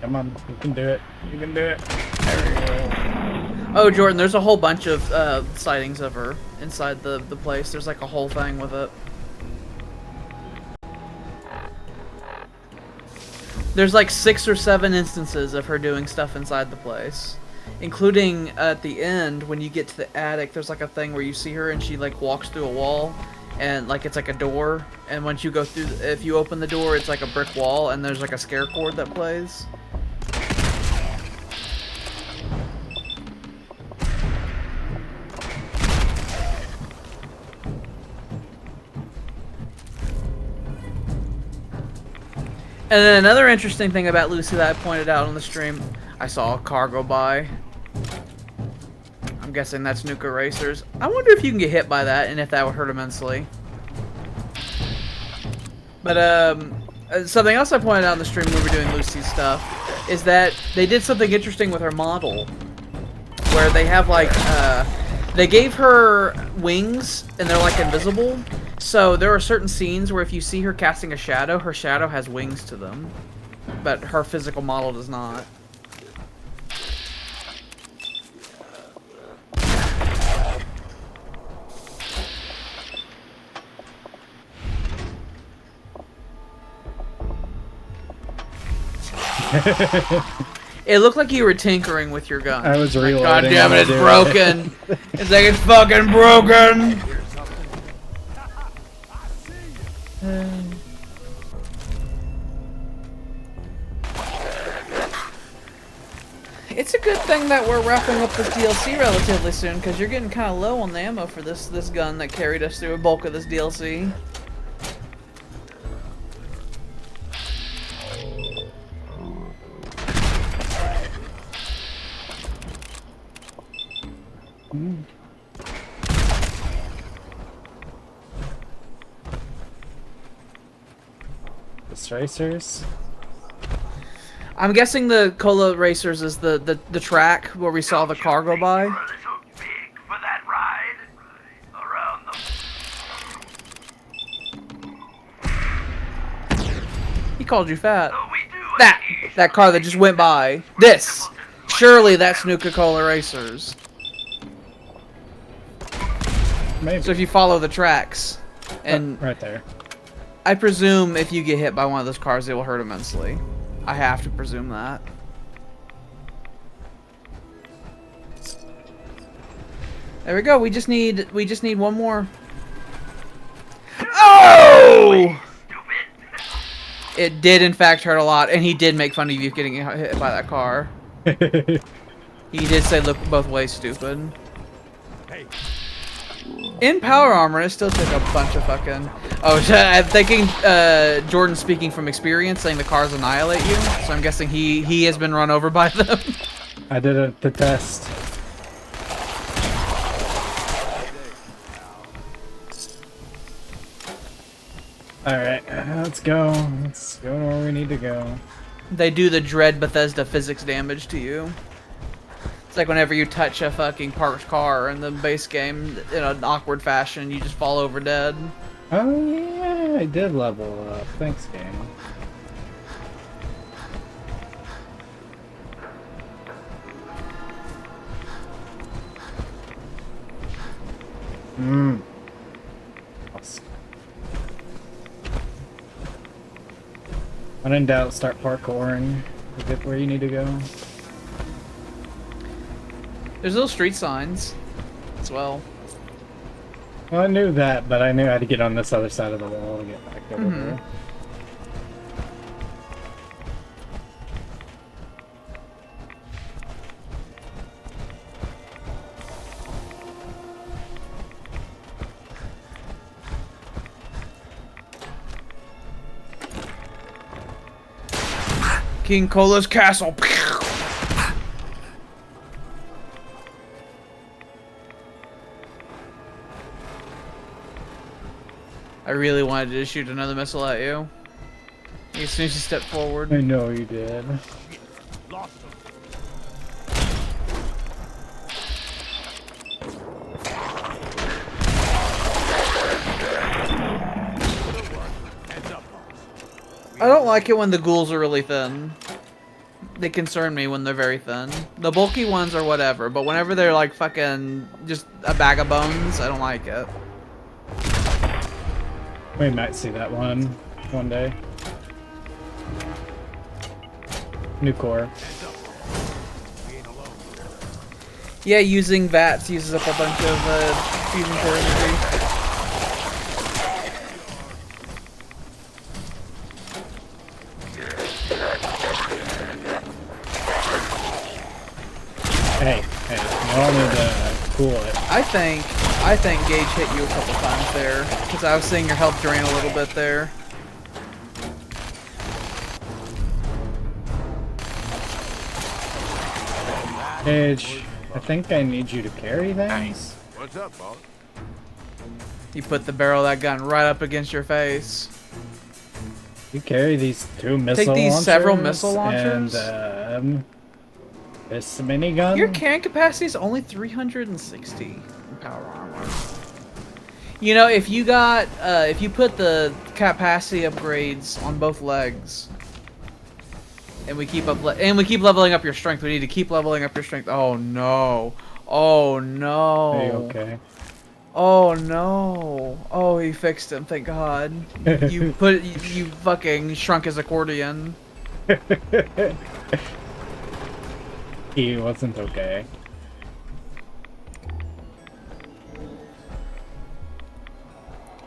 Come on, you can do it. You can do it. There we go. Oh, Jordan, there's a whole bunch of sightings of her inside the place. There's like a whole thing with it. There's like 6 or 7 instances of her doing stuff inside the place. Including at the end, when you get to the attic, there's like a thing where you see her and she like walks through a wall. And like it's like a door. And once you go through, if you open the door, it's like a brick wall and there's like a scare chord that plays. And then another interesting thing about Lucy that I pointed out on the stream, I saw a car go by. I'm guessing that's Nuka Racers. I wonder if you can get hit by that and if that would hurt immensely. But something else I pointed out on the stream when we were doing Lucy's stuff is that they did something interesting with her model. Where they have like, they gave her wings and they're like invisible. So there are certain scenes where if you see her casting a shadow, her shadow has wings to them. But her physical model does not. It looked like you were tinkering with your gun. I was reloading. God damn it, it's when I broken. It's like it's fucking broken. It's a good thing that we're wrapping up this DLC relatively soon, because you're getting kind of low on the ammo for this gun that carried us through a bulk of this DLC. The racers. I'm guessing the Cola Racers is the track where we saw the car go by. He called you fat. That car that just went by. This. Surely that's Nuka-Cola Racers. Maybe. So if you follow the tracks, and right there. I presume if you get hit by one of those cars, it will hurt immensely. I have to presume that. There we go. We just need one more. Oh! It did in fact hurt a lot, and he did make fun of you getting hit by that car. He did say, "Look both ways, stupid." In power armor, it still took a bunch of fucking. Oh, I'm thinking Jordan's speaking from experience, saying the cars annihilate you. So I'm guessing he has been run over by them. I did the test. Alright, let's go. Let's go where we need to go. They do the dread Bethesda physics damage to you. It's like whenever you touch a fucking parked car in the base game in an awkward fashion, you just fall over dead. Oh yeah, I did level up. Thanks, game. When in doubt, start parkouring. You get where you need to go. There's little street signs as well. Well, I knew that, but I knew I had to get on this other side of the wall to get back over there. King Cola's castle. I really wanted to shoot another missile at you. As soon as you stepped forward. I know you did. I don't like it when the ghouls are really thin. They concern me when they're very thin. The bulky ones are whatever, but whenever they're like fucking just a bag of bones, I don't like it. We might see that one day. New core. Yeah, using VATS uses up a bunch of fusion core energy. Hey, you all need to cool it. I think Gage hit you a couple times there, because I was seeing your health drain a little bit there. Gage, I think I need you to carry things. What's up, boss? You put the barrel of that gun right up against your face. You carry these two missile launchers. Take these several missile launchers. And this minigun. Your carrying capacity is only 360 in power armor. You know, if you got, if you put the capacity upgrades on both legs, and we keep leveling up your strength. We need to keep leveling up your strength. Oh no! Oh no! Are you okay? Oh no! Oh, he fixed him. Thank God. You fucking shrunk his accordion. He wasn't okay.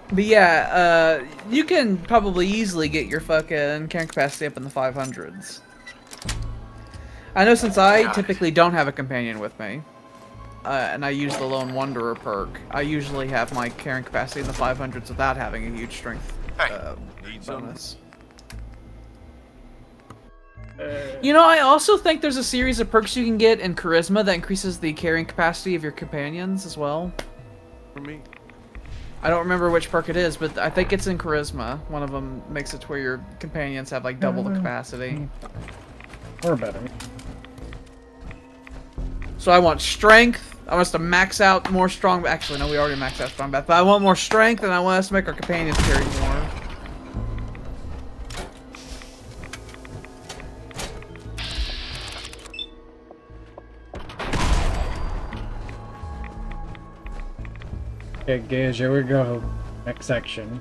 But yeah, you can probably easily get your fucking carrying capacity up in the 500s. I know since I typically don't have a companion with me, and I use the Lone Wanderer perk, I usually have my carrying capacity in the 500s without having a huge strength bonus. You know, I also think there's a series of perks you can get in Charisma that increases the carrying capacity of your companions as well. For me. I don't remember which perk it is, but I think it's in Charisma. One of them makes it to where your companions have like double the capacity. Or better. So I want strength. I want us to max out more strong. Actually, no, we already maxed out strong bath. But I want more strength, and I want us to make our companions carry more. Okay, Gage, here we go. Next section.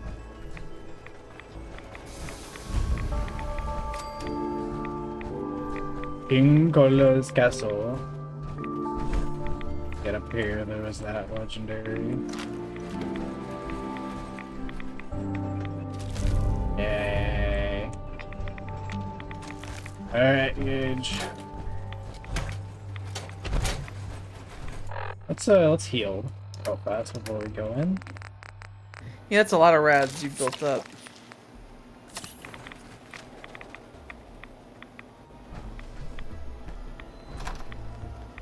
King Cola's castle. Get up here, there was that legendary. Yay. Alright, Gage. Let's heal real fast before we go in. Yeah, that's a lot of rads you've built up.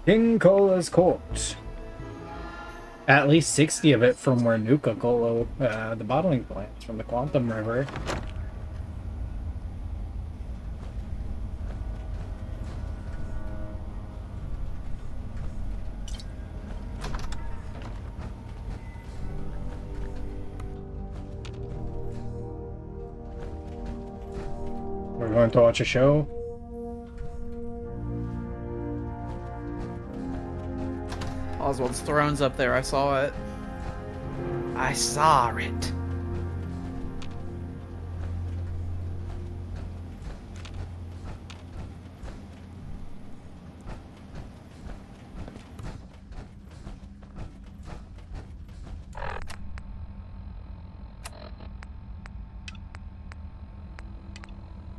King Cola's court. At least 60 of it from where Nuka Cola, the bottling plants from the Quantum River. We're going to watch a show. Oswald's throne's up there. I saw it. I saw it.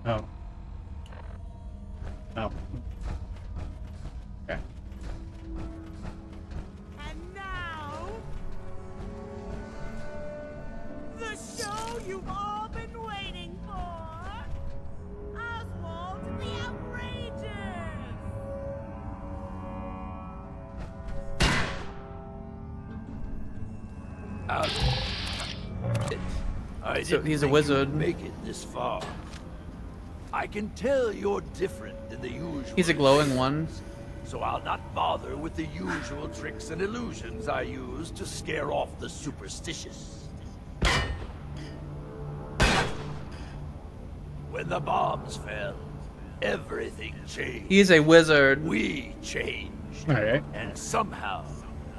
Oh. Oh. Okay. And now, the show you've all been waiting for, Oswald the Outrageous. So he's a wizard. Make it this far. I can tell you're different than the usual. He's a glowing one. So I'll not bother with the usual tricks and illusions I use to scare off the superstitious. When the bombs fell, everything changed. He's a wizard. We changed. Alright. And somehow,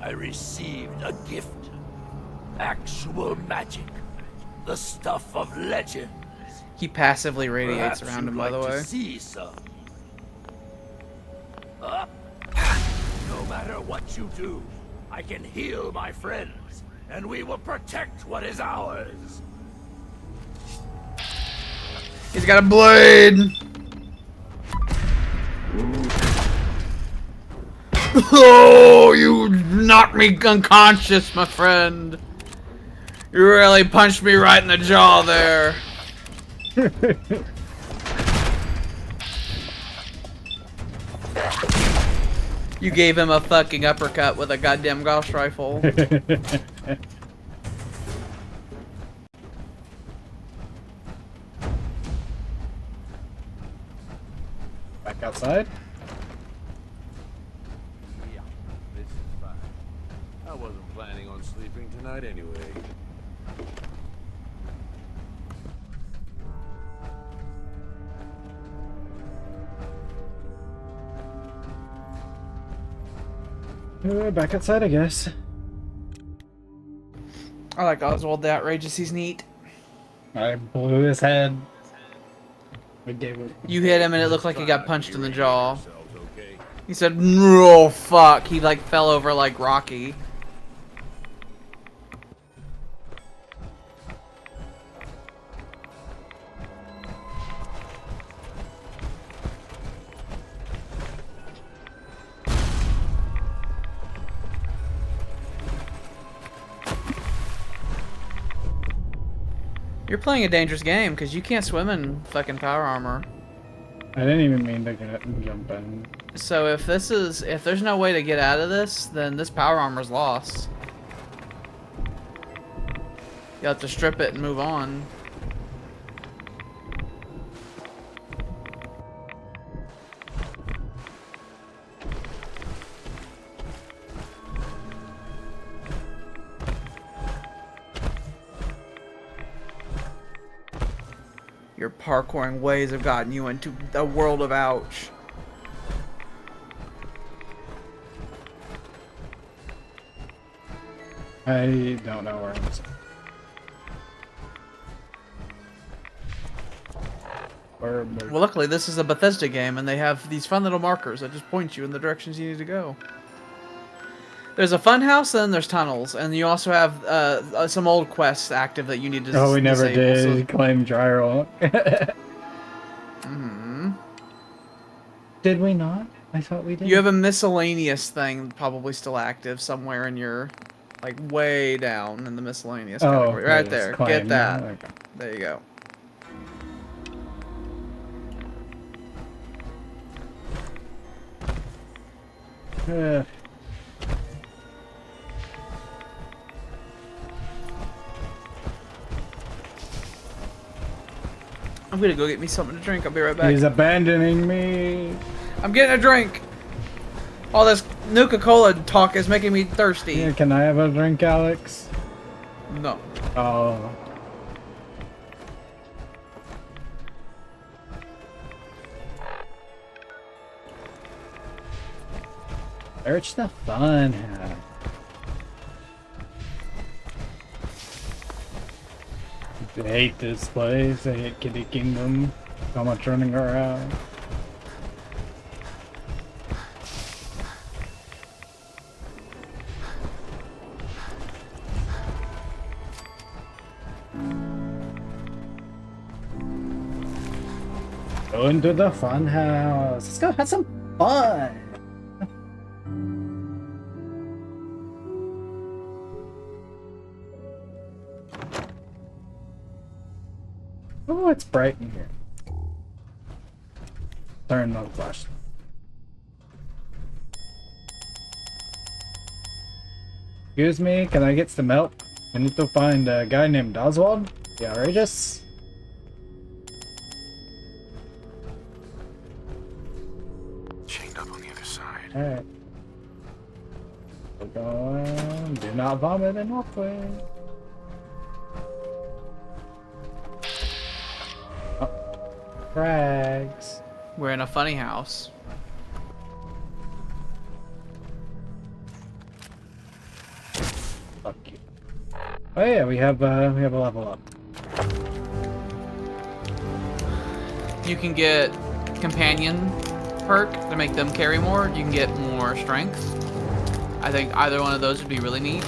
I received a gift. Actual magic. The stuff of legend. He passively radiates Perhaps around him, you'd by the like to way. see some. No matter what you do, I can heal my friends, and we will protect what is ours. He's got a blade. Oh, you knocked me unconscious, my friend. You really punched me right in the jaw there. You gave him a fucking uppercut with a goddamn Gauss rifle. Back outside? Yeah, this is fine. I wasn't planning on sleeping tonight anyway. Back outside, I guess. I like Oswald the Outrageous, he's neat. I blew his head. We gave it. You hit him and it looked like he got punched in the jaw. He said, "No, fuck." He like fell over like Rocky. You're playing a dangerous game because you can't swim in fucking power armor. I didn't even mean to jump in. So if there's no way to get out of this, then this power armor's lost. You have to strip it and move on. Your parkouring ways have gotten you into a world of ouch. I don't know where I'm at. Well, luckily this is a Bethesda game, and they have these fun little markers that just point you in the directions you need to go. There's a fun house, and then there's tunnels, and you also have some old quests active that you need to. Oh, we never disable, did claim gyro. Did we not? I thought we did. You have a miscellaneous thing probably still active somewhere in your, like, way down in the miscellaneous category. Right there. Get that. Okay. There you go. I'm gonna go get me something to drink. I'll be right back. He's abandoning me. I'm getting a drink. All this Nuka-Cola talk is making me thirsty. Yeah, can I have a drink, Alex? No. Oh. Search the fun house. I hate this place. I hate Kitty Kingdom. So much running around. Go into the fun house. Let's go have some fun. Oh, it's bright in here. Turn the flashlight. Excuse me, can I get some help? I need to find a guy named Oswald. The Outrageous. Chained up on the other side. Alright. We're going. Do not vomit in walkway. Oh. Frags. We're in a funny house. Fuck you. Oh yeah, we have a level up. You can get companion perk to make them carry more. You can get more strength. I think either one of those would be really neat.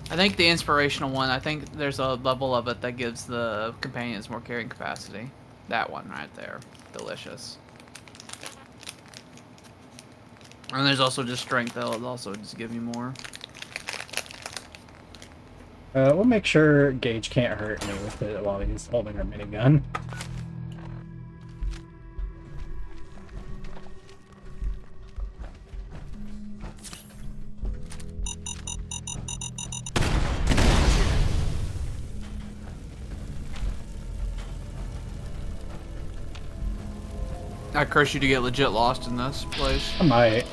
I think the inspirational one, I think there's a level of it that gives the companions more carrying capacity. That one right there. Delicious. And there's also just strength that'll also just give you more. We'll make sure Gage can't hurt me with it while he's holding our minigun. I curse you to get legit lost in this place. I might.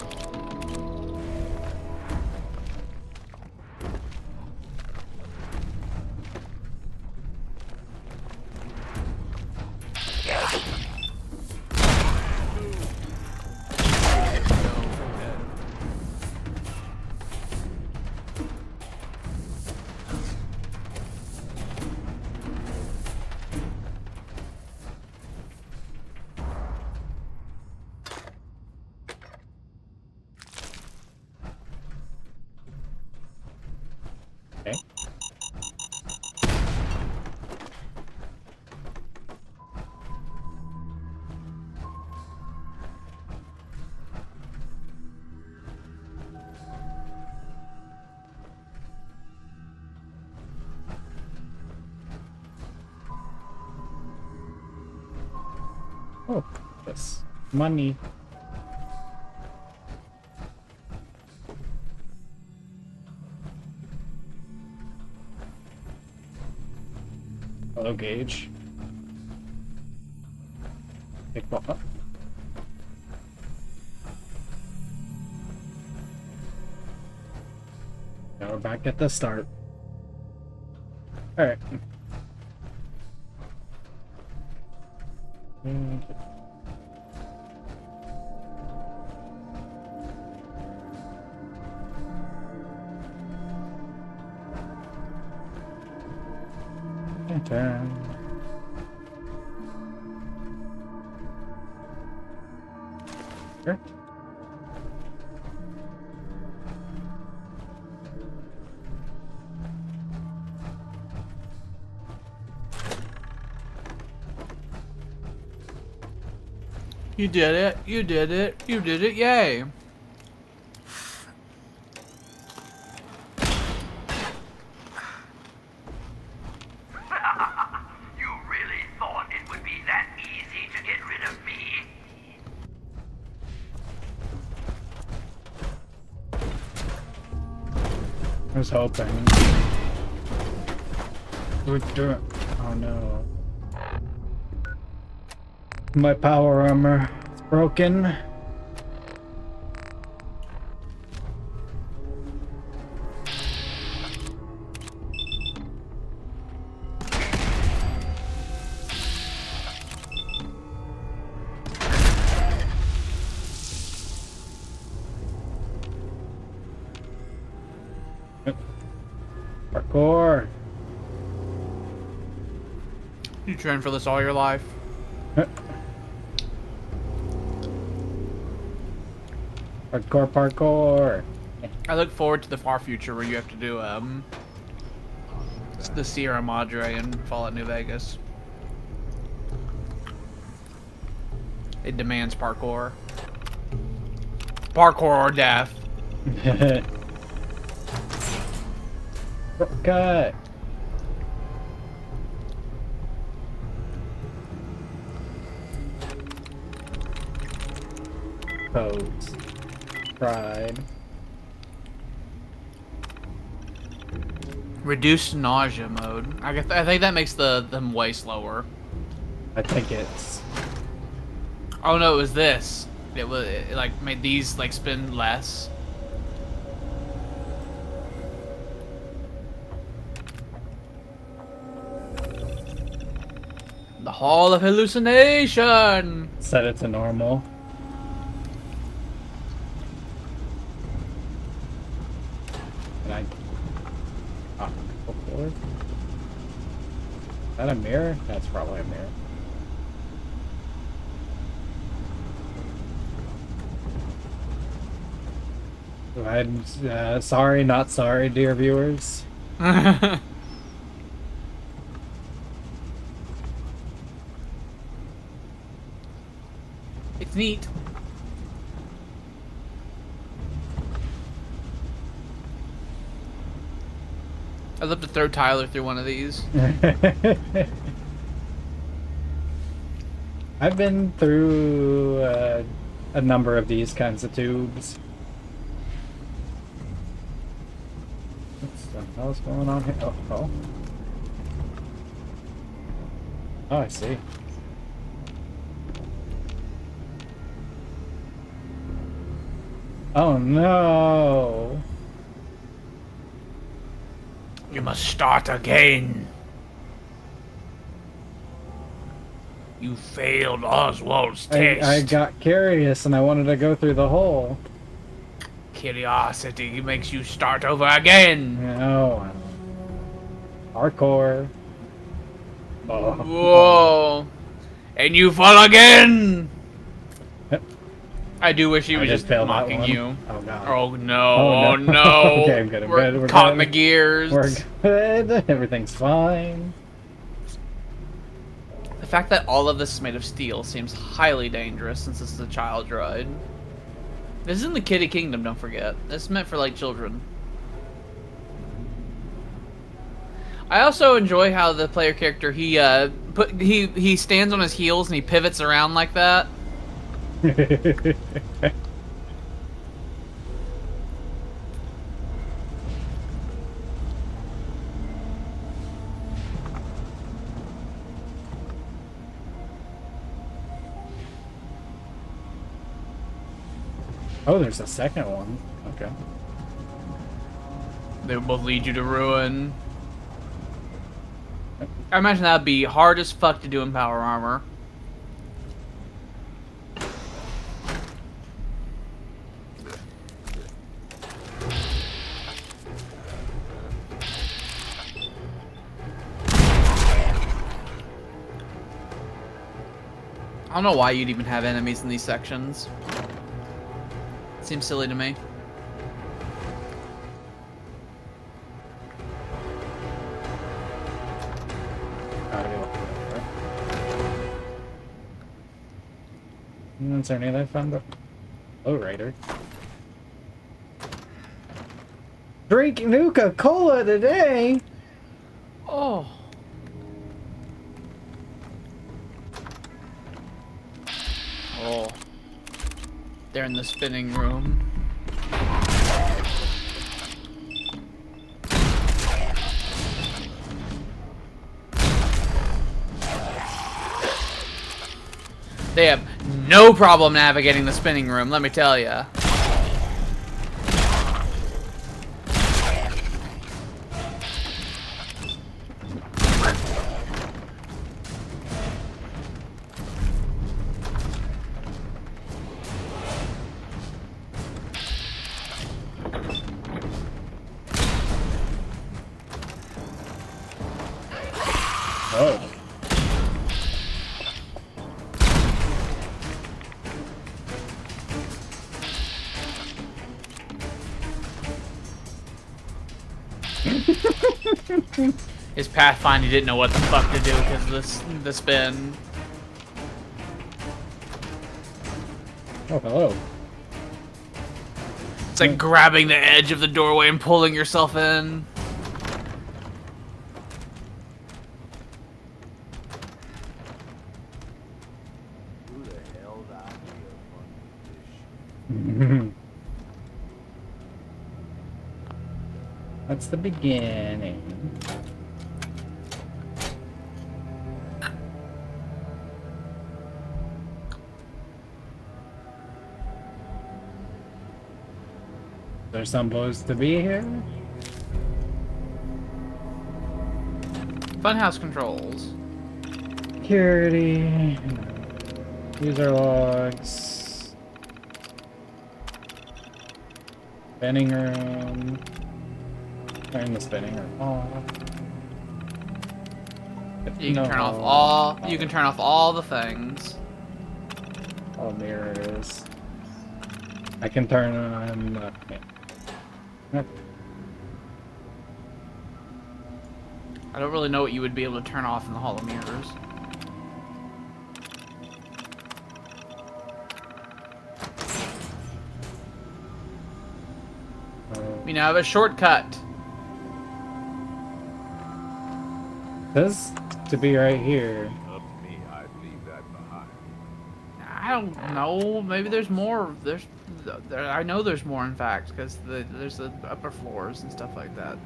Oh, yes. Money. Hello, Gage. Big ball. Oh. Now we're back at the start. Alright. Turn. Sure. You did it. You did it. You did it. Yay. You really thought it would be that easy to get rid of me? I was hoping. Oh no. My power armor is broken. Parkour. You trained for this all your life. Parkour. I look forward to the far future where you have to do the Sierra Madre in Fallout New Vegas. It demands parkour. Parkour or death. Cut. Codes. Pride. Reduced nausea mode. I think that makes them way slower. I think it's. Oh no, it was this. It like made these like spin less. The Hall of Hallucination. Set it to normal. Can I? Ah, go forward. Is that a mirror? That's probably a mirror. Go ahead. Sorry, not sorry, dear viewers. It's neat. I'd love to throw Tyler through one of these. I've been through a number of these kinds of tubes. What the hell's going on here? Oh. Oh, I see. Oh no! You must start again. You failed Oswald's test. I got curious and I wanted to go through the hole. Curiosity makes you start over again. No. Hardcore. Oh. Whoa! And you fall again. I do wish he was just mocking you. Oh god. Oh no! Oh no! Okay, I'm good. We're caught in the gears. We're good. Everything's fine. The fact that all of this is made of steel seems highly dangerous since this is a child's ride. This is in the Kiddie Kingdom, don't forget. This is meant for, like, children. I also enjoy how the player character he stands on his heels and he pivots around like that. Oh, there's a second one. Okay. They would both lead you to ruin. I imagine that'd be hard as fuck to do in power armor. I don't know why you'd even have enemies in these sections. Seems silly to me. Is there anything I found? Oh, Raider. Drink Nuka-Cola today! Oh. Oh. They're in the spinning room. They have no problem navigating the spinning room, let me tell ya. Oh. His Pathfinder didn't know what the fuck to do because of the spin. Oh, hello. It's like grabbing the edge of the doorway and pulling yourself in. Who the hell's idea for this? That's the beginning. There's supposed to be here? Funhouse controls. Security. User logs. Spinning room. Turn the spinning room off. You can turn off all. You can turn off all the things. All mirrors. I can turn on. I don't really know what you would be able to turn off in the Hall of Mirrors. We now have a shortcut. Says to be right here. Up to me, I'd leave that behind. I don't know. Maybe there's more. I know there's more, in fact, because there's the upper floors and stuff like that.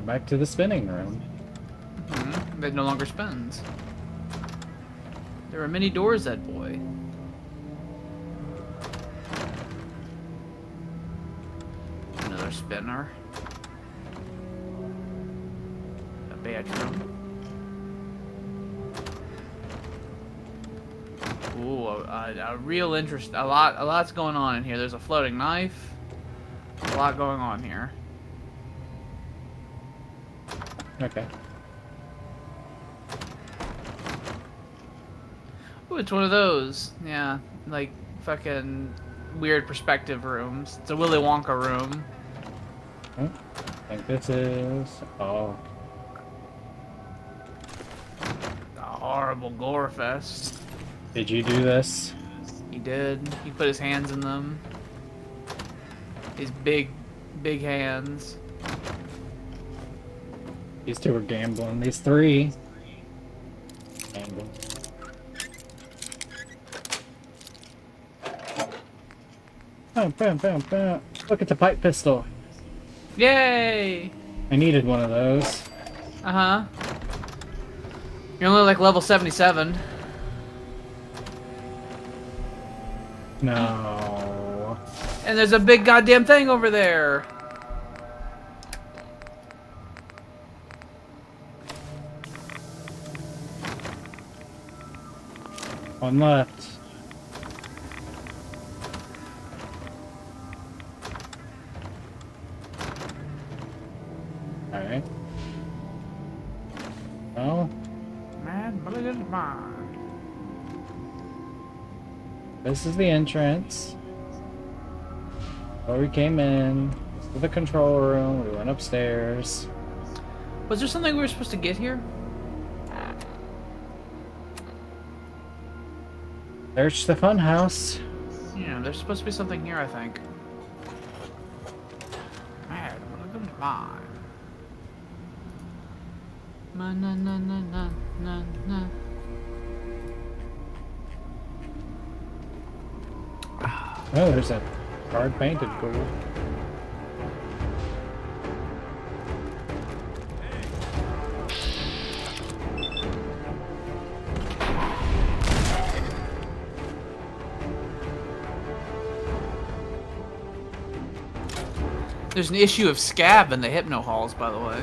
Back to the spinning room. Mm-hmm. It no longer spins. There are many doors, that boy. Another spinner. A bedroom. Ooh, a real interest. A lot's going on in here. There's a floating knife. A lot going on here. Okay. Ooh, it's one of those. Yeah, like fucking weird perspective rooms. It's a Willy Wonka room. I think this is. Oh. A horrible gore fest. Did you do this? He did. He put his hands in them. These big hands. These two are gambling. These three. Gambling. Bam, bam, bam, bam. Look at the pipe pistol. Yay! I needed one of those. Uh-huh. You're only like level 77. No. And there's a big goddamn thing over there. One left. Alright. Well, Man, brilliant mind. this is the entrance. Where we came in. This is the control room. We went upstairs. Was there something we were supposed to get here? Search the fun house. Yeah, there's supposed to be something here, I think. Man, brilliant mind. Na na na na na na na. Oh, there's a card painted gold. There's an issue of Scab in the Hypno Halls, by the way.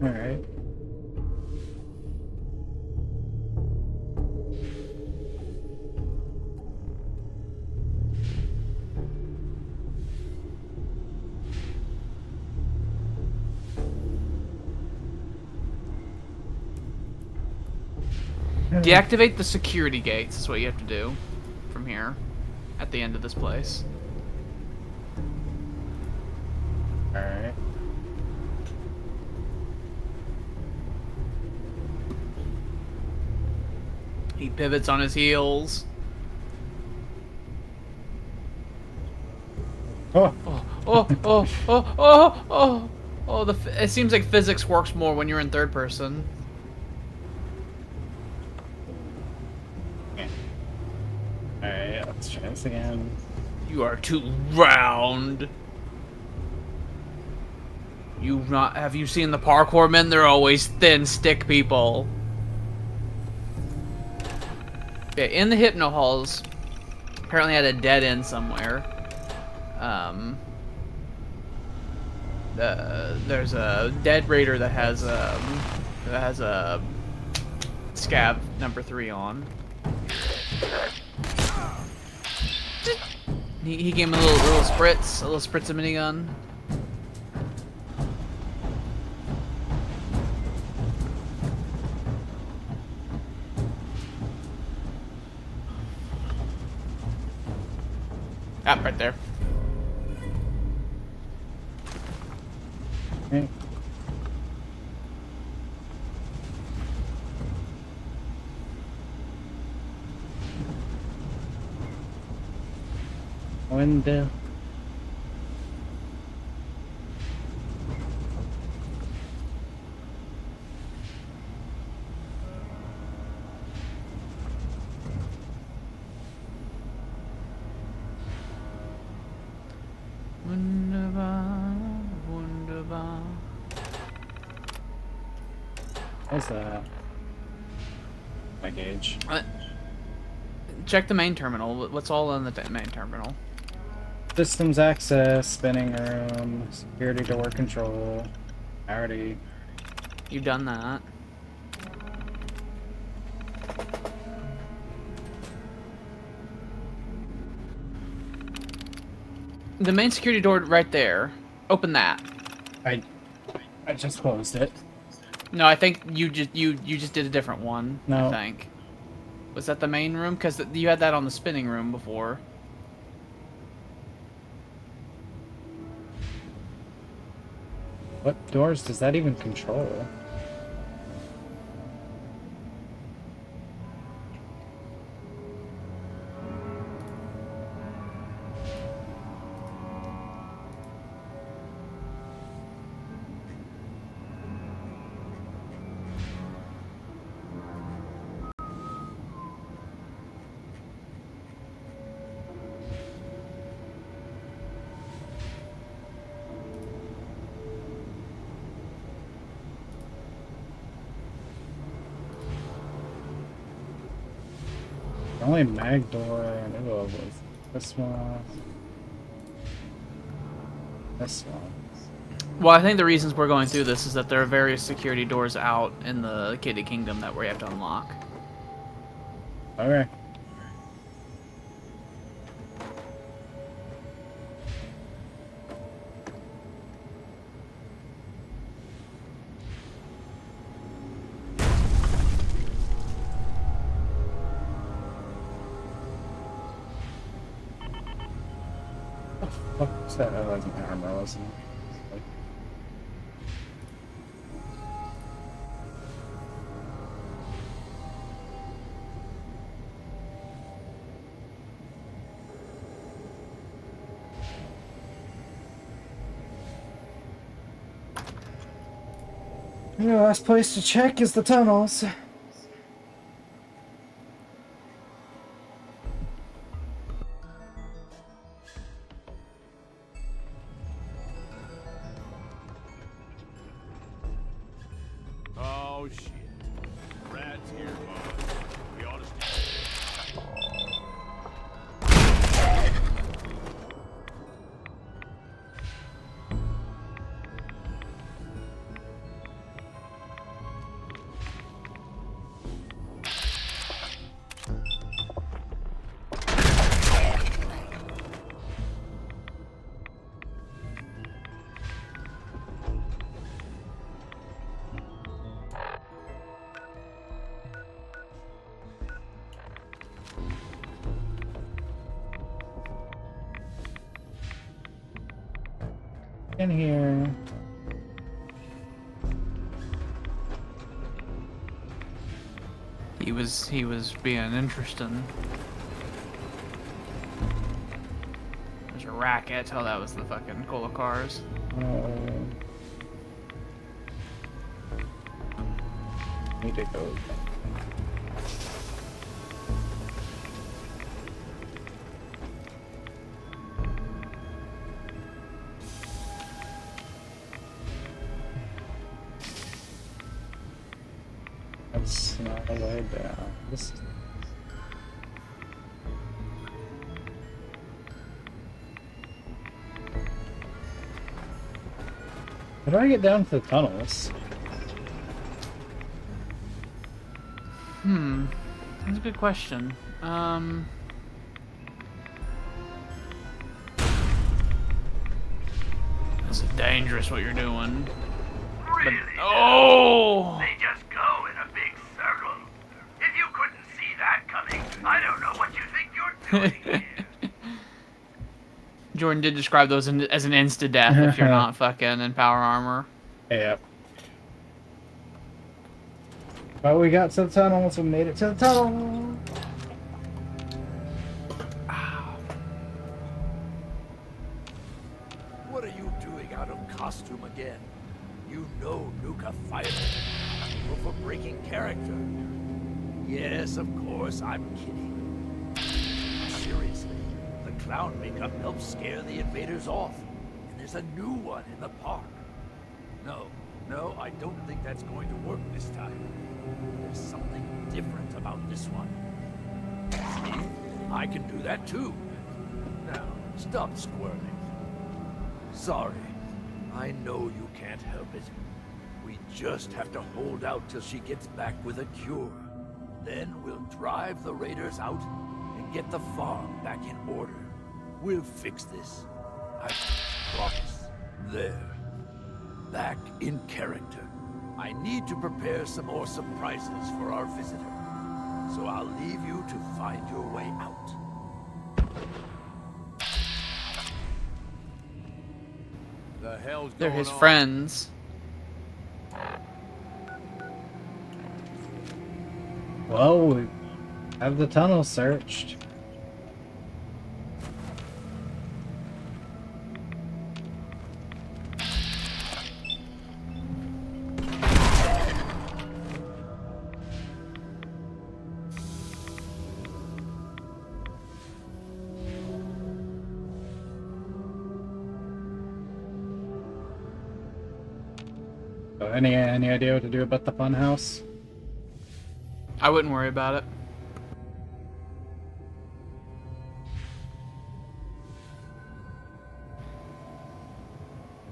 Alright. Deactivate the security gates is what you have to do from here at the end of this place. Alright. He pivots on his heels. Oh. Oh, it seems like physics works more when you're in third person. Alright, let's try this again. You are too round. Have you seen the parkour men? They're always thin stick people. Okay, in the Hypno Halls, apparently had a dead end somewhere. There's a dead raider that has a Scab number 3 on. He gave him a little spritz of minigun. Ah, right there. Okay. Window. Wunderbar, wunderbar. What's that? My gauge. Check the main terminal. What's all in the main terminal? Systems access, spinning room, security door control. I already. You've done that. The main security door right there. Open that. I just closed it. No, I think you just did a different one. No. I think. Was that the main room? Because you had that on the spinning room before. What doors does that even control? The only mag door I knew of was this one. This one. Well, I think the reasons we're going through this is that there are various security doors out in the Kitty Kingdom that we have to unlock. Okay. What's that? Oh, that's an armor, wasn't it? The last place to check is the tunnels. Oh shit. Brad's here, bud. We ought to stay. In here. He was being interesting. There's a racket. Oh, that was the fucking cola cars. Need to go. That's not the way down. This. How do I get down to the tunnels? That's a good question. This is dangerous what you're doing. Really? But, oh! They just go in a big circle. If you couldn't see that coming, I don't know what you think you're doing here. Jordan did describe those as an insta-death if you're not fucking in power armor. Yep. But we got to the tunnels. We made it to the tunnel. What are you doing out of costume again? You know Nuka fired you for breaking character. Yes, of course, I'm kidding. Seriously, the clown makeup helps scare the invaders off. And there's a new one in the park. No, I don't think that's going to work this time. There's something different about this one. See? I can do that too. Now, stop squirming. Sorry. I know you can't help it. We just have to hold out till she gets back with a cure. Then we'll drive the raiders out and get the farm back in order. We'll fix this. I promise. There. Back in character. I need to prepare some more surprises for our visitor. So I'll leave you to find your way out. The hell's They're going his on? friends. Well, we have the tunnel searched. So any idea what to do about the funhouse? I wouldn't worry about it.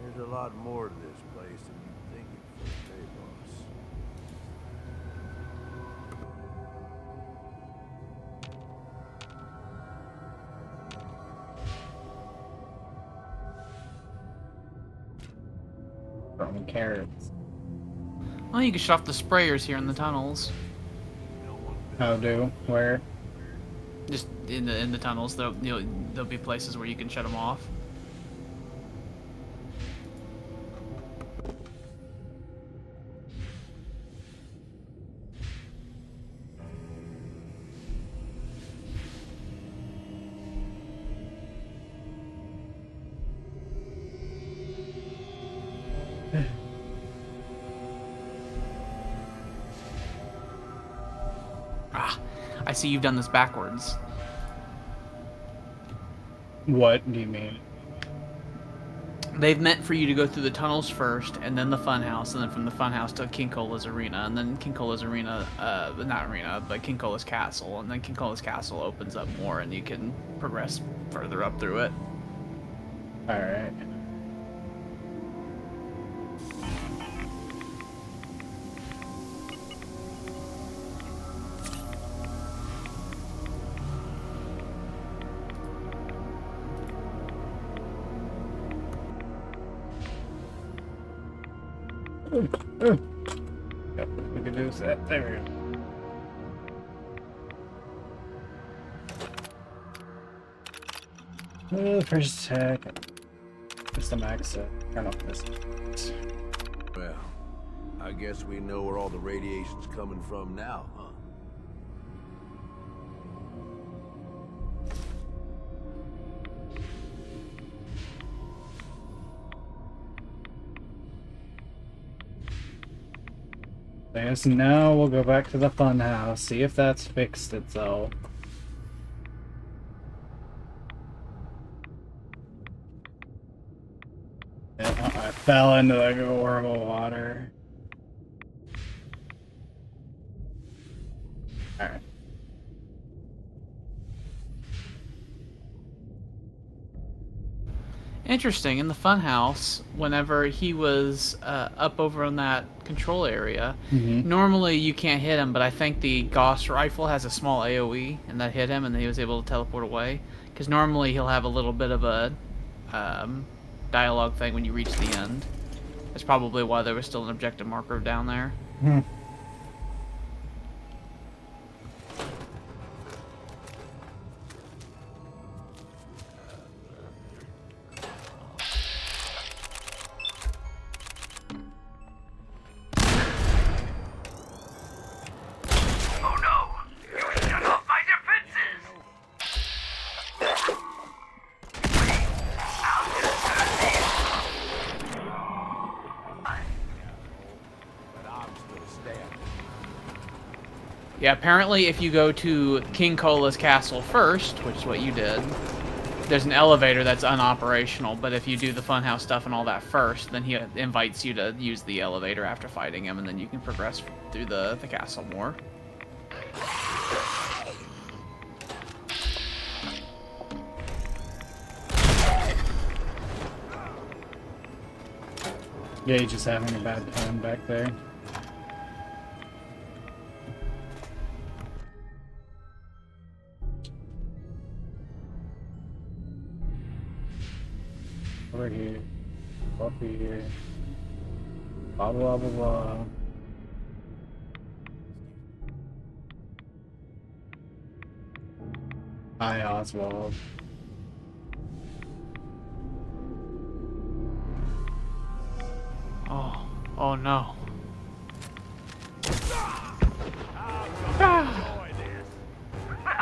There's a lot more to this place than you think at first, eh, boss? Throwing carrots. Well, you can shut off the sprayers here in the tunnels. How do? Where? Just in the tunnels, there'll be places where you can shut them off. Ah, I see you've done this backwards. What do you mean? They've meant for you to go through the tunnels first, and then the funhouse, and then from the funhouse to King Cola's arena, and then King Cola's arena, not arena, but King Cola's castle, and then King Cola's castle opens up more, and you can progress further up through it. All right. Yep, we can do that. There we go. First attack. Just the max. Turn off this. Well, I guess we know where all the radiation's coming from now, huh? Yes, now we'll go back to the funhouse, see if that's fixed itself. Yeah, I fell into the horrible water. Alright. Interesting. In the funhouse, whenever he was up over in that control area, normally you can't hit him, but I think the Gauss rifle has a small AoE, and that hit him, and he was able to teleport away. Because normally he'll have a little bit of a dialogue thing when you reach the end. That's probably why there was still an objective marker down there. Yeah, apparently if you go to King Cola's castle first, which is what you did, there's an elevator that's unoperational, but if you do the funhouse stuff and all that first, then he invites you to use the elevator after fighting him, and then you can progress through the castle more. Gage is having a bad time back there. Over here. Up here. Blah blah blah blah. Hi, Oswald. Oh no.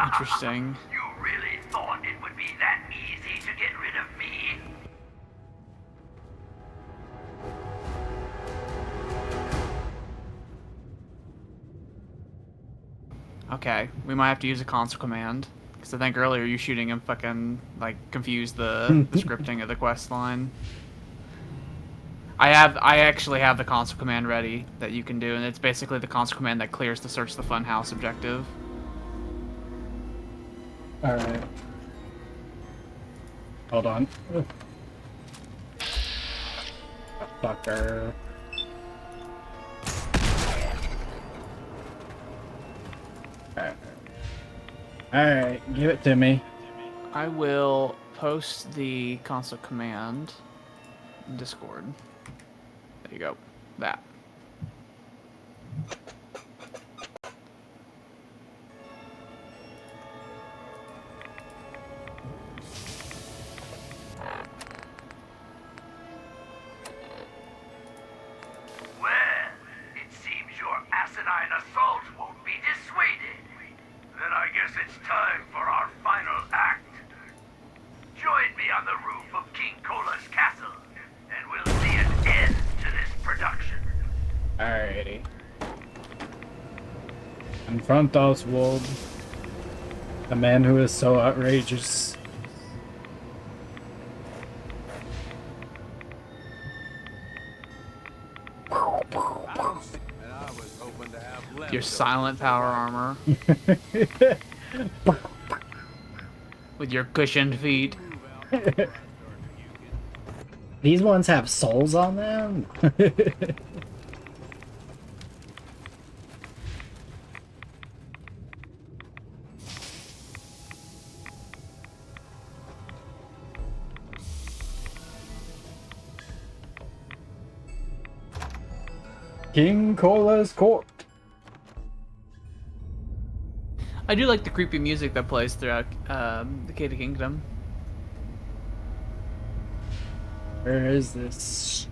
Interesting. You really thought it would be that easy to get rid of me? Okay, we might have to use a console command. Because I think earlier you shooting him fucking, like, confused the scripting of the quest line. I actually have the console command ready that you can do, and it's basically the console command that clears the search the funhouse objective. Alright. Hold on. Fucker. Alright, give it to me. I will post the console command in Discord. There you go. That. Well, it seems your asinine assault won't be dissuaded. Then I guess it's time for our final act. Join me on the roof of King Cola's castle, and we'll see an end to this production. Alrighty. Confront Oswald, the man who is so outrageous. Your silent power armor. With your cushioned feet. These ones have souls on them? King Cola's court. I do like the creepy music that plays throughout the Key to Kingdom. Where is this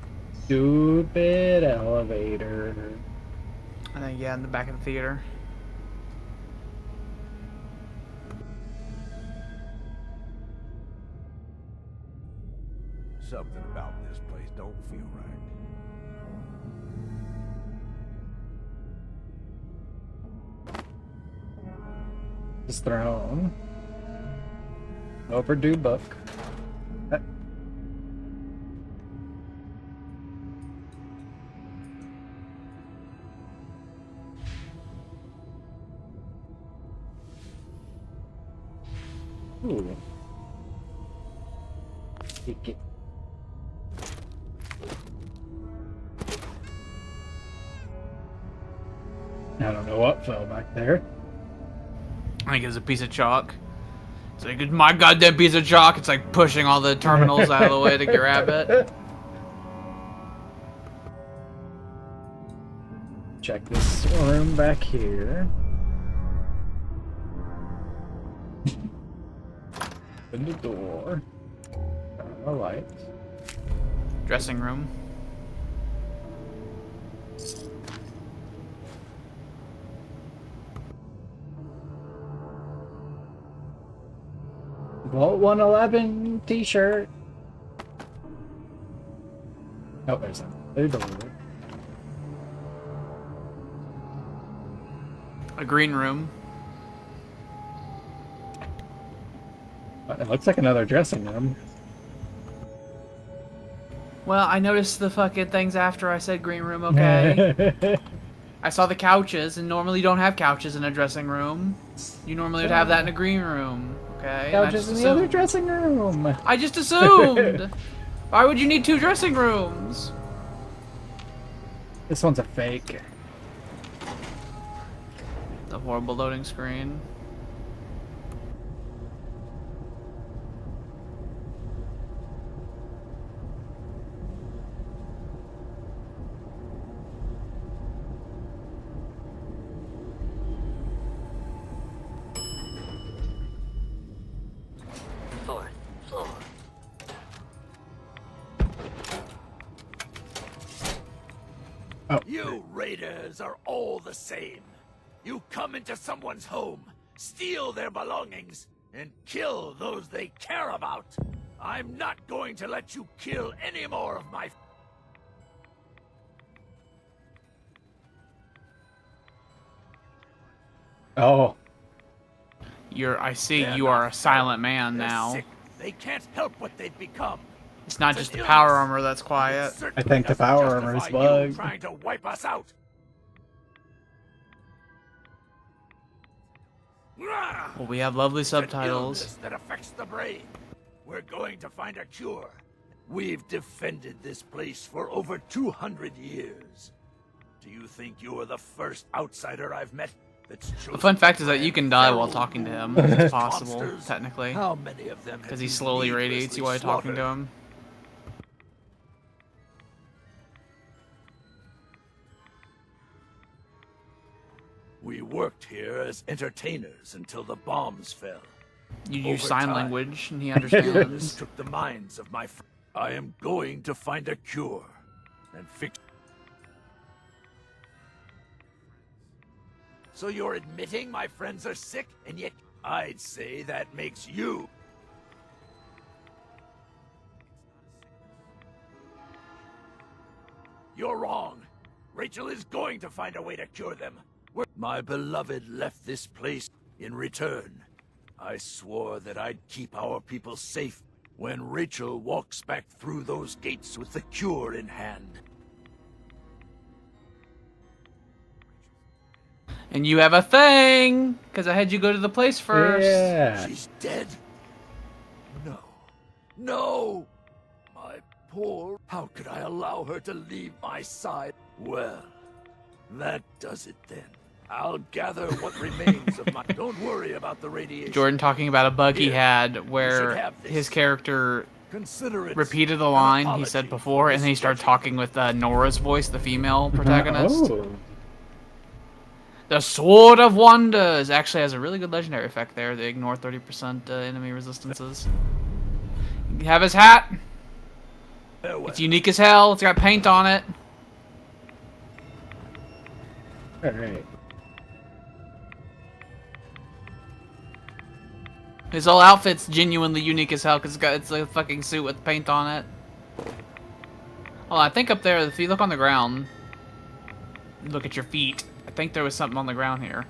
stupid elevator? I think, yeah, in the back of the theater. Something about this place don't feel right. His throne. Overdue book. Ooh. I don't know what fell back there. I think it's a piece of chalk. It's like, it's my goddamn piece of chalk. It's like pushing all the terminals out of the way to grab it. Check this room back here. Open the door. Turn on the lights. Dressing room. Vault 111 t-shirt. Oh, there's another door. A green room. It looks like another dressing room. Well, I noticed the fucking things after I said green room, okay? I saw the couches, and normally you don't have couches in a dressing room. You normally would have that in a green room, okay? Couches in the other dressing room. I just assumed! Why would you need two dressing rooms? This one's a fake. The horrible loading screen. Oh. You raiders are all the same. You come into someone's home, steal their belongings, and kill those they care about. I'm not going to let you kill any more of my... Oh. I see They're you not are a silent feral. man They're now. sick. They can't help what they've become. It's not It's just an the power illness. armor that's quiet. It I think the certainly power doesn't armor is justify you bugged. trying to wipe us out. Well, we have lovely It's an subtitles. illness that affects the brain. We're going to find a cure. We've defended this place for over 200 years. Do you think you're the first outsider I've met that's chosen The fun fact is that you can die while feral talking to him. ghouls It's as possible, monsters? technically. How many of them Because have he you slowly radiates you while you're talking to slaughtered? him. We worked here as entertainers until the bombs fell. You Over use sign time, language, and he the illness understands. took the minds of my friends. I am going to find a cure and fix. So you're admitting my friends are sick, and yet I'd say that makes you. You're wrong. Rachel is going to find a way to cure them. My beloved left this place. In return, I swore that I'd keep our people safe when Rachel walks back through those gates with the cure in hand. And you have a thing! Because I had you go to the place first. Yeah. She's dead? No. No! My poor... How could I allow her to leave my side? Well, that does it then. I'll gather what remains of my... Don't worry about the radiation. Jordan talking about a bug he Here, had you should where have this. his character Consider it repeated the an line he apology said for before, and then he started talking with Nora's voice, the female protagonist. Oh. The Sword of Wonders actually has a really good legendary effect there. They ignore 30% enemy resistances. You have his hat. It's unique as hell. It's got paint on it. Alright. His whole outfit's genuinely unique as hell because it's like a fucking suit with paint on it. Oh, I think up there, if you look on the ground, look at your feet. I think there was something on the ground here.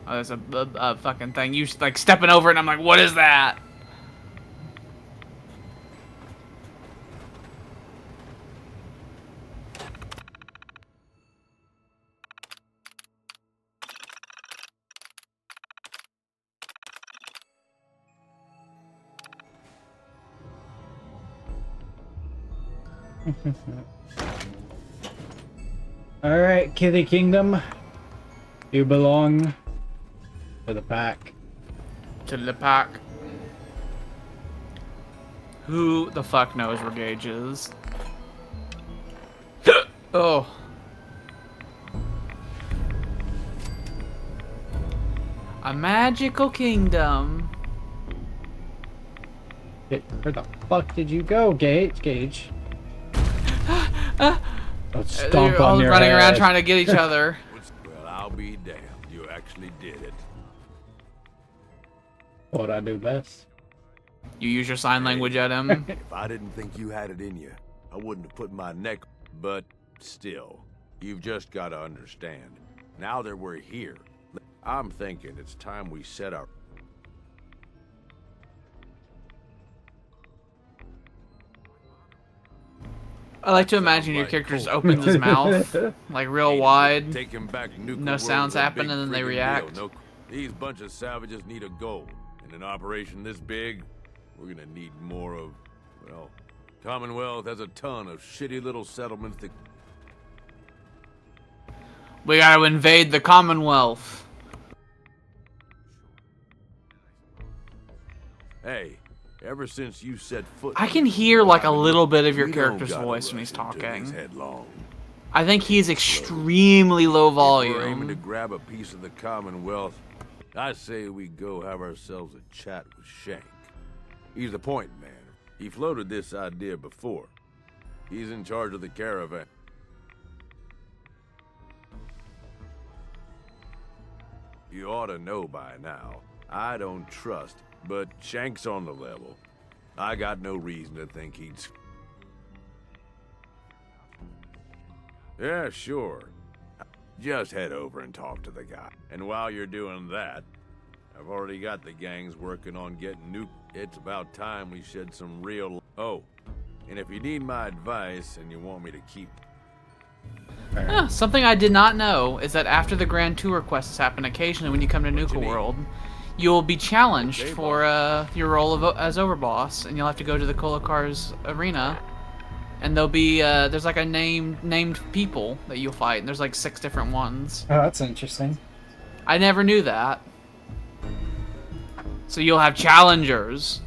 Oh, there's a fucking thing. You like stepping over it, and I'm like, what is that? Alright, Kitty Kingdom. You belong to the pack. To the pack. Who the fuck knows where Gage is? Oh. A magical kingdom. Where the fuck did you go, Gage? Gage. Stomp They're all on your running around head. trying to get each other. Well, I'll be damned. You actually did it. What I do best. You use your sign language at him. If I didn't think you had it in you, I wouldn't have put my neck. But still, you've just got to understand. Now that we're here, I'm thinking it's time we set our... I like to imagine your character just opens his mouth, like real wide. Take him back to Nuka No World sounds is a happen, big and then they friggin' react. deal. No, these bunch of savages need a goal. In an operation this big, we're gonna need more of, well, Commonwealth has a ton of shitty little settlements that... We gotta invade the Commonwealth. Hey, ever since you set foot... I can hear like a little bit of your we don't character's gotta voice when rush he's into this talking. headlong. I think he's extremely low If we're aiming to volume. grab a piece of the Commonwealth, I say we go have ourselves a chat with Shank. He's the point man. He floated this idea before. He's in charge of the caravan. You ought to know by now. I don't trust, but Shank's on the level. I got no reason to think he'd... Yeah, sure. Just head over and talk to the guy. And while you're doing that, I've already got the gangs working on getting new... It's about time we shed some real... Oh, and if you need my advice and you want me to keep... Something I did not know is that after the Grand Tour quests happen, occasionally when you come to Nuka World, you'll be challenged for your role as Overboss, and you'll have to go to the Kolokar's arena, and there'll be there's like a named people that you'll fight, and there's like 6 different ones. Oh, that's interesting. I never knew that. So you'll have challengers.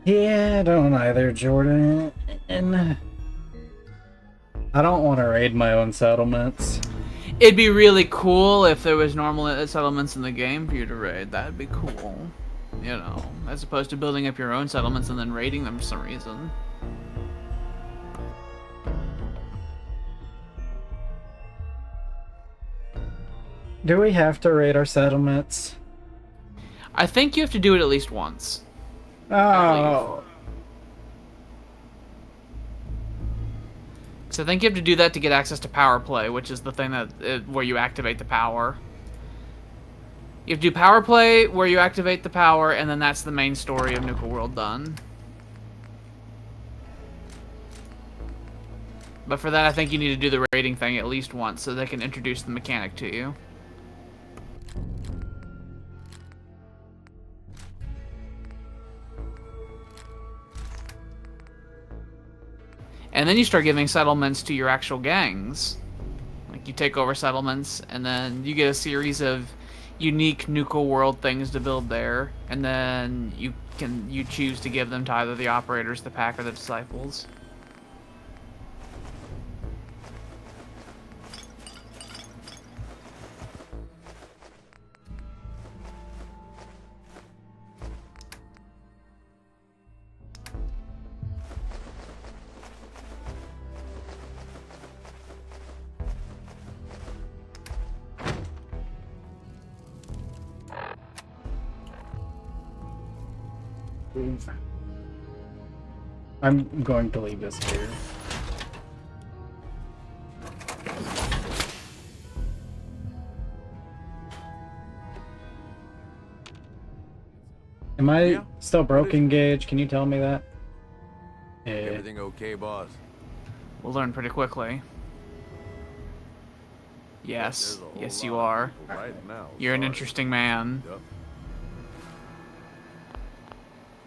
Yeah, I don't either, Jordan. And I don't want to raid my own settlements. It'd be really cool if there was normal settlements in the game for you to raid. That'd be cool. You know, as opposed to building up your own settlements and then raiding them for some reason. Do we have to raid our settlements? I think you have to do it at least once. Oh. So I think you have to do that to get access to power play, which is the thing that where you activate the power. You have to do power play where you activate the power, and then that's the main story of Nuka World done. But for that, I think you need to do the raiding thing at least once so they can introduce the mechanic to you. And then you start giving settlements to your actual gangs. Like, you take over settlements, and then you get a series of unique Nuka World things to build there, and then you choose to give them to either the operators, the pack, or the disciples. I'm going to leave this here. Am I still broken, Gage? Can you tell me that? Yeah. Everything okay, boss? We'll learn pretty quickly. Yes. Yes, you are. Right now, You're an interesting man. Yep.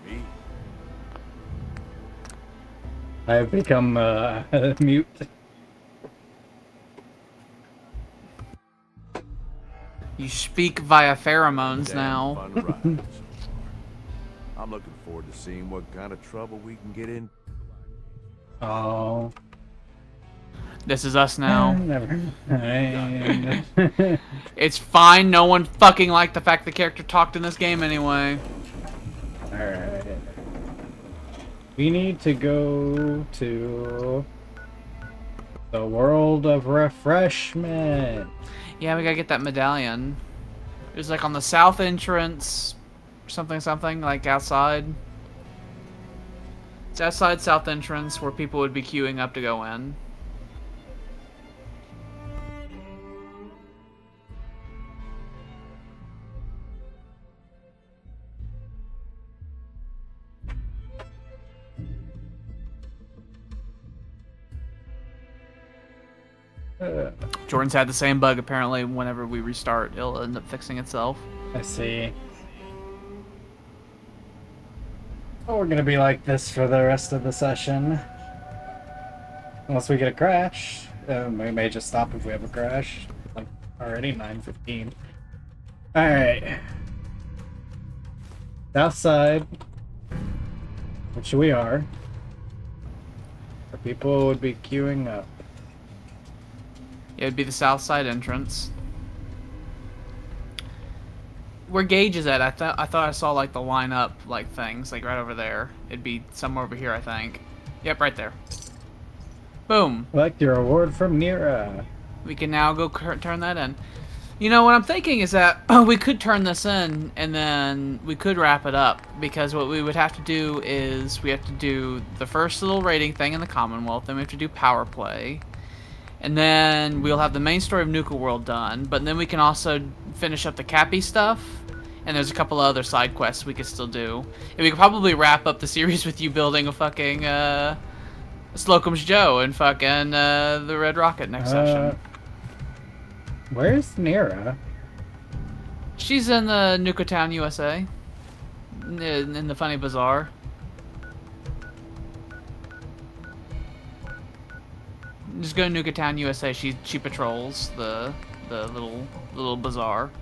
Me? I have become mute. You speak via pheromones now. I'm looking forward to seeing what kind of trouble we can get in. Oh. This is us now. Never mind. It's fine. No one fucking liked the fact the character talked in this game anyway. Alright. We need to go to the world of refreshment. Yeah, we gotta get that medallion. It was like on the south entrance, something, like outside. It's outside south entrance where people would be queuing up to go in. Jordan's had the same bug apparently. Whenever we restart, it'll end up fixing itself. I see. Oh, we're gonna be like this for the rest of the session. Unless we get a crash. We may just stop if we have a crash. Like, already 9:15. Alright. South side. Which we are. Where people would be queuing up. Yeah, it'd be the south side entrance. Where Gage is at, I thought I saw like the line up like things, like right over there. It'd be somewhere over here, I think. Yep, right there. Boom. Collect your reward from Nira. We can now go turn that in. You know, what I'm thinking is that we could turn this in, and then we could wrap it up, because what we would have to do is we have to do the first little rating thing in the Commonwealth, then we have to do power play, and then we'll have the main story of Nuka World done, but then we can also finish up the Cappy stuff, and there's a couple of other side quests we could still do. And we could probably wrap up the series with you building a fucking, Slocum's Joe and fucking, the Red Rocket next session. Where's Nira? She's in the Nuka Town, USA. In the Funny Bazaar. Just go to Nuka Town, USA. She patrols the little bazaar.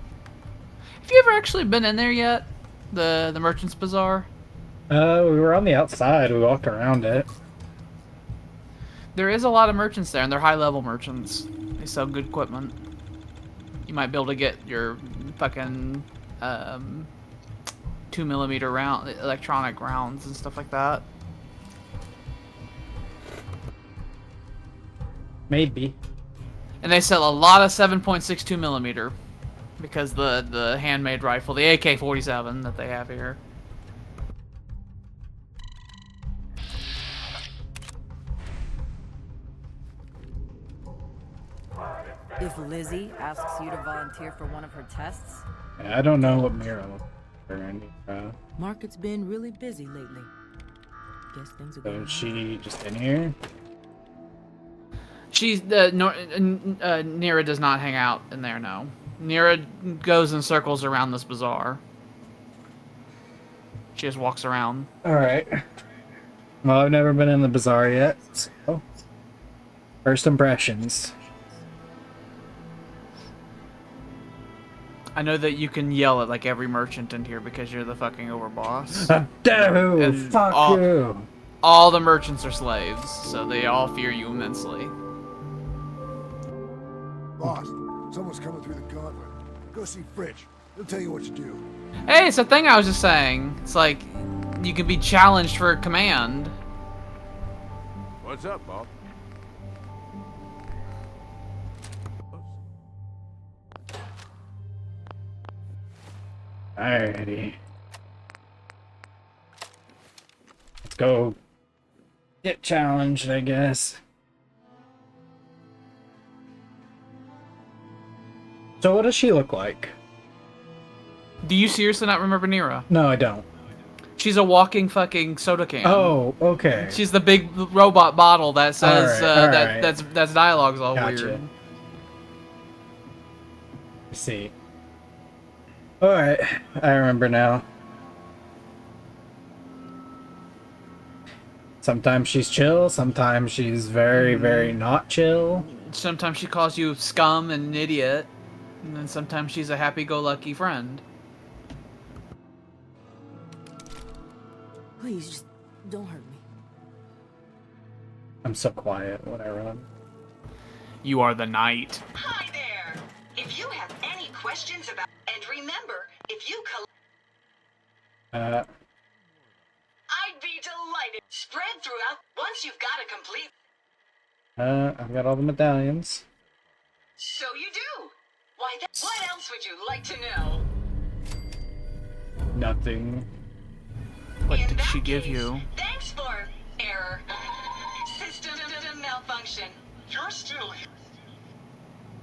Have you ever actually been in there yet? The Merchant's Bazaar? We were on the outside. We walked around it. There is a lot of merchants there, and they're high-level merchants. They sell good equipment. You might be able to get your fucking 2mm round electronic rounds and stuff like that. Maybe. And they sell a lot of 7.62mm because the handmade rifle, the AK-47 that they have here. If Lizzie asks you to volunteer for one of her tests, I don't know what Mira or any. Market's been really busy lately. Guess things are So going is she just in here? She's Nira does not hang out in there. No, Nira goes in circles around this bazaar. She just walks around. All right. Well, I've never been in the bazaar yet. So, first impressions. I know that you can yell at like every merchant in here because you're the fucking overboss. Dude, fuck you. All the merchants are slaves, so they all fear you immensely. Boss, someone's coming through the gauntlet. Go see Fritch. He'll tell you what to do. Hey, it's the thing I was just saying. It's like you can be challenged for command. What's up, Bob? Alrighty. Let's go get challenged, I guess. So what does she look like? Do you seriously not remember Nira? No, I don't. She's a walking fucking soda can. Oh, okay. She's the big robot bottle that says all right. that's dialogue's all Gotcha. weird. Let's see. Alright, I remember now. Sometimes she's chill, sometimes she's very, very not chill. Sometimes she calls you scum and an idiot, and then sometimes she's a happy-go-lucky friend. Please, just don't hurt me. I'm so quiet when I run. You are the knight. Hi there! If you have any questions about... And remember, if you I'd be delighted. Spread throughout once you've got a complete... I've got all the medallions. So you do! Why, what else would you like to know? Nothing. What did she give you? Thanks for... error. System malfunction. You're still here.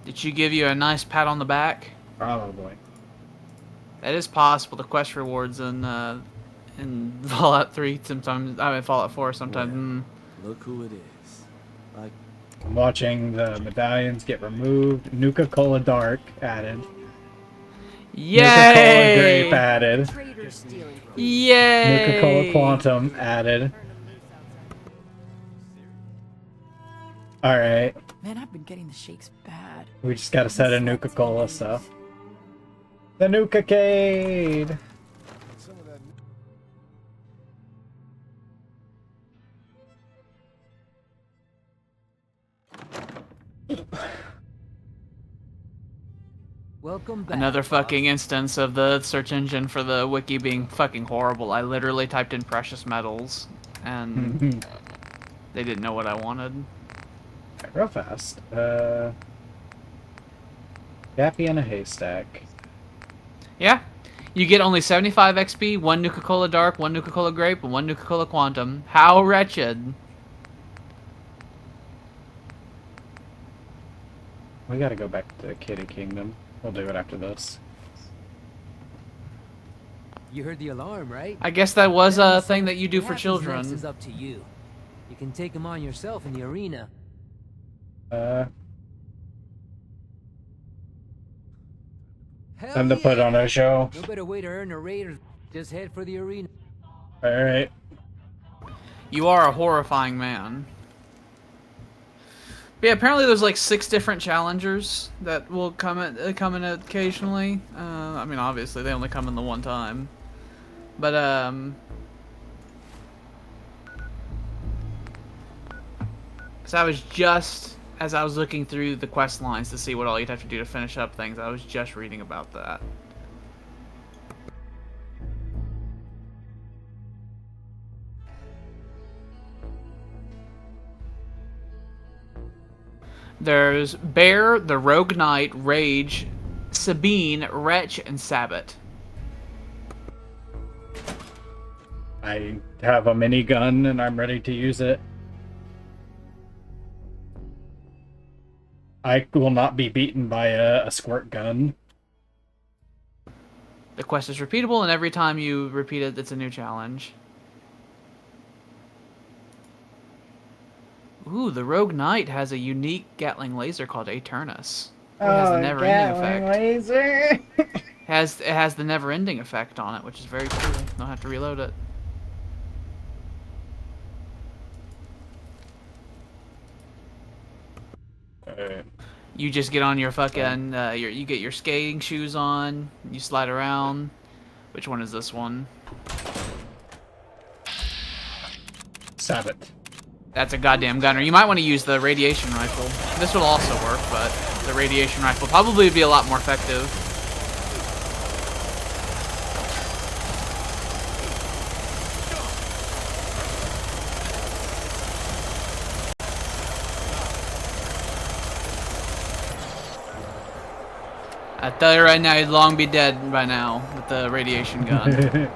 Did she give you a nice pat on the back? Probably. That is possible. The quest rewards in Fallout 3 sometimes. I mean Fallout 4 sometimes. Look who it is. Like I'm watching the medallions get removed. Nuka-Cola Dark added. Yay! Nuka-Cola Grape added. Yay! Nuka-Cola Quantum added. Alright. Man, I've been getting the shakes bad. We just gotta set a Nuka-Cola stuff. The Nuka-Cade! Welcome back. Another fucking instance of the search engine for the wiki being fucking horrible. I literally typed in precious metals, and they didn't know what I wanted. Real fast. Gappy in a haystack. Yeah. You get only 75 XP, 1 Nuka-Cola Dark, 1 Nuka-Cola Grape, and 1 Nuka-Cola Quantum. How wretched. We gotta go back to Kitty Kingdom. We'll do it after this. You heard the alarm, right? I guess that was a thing that you do What for happens children. next is up to you. You can take them on yourself in the arena. Time to put on a show. No better way to earn a raid. Just head for the arena. Alright. You are a horrifying man. But yeah, apparently there's like 6 different challengers that will come in occasionally. I mean, obviously they only come in the one time. But so I was just, as I was looking through the quest lines to see what all you'd have to do to finish up things, I was just reading about that. There's Bear, the Rogue Knight, Rage, Sabine, Wretch, and Sabbat. I have a minigun and I'm ready to use it. I will not be beaten by a squirt gun. The quest is repeatable, and every time you repeat it, it's a new challenge. Ooh, the Rogue Knight has a unique Gatling laser called Aternus. It has the never-ending effect. Laser. It has the never-ending effect on it, which is very cool. Don't have to reload it. You just get on your fucking, you get your skating shoes on, you slide around. Which one is this one? Sabbat. That's a goddamn gunner. You might want to use the radiation rifle. This will also work, but the radiation rifle probably would be a lot more effective. I tell you right now, he'd long be dead by now with the radiation gun.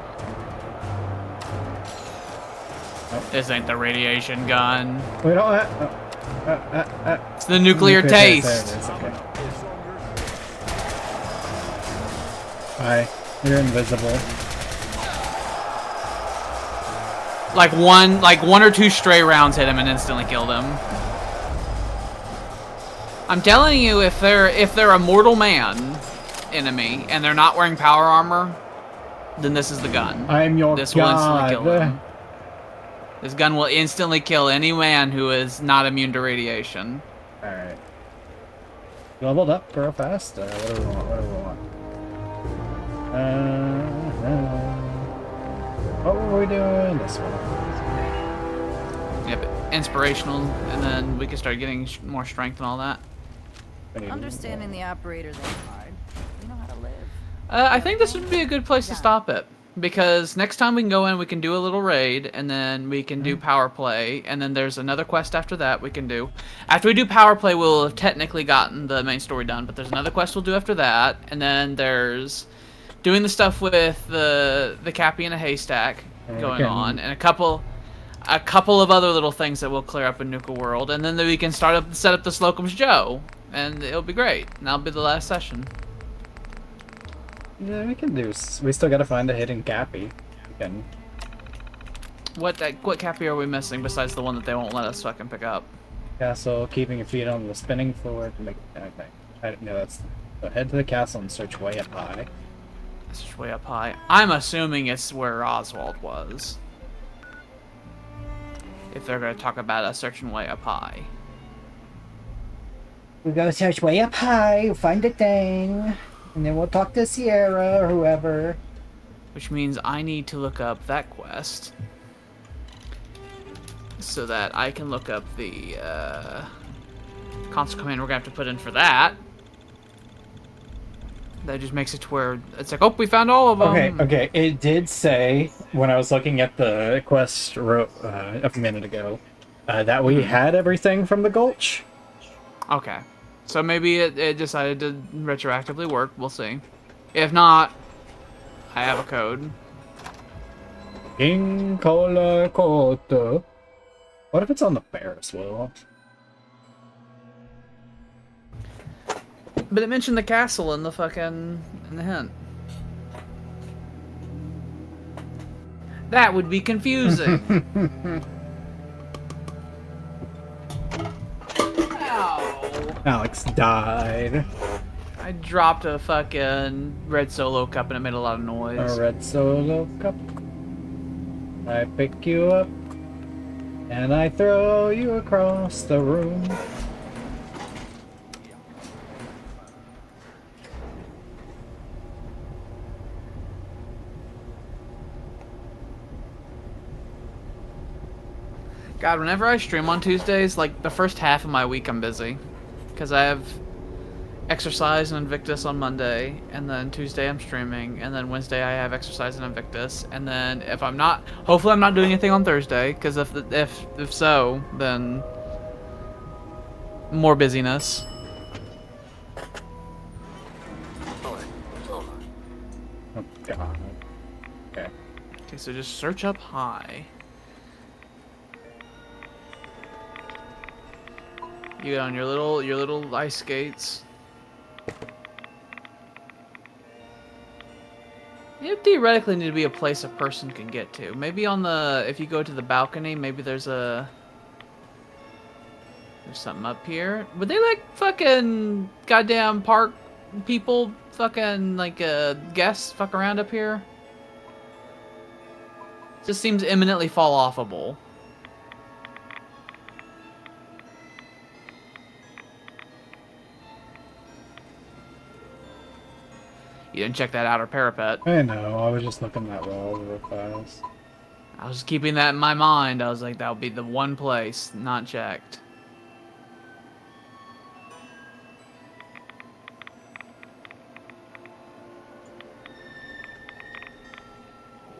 This ain't the radiation gun. We don't have... It's the nuclear taste. There it is, okay. Hi, you're invisible. Like one or two stray rounds hit him and instantly killed him. I'm telling you, if they're a mortal man enemy and they're not wearing power armor, then this is the gun. I'm your This god. will instantly kill them. This gun will instantly kill any man who is not immune to radiation. Alright. Leveled up real fast? What do we want? What do we want? What were we doing? This one. Yep, inspirational, and then we can start getting more strength and all that. Understanding the operators ain't hard. We know how to live. I think this would be a good place to stop it. Because next time we can go in, we can do a little raid, and then we can do power play, and then there's another quest after that we can do. After we do power play, we'll have technically gotten the main story done, but there's another quest we'll do after that, and then there's doing the stuff with the Cappy in a haystack going on, and a couple of other little things that we'll clear up in Nuka World, and then we can set up the Slocum's Joe, and it'll be great. And that'll be the last session. Yeah, we can do. We still gotta find a hidden Cappy. We can. What Cappy are we missing besides the one that they won't let us fucking pick up? Castle, keeping your feet on the spinning floor to make anything. I don't know. That's. So head to the castle and search way up high. Search way up high. I'm assuming it's where Oswald was. If they're gonna talk about us searching way up high. We go search way up high, find a thing. And then we'll talk to Sierra or whoever. Which means I need to look up that quest. So that I can look up the console command we're going to have to put in for that. That just makes it to where it's like, oh, we found all of them. Okay. It did say, when I was looking at the quest a minute ago, that we had everything from the Gulch. Okay. So maybe it decided to retroactively work. We'll see. If not, I have a code. King Cola Koto. What if it's on the Ferris wheel? But it mentioned the castle in the hint. That would be confusing. Ow. Alex died. I dropped a fucking red Solo cup and it made a lot of noise. A red Solo cup. I pick you up and I throw you across the room. God, whenever I stream on Tuesdays, like the first half of my week I'm busy. Because I have exercise and Invictus on Monday, and then Tuesday I'm streaming, and then Wednesday I have exercise and Invictus, and then if I'm not, hopefully I'm not doing anything on Thursday, because if so, then more busyness. Oh God. Okay. Okay, so just search up high. You get on your little ice skates. You theoretically need to be a place a person can get to. Maybe on the, if you go to the balcony, maybe there's something up here. Would they like fucking goddamn park people fucking like guests fuck around up here? Just seems imminently fall offable. You didn't check that outer parapet. I know, I was just looking that wall real fast. I was keeping that in my mind. I was like, that would be the one place not checked.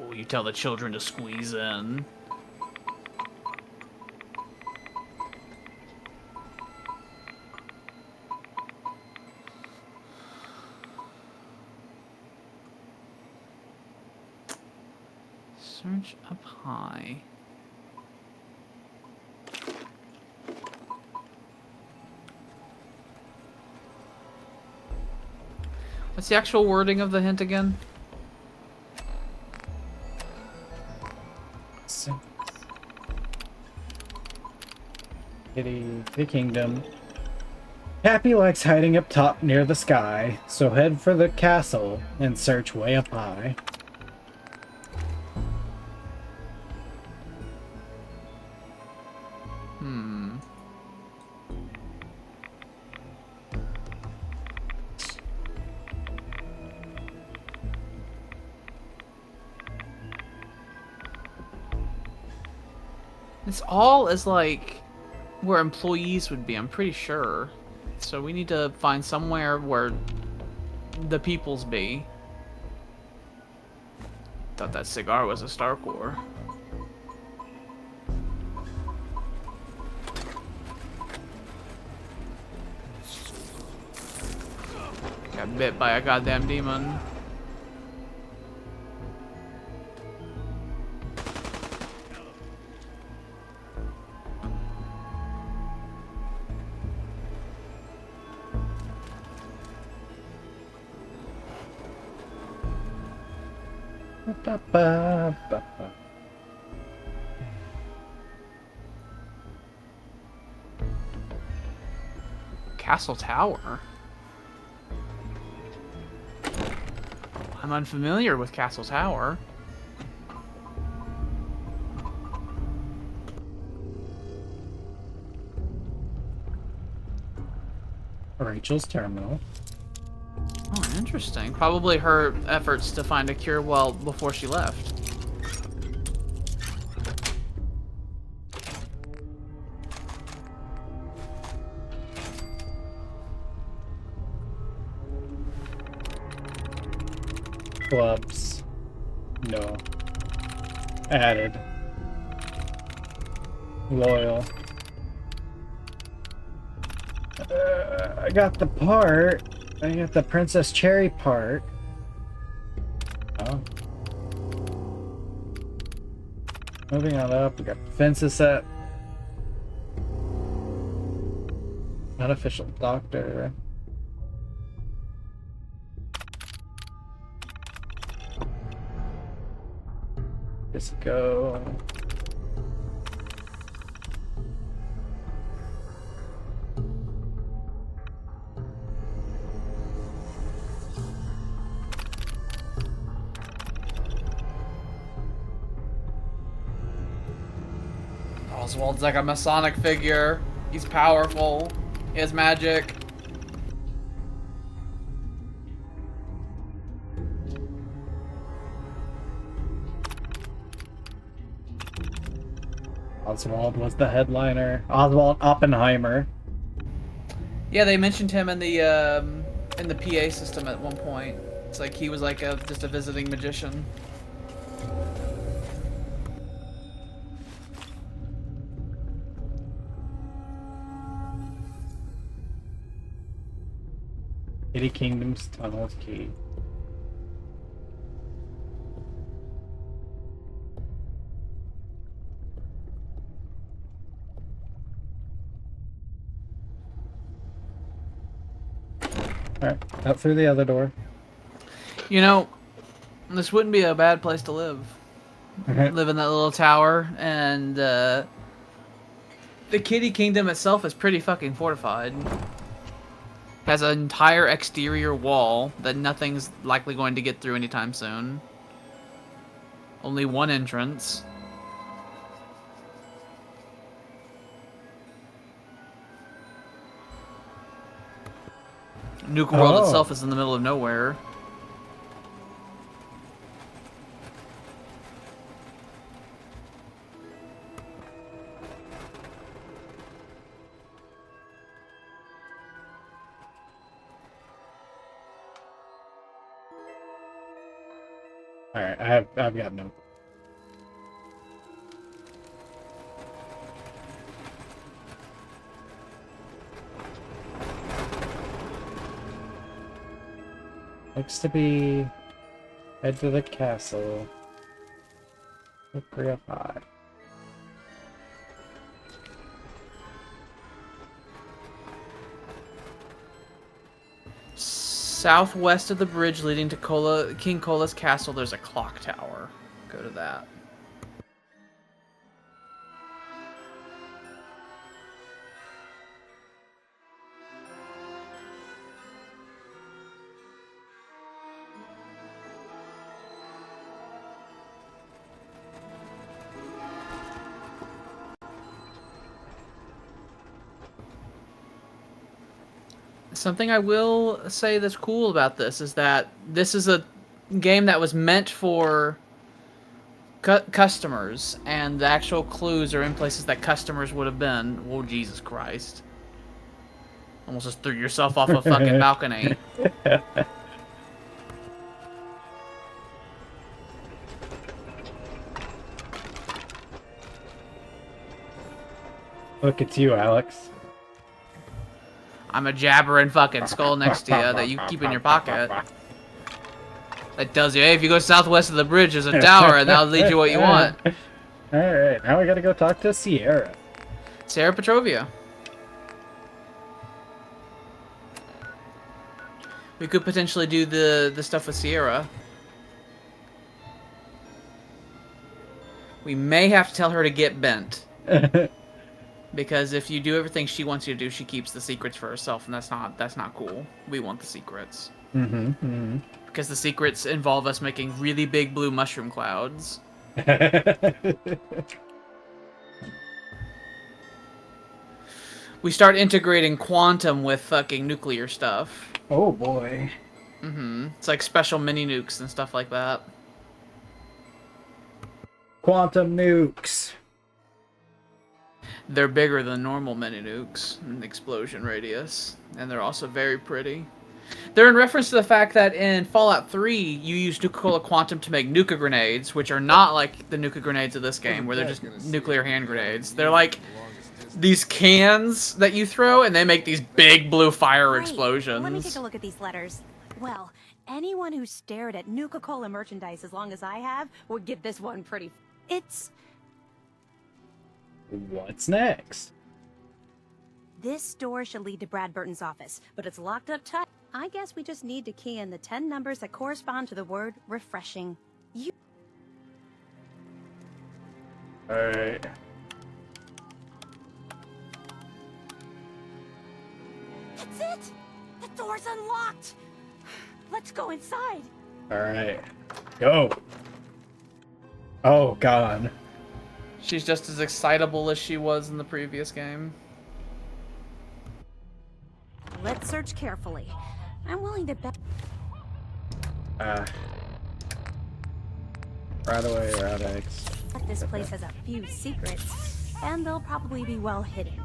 Oh, you tell the children to squeeze in. Search up high. What's the actual wording of the hint again? The kingdom. Happy likes hiding up top near the sky, so head for the castle and search way up high. This all is like where employees would be, I'm pretty sure. So we need to find somewhere where the peoples be. Thought that cigar was a Starcore. Got bit by a goddamn demon. Castle Tower? I'm unfamiliar with Castle Tower. Rachel's terminal. Oh, interesting. Probably her efforts to find a cure well before she left. Clubs. No. Added. Loyal. I got the part. I got the Princess Cherry part. Oh. Moving on up, we got fences set. Unofficial doctor. Just go. Oswald's like a Masonic figure. He's powerful. He has magic. Oswald was the headliner. Oswald Oppenheimer. Yeah, they mentioned him in the PA system at one point. It's like he was like just a visiting magician. Kitty Kingdom's tunnels key. Alright, out through the other door. You know, this wouldn't be a bad place to live. Live in that little tower, and the Kitty Kingdom itself is pretty fucking fortified. Has an entire exterior wall that nothing's likely going to get through anytime soon. Only one entrance. Nuke World itself is in the middle of nowhere. Alright, I've got no. Looks to be head to the castle. Look real high. Southwest of the bridge leading to King Cola's castle, there's a clock tower. Go to that. Something I will say that's cool about this is that this is a game that was meant for customers, and the actual clues are in places that customers would have been. Oh, Jesus Christ. Almost just threw yourself off a fucking balcony. Look, it's you, Alex. I'm a jabbering fucking skull next to you that you keep in your pocket. That tells you, hey, if you go southwest of the bridge, there's a tower, and that'll lead you what you want. Alright, now we gotta go talk to Sierra. Sierra Petrovia. We could potentially do the stuff with Sierra. We may have to tell her to get bent. Because if you do everything she wants you to do, she keeps the secrets for herself, and that's not cool. We want the secrets. Because the secrets involve us making really big blue mushroom clouds. We start integrating quantum with fucking nuclear stuff. Oh boy. It's like special mini nukes and stuff like that. Quantum nukes. They're bigger than normal mini nukes in explosion radius, and they're also very pretty. They're in reference to the fact that in Fallout 3, you use Nuka-Cola Quantum to make Nuka grenades, which are not like the Nuka grenades of this game, where they're just nuclear hand grenades. They're like these cans that you throw, and they make these big blue fire explosions. Let me take a look at these letters. Well, anyone who stared at Nuka-Cola merchandise as long as I have would give this one pretty... It's... What's next? This door should lead to Brad Burton's office, but it's locked up tight. I guess we just need to key in the 10 numbers that correspond to the word refreshing. You... Alright. That's it! The door's unlocked! Let's go inside. Alright. Go. Oh, God. She's just as excitable as she was in the previous game. Let's search carefully. I'm willing to bet... Right away, right eggs. This place has a few secrets, and they'll probably be well hidden.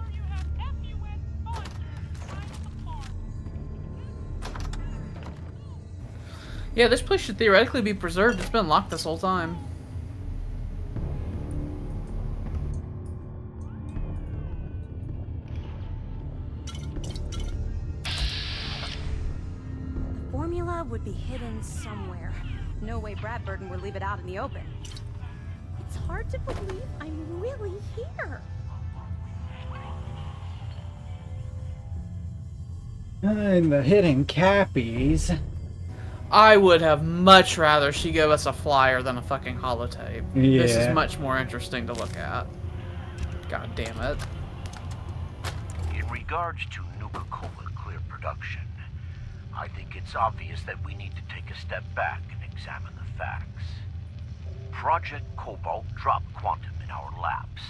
Yeah, this place should theoretically be preserved. It's been locked this whole time. The formula would be hidden somewhere. No way Brad Burton would leave it out in the open. It's hard to believe I'm really here. And the hidden cappies. I would have much rather she give us a flyer than a fucking holotape. Yeah. This is much more interesting to look at. God damn it. In regards to Nuka-Cola clear production, I think it's obvious that we need to take a step back and examine the facts. Project Cobalt dropped Quantum in our laps,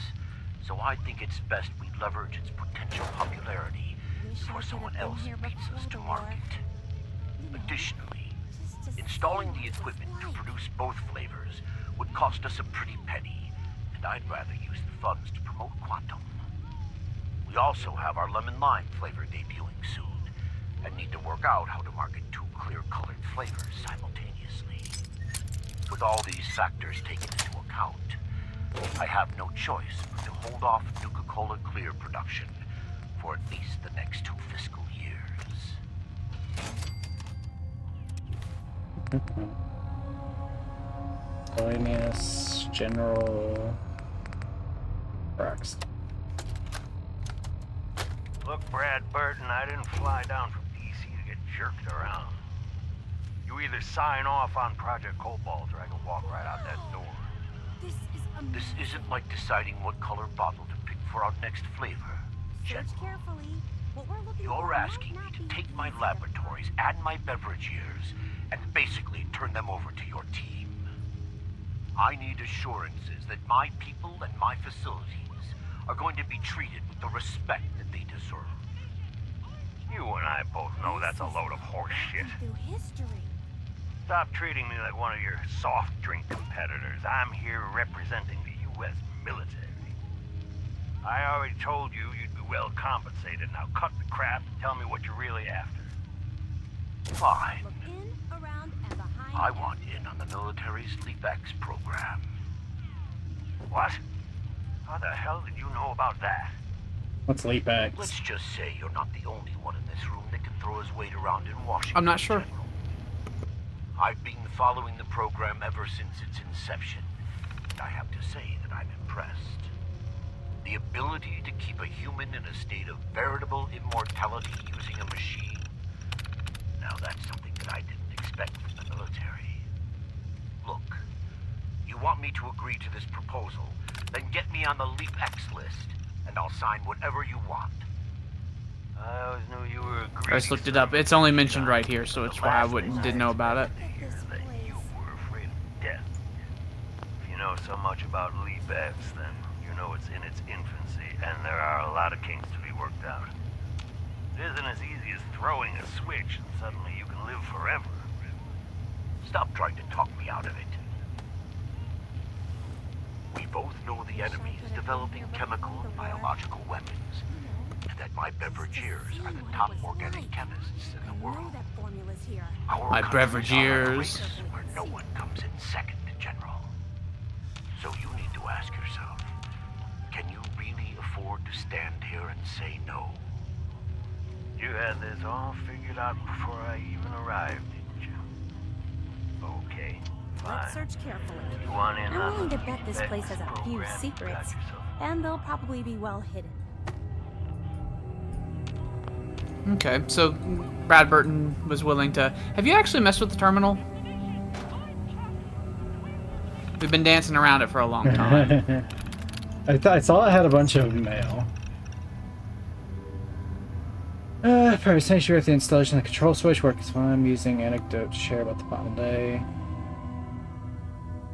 so I think it's best we leverage its potential popularity before someone else beats us to market. Additionally, installing the equipment to produce both flavors would cost us a pretty penny, and I'd rather use the funds to promote Quantum. We also have our lemon lime flavor debuting soon, and need to work out how to market two clear-colored flavors simultaneously. With all these factors taken into account, I have no choice but to hold off Nuka-Cola Clear production for at least the next 2 fiscal years. Miscellaneous General Braxton. Look, Brad Burton, I didn't fly down from DC to get jerked around. You either sign off on Project Cobalt or I can walk right out that door. This isn't like deciding what color bottle to pick for our next flavor. Search carefully. What we're looking You're for asking me to take my laboratories and my beverage years and basically turn them over to your team. I need assurances that my people and my facilities are going to be treated with the respect that they deserve. You and I both know that's a load of horse shit. through history. Stop treating me like one of your soft drink competitors. I'm here representing the U.S. military. I already told you you'd be well compensated. Now cut the crap and tell me what you're really after. Fine. Look in, around, and behind. I want in on the military's LeapX program. What? How the hell did you know about that? What's LeapX? Let's just say you're not the only one in this room that can throw his weight around in Washington. I'm not sure. General. I've been following the program ever since its inception, and I have to say that I'm impressed. The ability to keep a human in a state of veritable immortality using a machine. Now that's something that I didn't expect from the military. Look, you want me to agree to this proposal, then get me on the LeapX list, and I'll sign whatever you want. I always knew you were a I just looked it up. It's only mentioned right here, so it's why I didn't know about it. that you were afraid of death. If you know so much about LeapX, then you know it's in its infancy, and there are a lot of kinks to be worked out. It isn't as easy as throwing a switch and suddenly you can live forever. Stop trying to talk me out of it. We both know the enemy is developing chemical and biological weapons, and that my beverageers are the top organic chemists in the world. That formula's here. Our My countries are on a beverageers. race where no one comes in second, General. So you need to ask yourself, can you really afford to stand here and say no. You had this all figured out before I even arrived, didn't you? Okay, fine. Let's search carefully. You want in I'm on willing the to bet this bet place has a few program? secrets, and they'll probably be well hidden. Okay, so Brad Burton was willing to... Have you actually messed with the terminal? We've been dancing around it for a long time. I saw it had a bunch of mail. Private sanctuary with the installation of the control switch works fine. I'm using anecdote to share about the final day.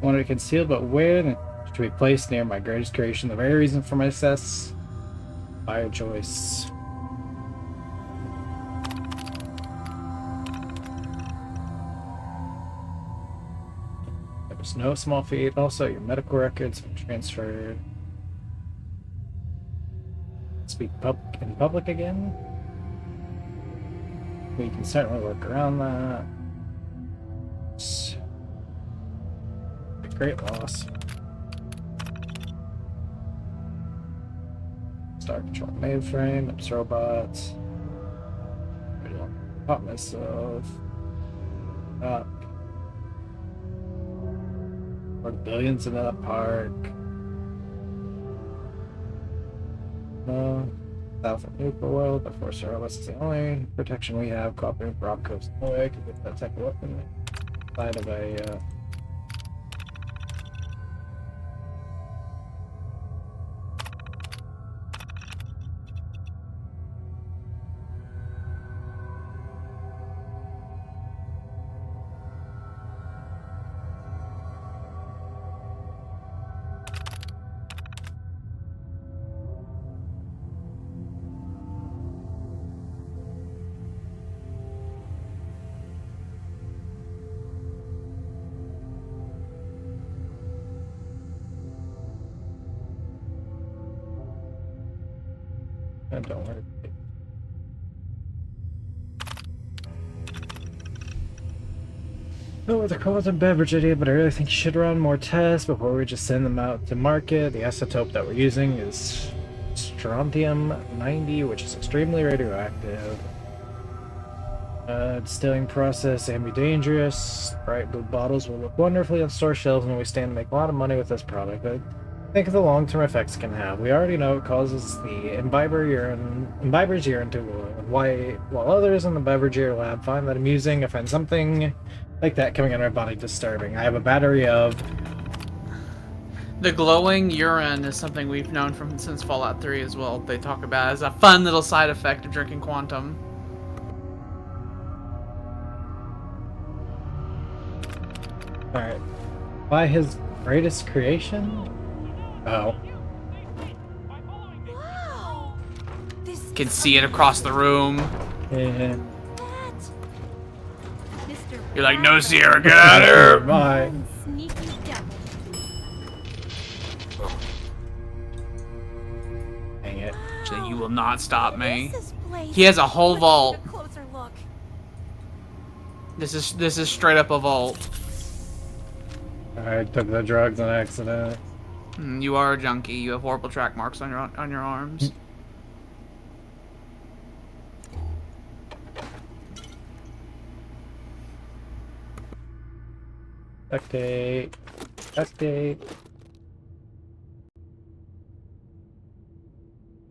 Wanted it concealed, but where? Then should be placed near my greatest creation. The very reason for my success. By choice. There was no small fee. Also, your medical records have been transferred. Speak in public again. We can certainly work around that. It's a great loss. Star Control mainframe, Ops robots. I don't pop myself up. Or billions in that park. No. South of Nuka World, the Force Robots is the only protection we have. Cooperating with Rock Coast Boy to get that type of weapon inside of a don't worry. Oh, with the cold and beverage idiot, but I really think you should run more tests before we just send them out to market. The isotope that we're using is strontium-90, which is extremely radioactive. Distilling process can be dangerous. Bright blue bottles will look wonderfully on store shelves, and we stand to make a lot of money with this product. But think of the long-term effects it can have. We already know it causes the imbiber's urine to glow white, while others in the beverage lab find that amusing. I find something like that coming in our body disturbing. I have a battery of... The glowing urine is something we've known from since Fallout 3 as well. They talk about as a fun little side effect of drinking Quantum. Alright. By his greatest creation? Oh. Wow! Can see it across the room. Yeah. You're like, no, Sierra, get out of here! Bye. Sneaky devil. Dang it. So you will not stop me. This place. He has a whole vault. Let's take a closer look. This is straight up a vault. I took the drugs on accident. You are a junkie. You have horrible track marks on your arms. Duct tape. Duct tape.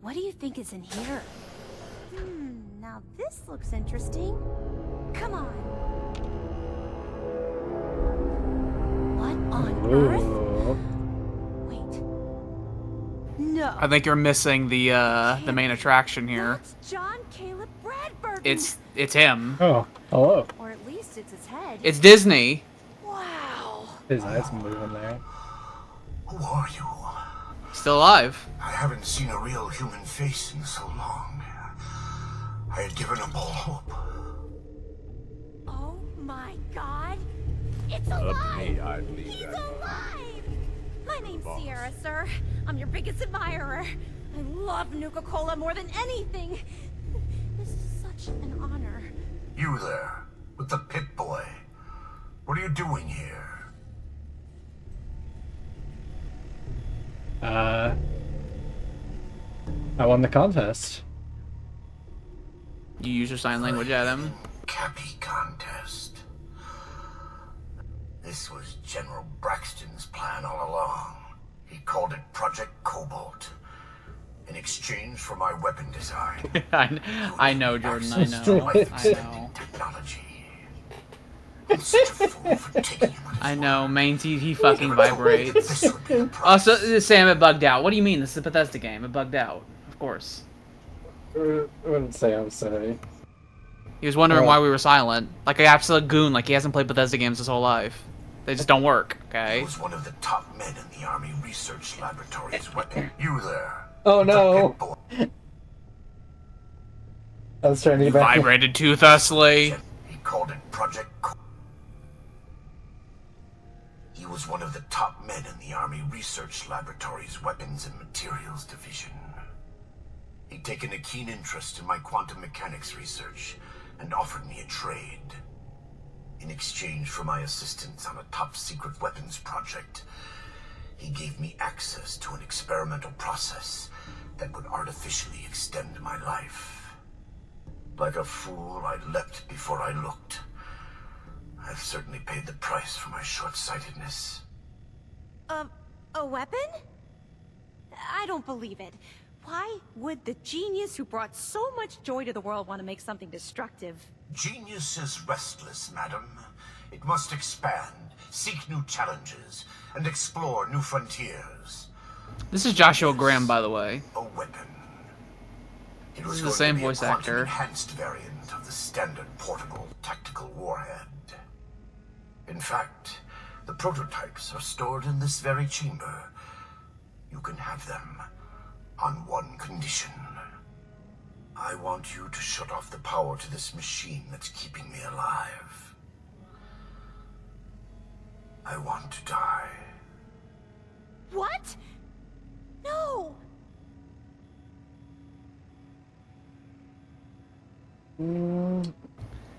What do you think is in here? Now this looks interesting. Come on. What on earth? Wait. No. I think you're missing the main attraction here. That's John Caleb Bradburton. It's him. Oh, hello. Or at least it's his head. It's Disney. Wow. His eyes moving there. Who are you? Still alive. I haven't seen a real human face in so long. I had given up all hope. Oh my God! It's Up alive! me, I'd leave He's that alive! My name's Boss. Sierra, sir. I'm your biggest admirer. I love Nuka-Cola more than anything. This is such an honor. You there, with the pit boy. What are you doing here? I won the contest. You use your sign language at him. Cappy contest. This was General Braxton's plan all along. He called it Project Cobalt. In exchange for my weapon design. I know, Jordan. I know. I know. Technology. I'm such a fool for taking him. I know. Mains, he fucking vibrates. Also, Sam, it bugged out. What do you mean? This is a Bethesda game. It bugged out. Of course. I wouldn't say I'm sorry. He was wondering why we were silent. Like an absolute goon. Like he hasn't played Bethesda games his whole life. They just don't work. Okay. He was one of the top men in the Army Research Laboratory's weapon. You there? Oh no! I was trying to get back. Vibrated too thusly. He called it Project He was one of the top men in the Army Research Laboratory's Weapons and Materials Division. He'd taken a keen interest in my quantum mechanics research and offered me a trade. In exchange for my assistance on a top-secret weapons project, he gave me access to an experimental process that would artificially extend my life. Like a fool, I leapt before I looked. I've certainly paid the price for my short-sightedness. A weapon? I don't believe it. Why would the genius who brought so much joy to the world want to make something destructive? Genius is restless, madam. It must expand, seek new challenges, and explore new frontiers. This is Joshua Graham, by the way. A weapon. It This was is the going same to be voice a actor. quantum-enhanced variant of the standard portable tactical warhead. In fact, the prototypes are stored in this very chamber. You can have them on one condition. I want you to shut off the power to this machine that's keeping me alive. I want to die. What? No!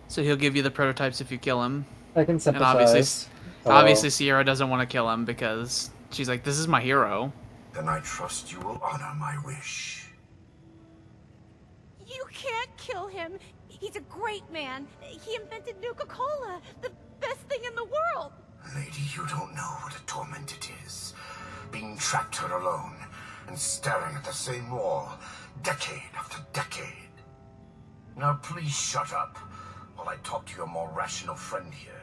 So he'll give you the prototypes if you kill him. I can And sympathize. obviously Sierra doesn't want to kill him because she's like, this is my hero. Then I trust you will honor my wish. You can't kill him. He's a great man. He invented Nuka-Cola, the best thing in the world. Lady, you don't know what a torment it is. Being trapped here alone and staring at the same wall, decade after decade. Now please shut up while I talk to your more rational friend here.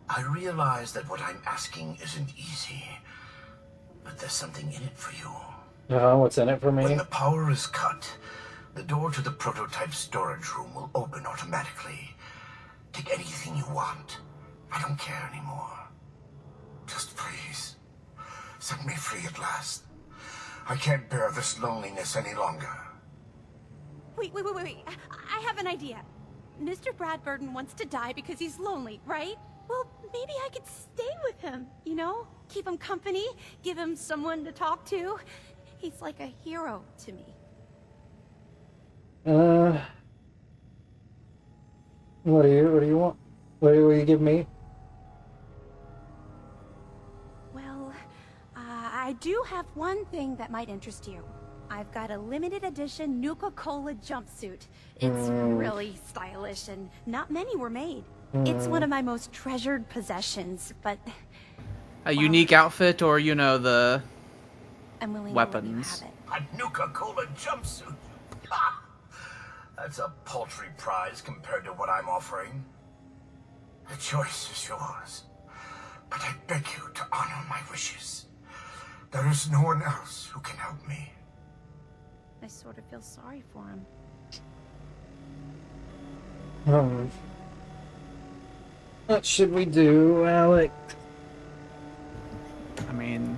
I realize that what I'm asking isn't easy, but there's something in it for you. What's in it for me? When the power is cut, the door to the prototype storage room will open automatically. Take anything you want. I don't care anymore. Just please, set me free at last. I can't bear this loneliness any longer. Wait. I have an idea. Mr. Bradburton wants to die because he's lonely, right? Well, maybe I could stay with him, you know? Keep him company, give him someone to talk to. He's like a hero to me. What do you want? What will you give me? Well, I do have one thing that might interest you. I've got a limited edition Nuka-Cola jumpsuit. It's really stylish and not many were made. It's one of my most treasured possessions, but... A unique outfit or, you know, the I'm willing weapons. to let you have it. A Nuka-Cola jumpsuit? Ha! That's a paltry prize compared to what I'm offering. The choice is yours, but I beg you to honor my wishes. There is no one else who can help me. I sort of feel sorry for him. What should we do, Alec? I mean,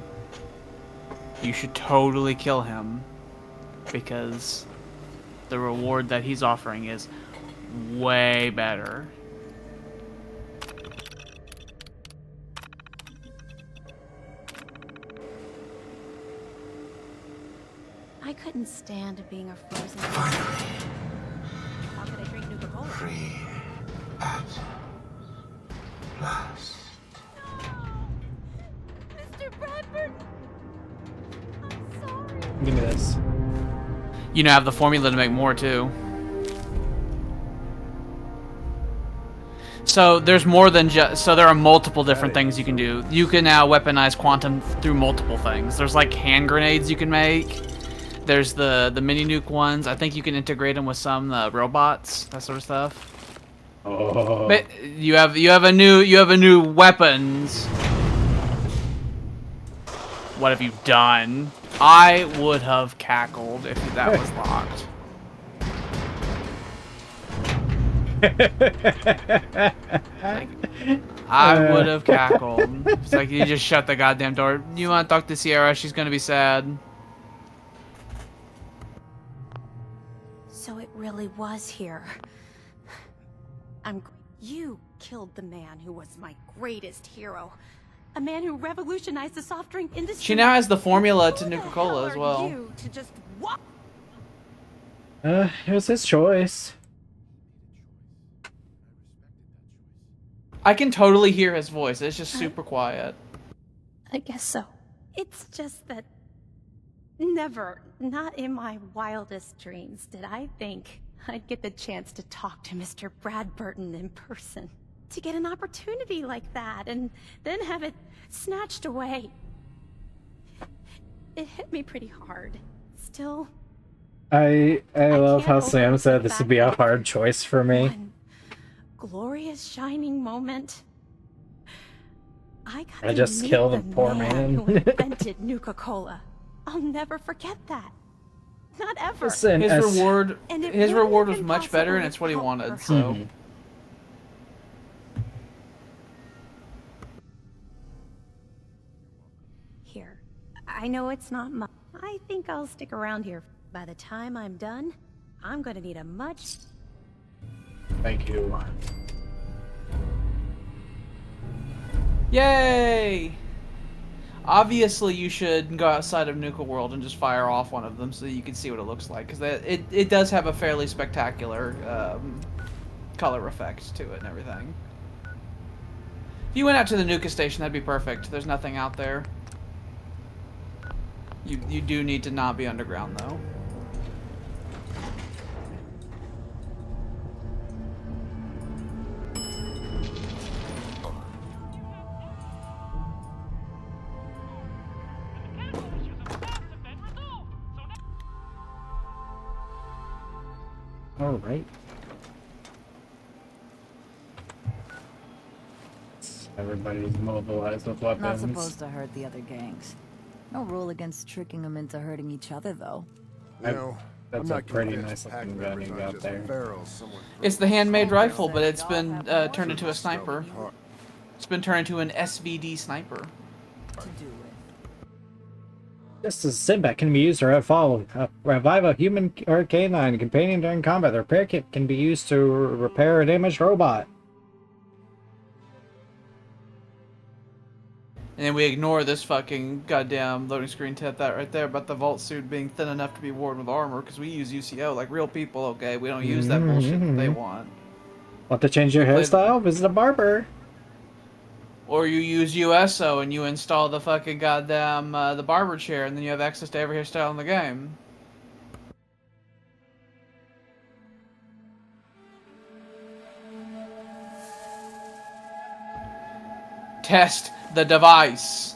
you should totally kill him because the reward that he's offering is way better. I couldn't stand being a frozen. How could I drink Nuka-Cola? Free at last. Mr. Bradburton! I'm sorry. Give me this. You now have the formula to make more too. So there's more than just. So there are multiple different things you can do. You can now weaponize quantum through multiple things. There's like hand grenades you can make. There's the mini nuke ones. I think you can integrate them with some robots, that sort of stuff. Oh. But you have a new weapons. What have you done? I would have cackled if that was locked. Like, I would have cackled. It's like you just shut the goddamn door. You want to talk to Sierra? She's gonna be sad. So it really was here. You killed the man who was my greatest hero. A man who revolutionized the soft drink industry. She now has the formula to Nuka-Cola as well. You to just what? It was his choice. I can totally hear his voice. It's just super quiet. I guess so. It's just that never, not in my wildest dreams, did I think I'd get the chance to talk to Mr. Bradburton in person. To get an opportunity like that and then have it snatched away. It hit me pretty hard. Still, I love how Sam said this would be a hard choice for me. glorious shining moment. I got I just to meet killed the a poor man. who invented Nuka-Cola. I'll never forget that. Not ever. Listen, his reward was been much better, and it's what he wanted. So. Here, I know it's not much. I think I'll stick around here. By the time I'm done, I'm gonna need a much... Thank you. Yay! Obviously, you should go outside of Nuka World and just fire off one of them so that you can see what it looks like, because it does have a fairly spectacular color effect to it and everything. If you went out to the Nuka station, that'd be perfect. There's nothing out there. You do need to not be underground, though. All right. Everybody's mobilized with weapons. Not supposed to hurt the other gangs. No rule against tricking them into hurting each other, though. That's a pretty nice looking gun you got there. It's the handmade rifle, but it's been turned into a sniper. It's been turned into an SVD sniper. Just as Simba can be used to revive a human or canine companion during combat. The repair kit can be used to repair a damaged robot. And then we ignore this fucking goddamn loading screen tip that right there about the vault suit being thin enough to be worn with armor, because we use UCO like real people, okay? We don't use that bullshit that they want. Want to change your hairstyle? Visit a barber. Or you use USO and you install the fucking goddamn the barber chair, and then you have access to every hairstyle in the game. Test the device.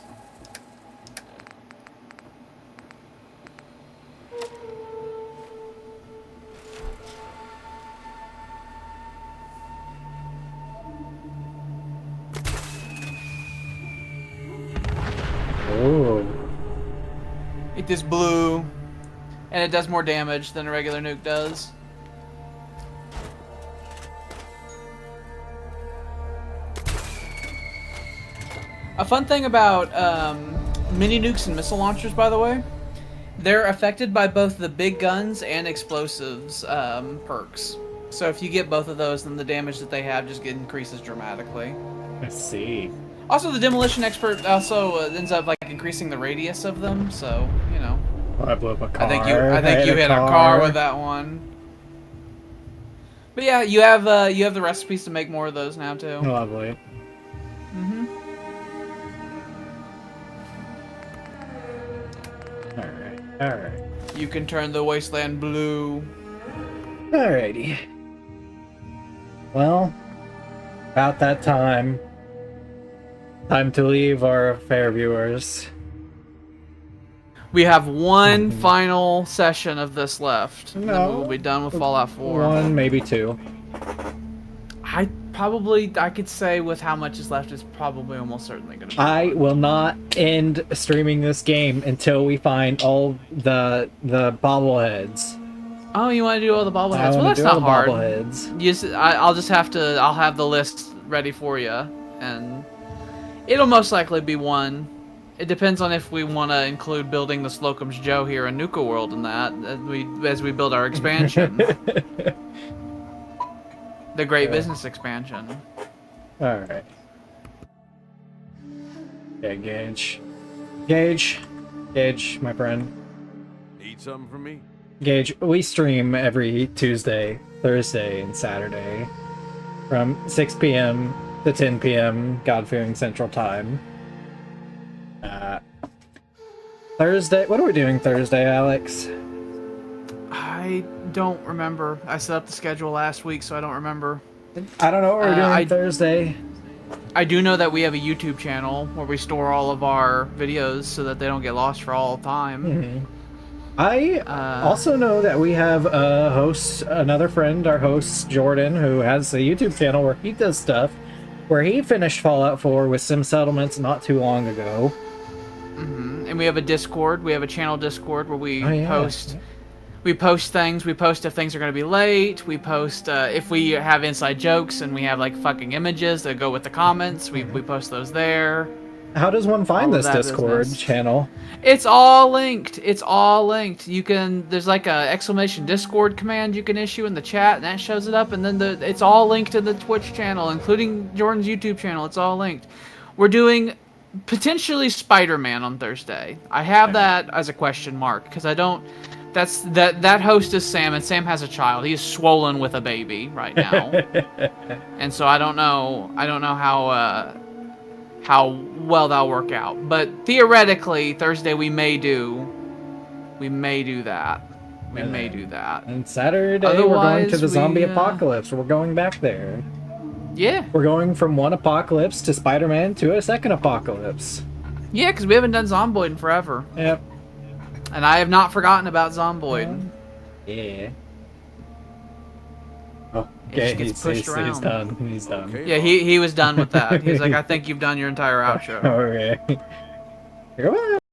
Oh. It is blue, and it does more damage than a regular nuke does. A fun thing about mini nukes and missile launchers, by the way, they're affected by both the big guns and explosives perks. So if you get both of those, then the damage that they have just increases dramatically. I see. Also, the demolition expert also ends up like increasing the radius of them. So you know. I blew up a car. I think you hit a car with that one. But yeah, you have the recipes to make more of those now too. Lovely. Mhm. All right. You can turn the wasteland blue. Alrighty. Well, about that time. Time to leave our fair viewers. We have one final session of this left. And then we will be done with Fallout 4. One, maybe two. I could say with how much is left, it's probably almost certainly going to be I will not end streaming this game until we find all the bobbleheads. Oh, you want to do all the bobbleheads? Well, that's not hard. I'll have the list ready for you, and it'll most likely be one. It depends on if we want to include building the Slocum's Joe here in Nuka World and that as we build our expansion. The Great Business Expansion. Alright. Okay, Gage. Gage, my friend. Need something from me? Gage, we stream every Tuesday, Thursday, and Saturday from 6 p.m. to 10 p.m. God-fearing Central Time. Thursday, what are we doing Thursday, Alex? I don't remember. I set up the schedule last week, so I don't remember. I don't know what we're doing Thursday. I do know that we have a YouTube channel where we store all of our videos so that they don't get lost for all time. Mm-hmm. I also know that we have a host, another friend, our host, Jordan, who has a YouTube channel where he does stuff, where he finished Fallout 4 with Sim Settlements not too long ago. Mm-hmm. And we have a Discord. We have a channel Discord where we post... We post things. We post if things are going to be late. We post if we have inside jokes and we have like fucking images that go with the comments. We post those there. How does one find this Discord channel? It's all linked. It's all linked. You can. There's like a exclamation Discord command you can issue in the chat, and that shows it up. And then it's all linked to the Twitch channel, including Jordan's YouTube channel. It's all linked. We're doing potentially Spider-Man on Thursday. I have that as a question mark because I don't. That host is Sam, and Sam has a child. He's swollen with a baby right now, and so I don't know how well that'll work out. But theoretically, Thursday we may do that. We may do that. And Saturday we're going to the zombie apocalypse. We're going back there. Yeah. We're going from one apocalypse to Spider-Man to a second apocalypse. Yeah, because we haven't done Zomboid in forever. Yep. And I have not forgotten about Zomboid. Yeah. Oh, okay, he's done. He's done. Okay, yeah, he was done with that. He was like, I think you've done your entire outro. Okay. Goodbye.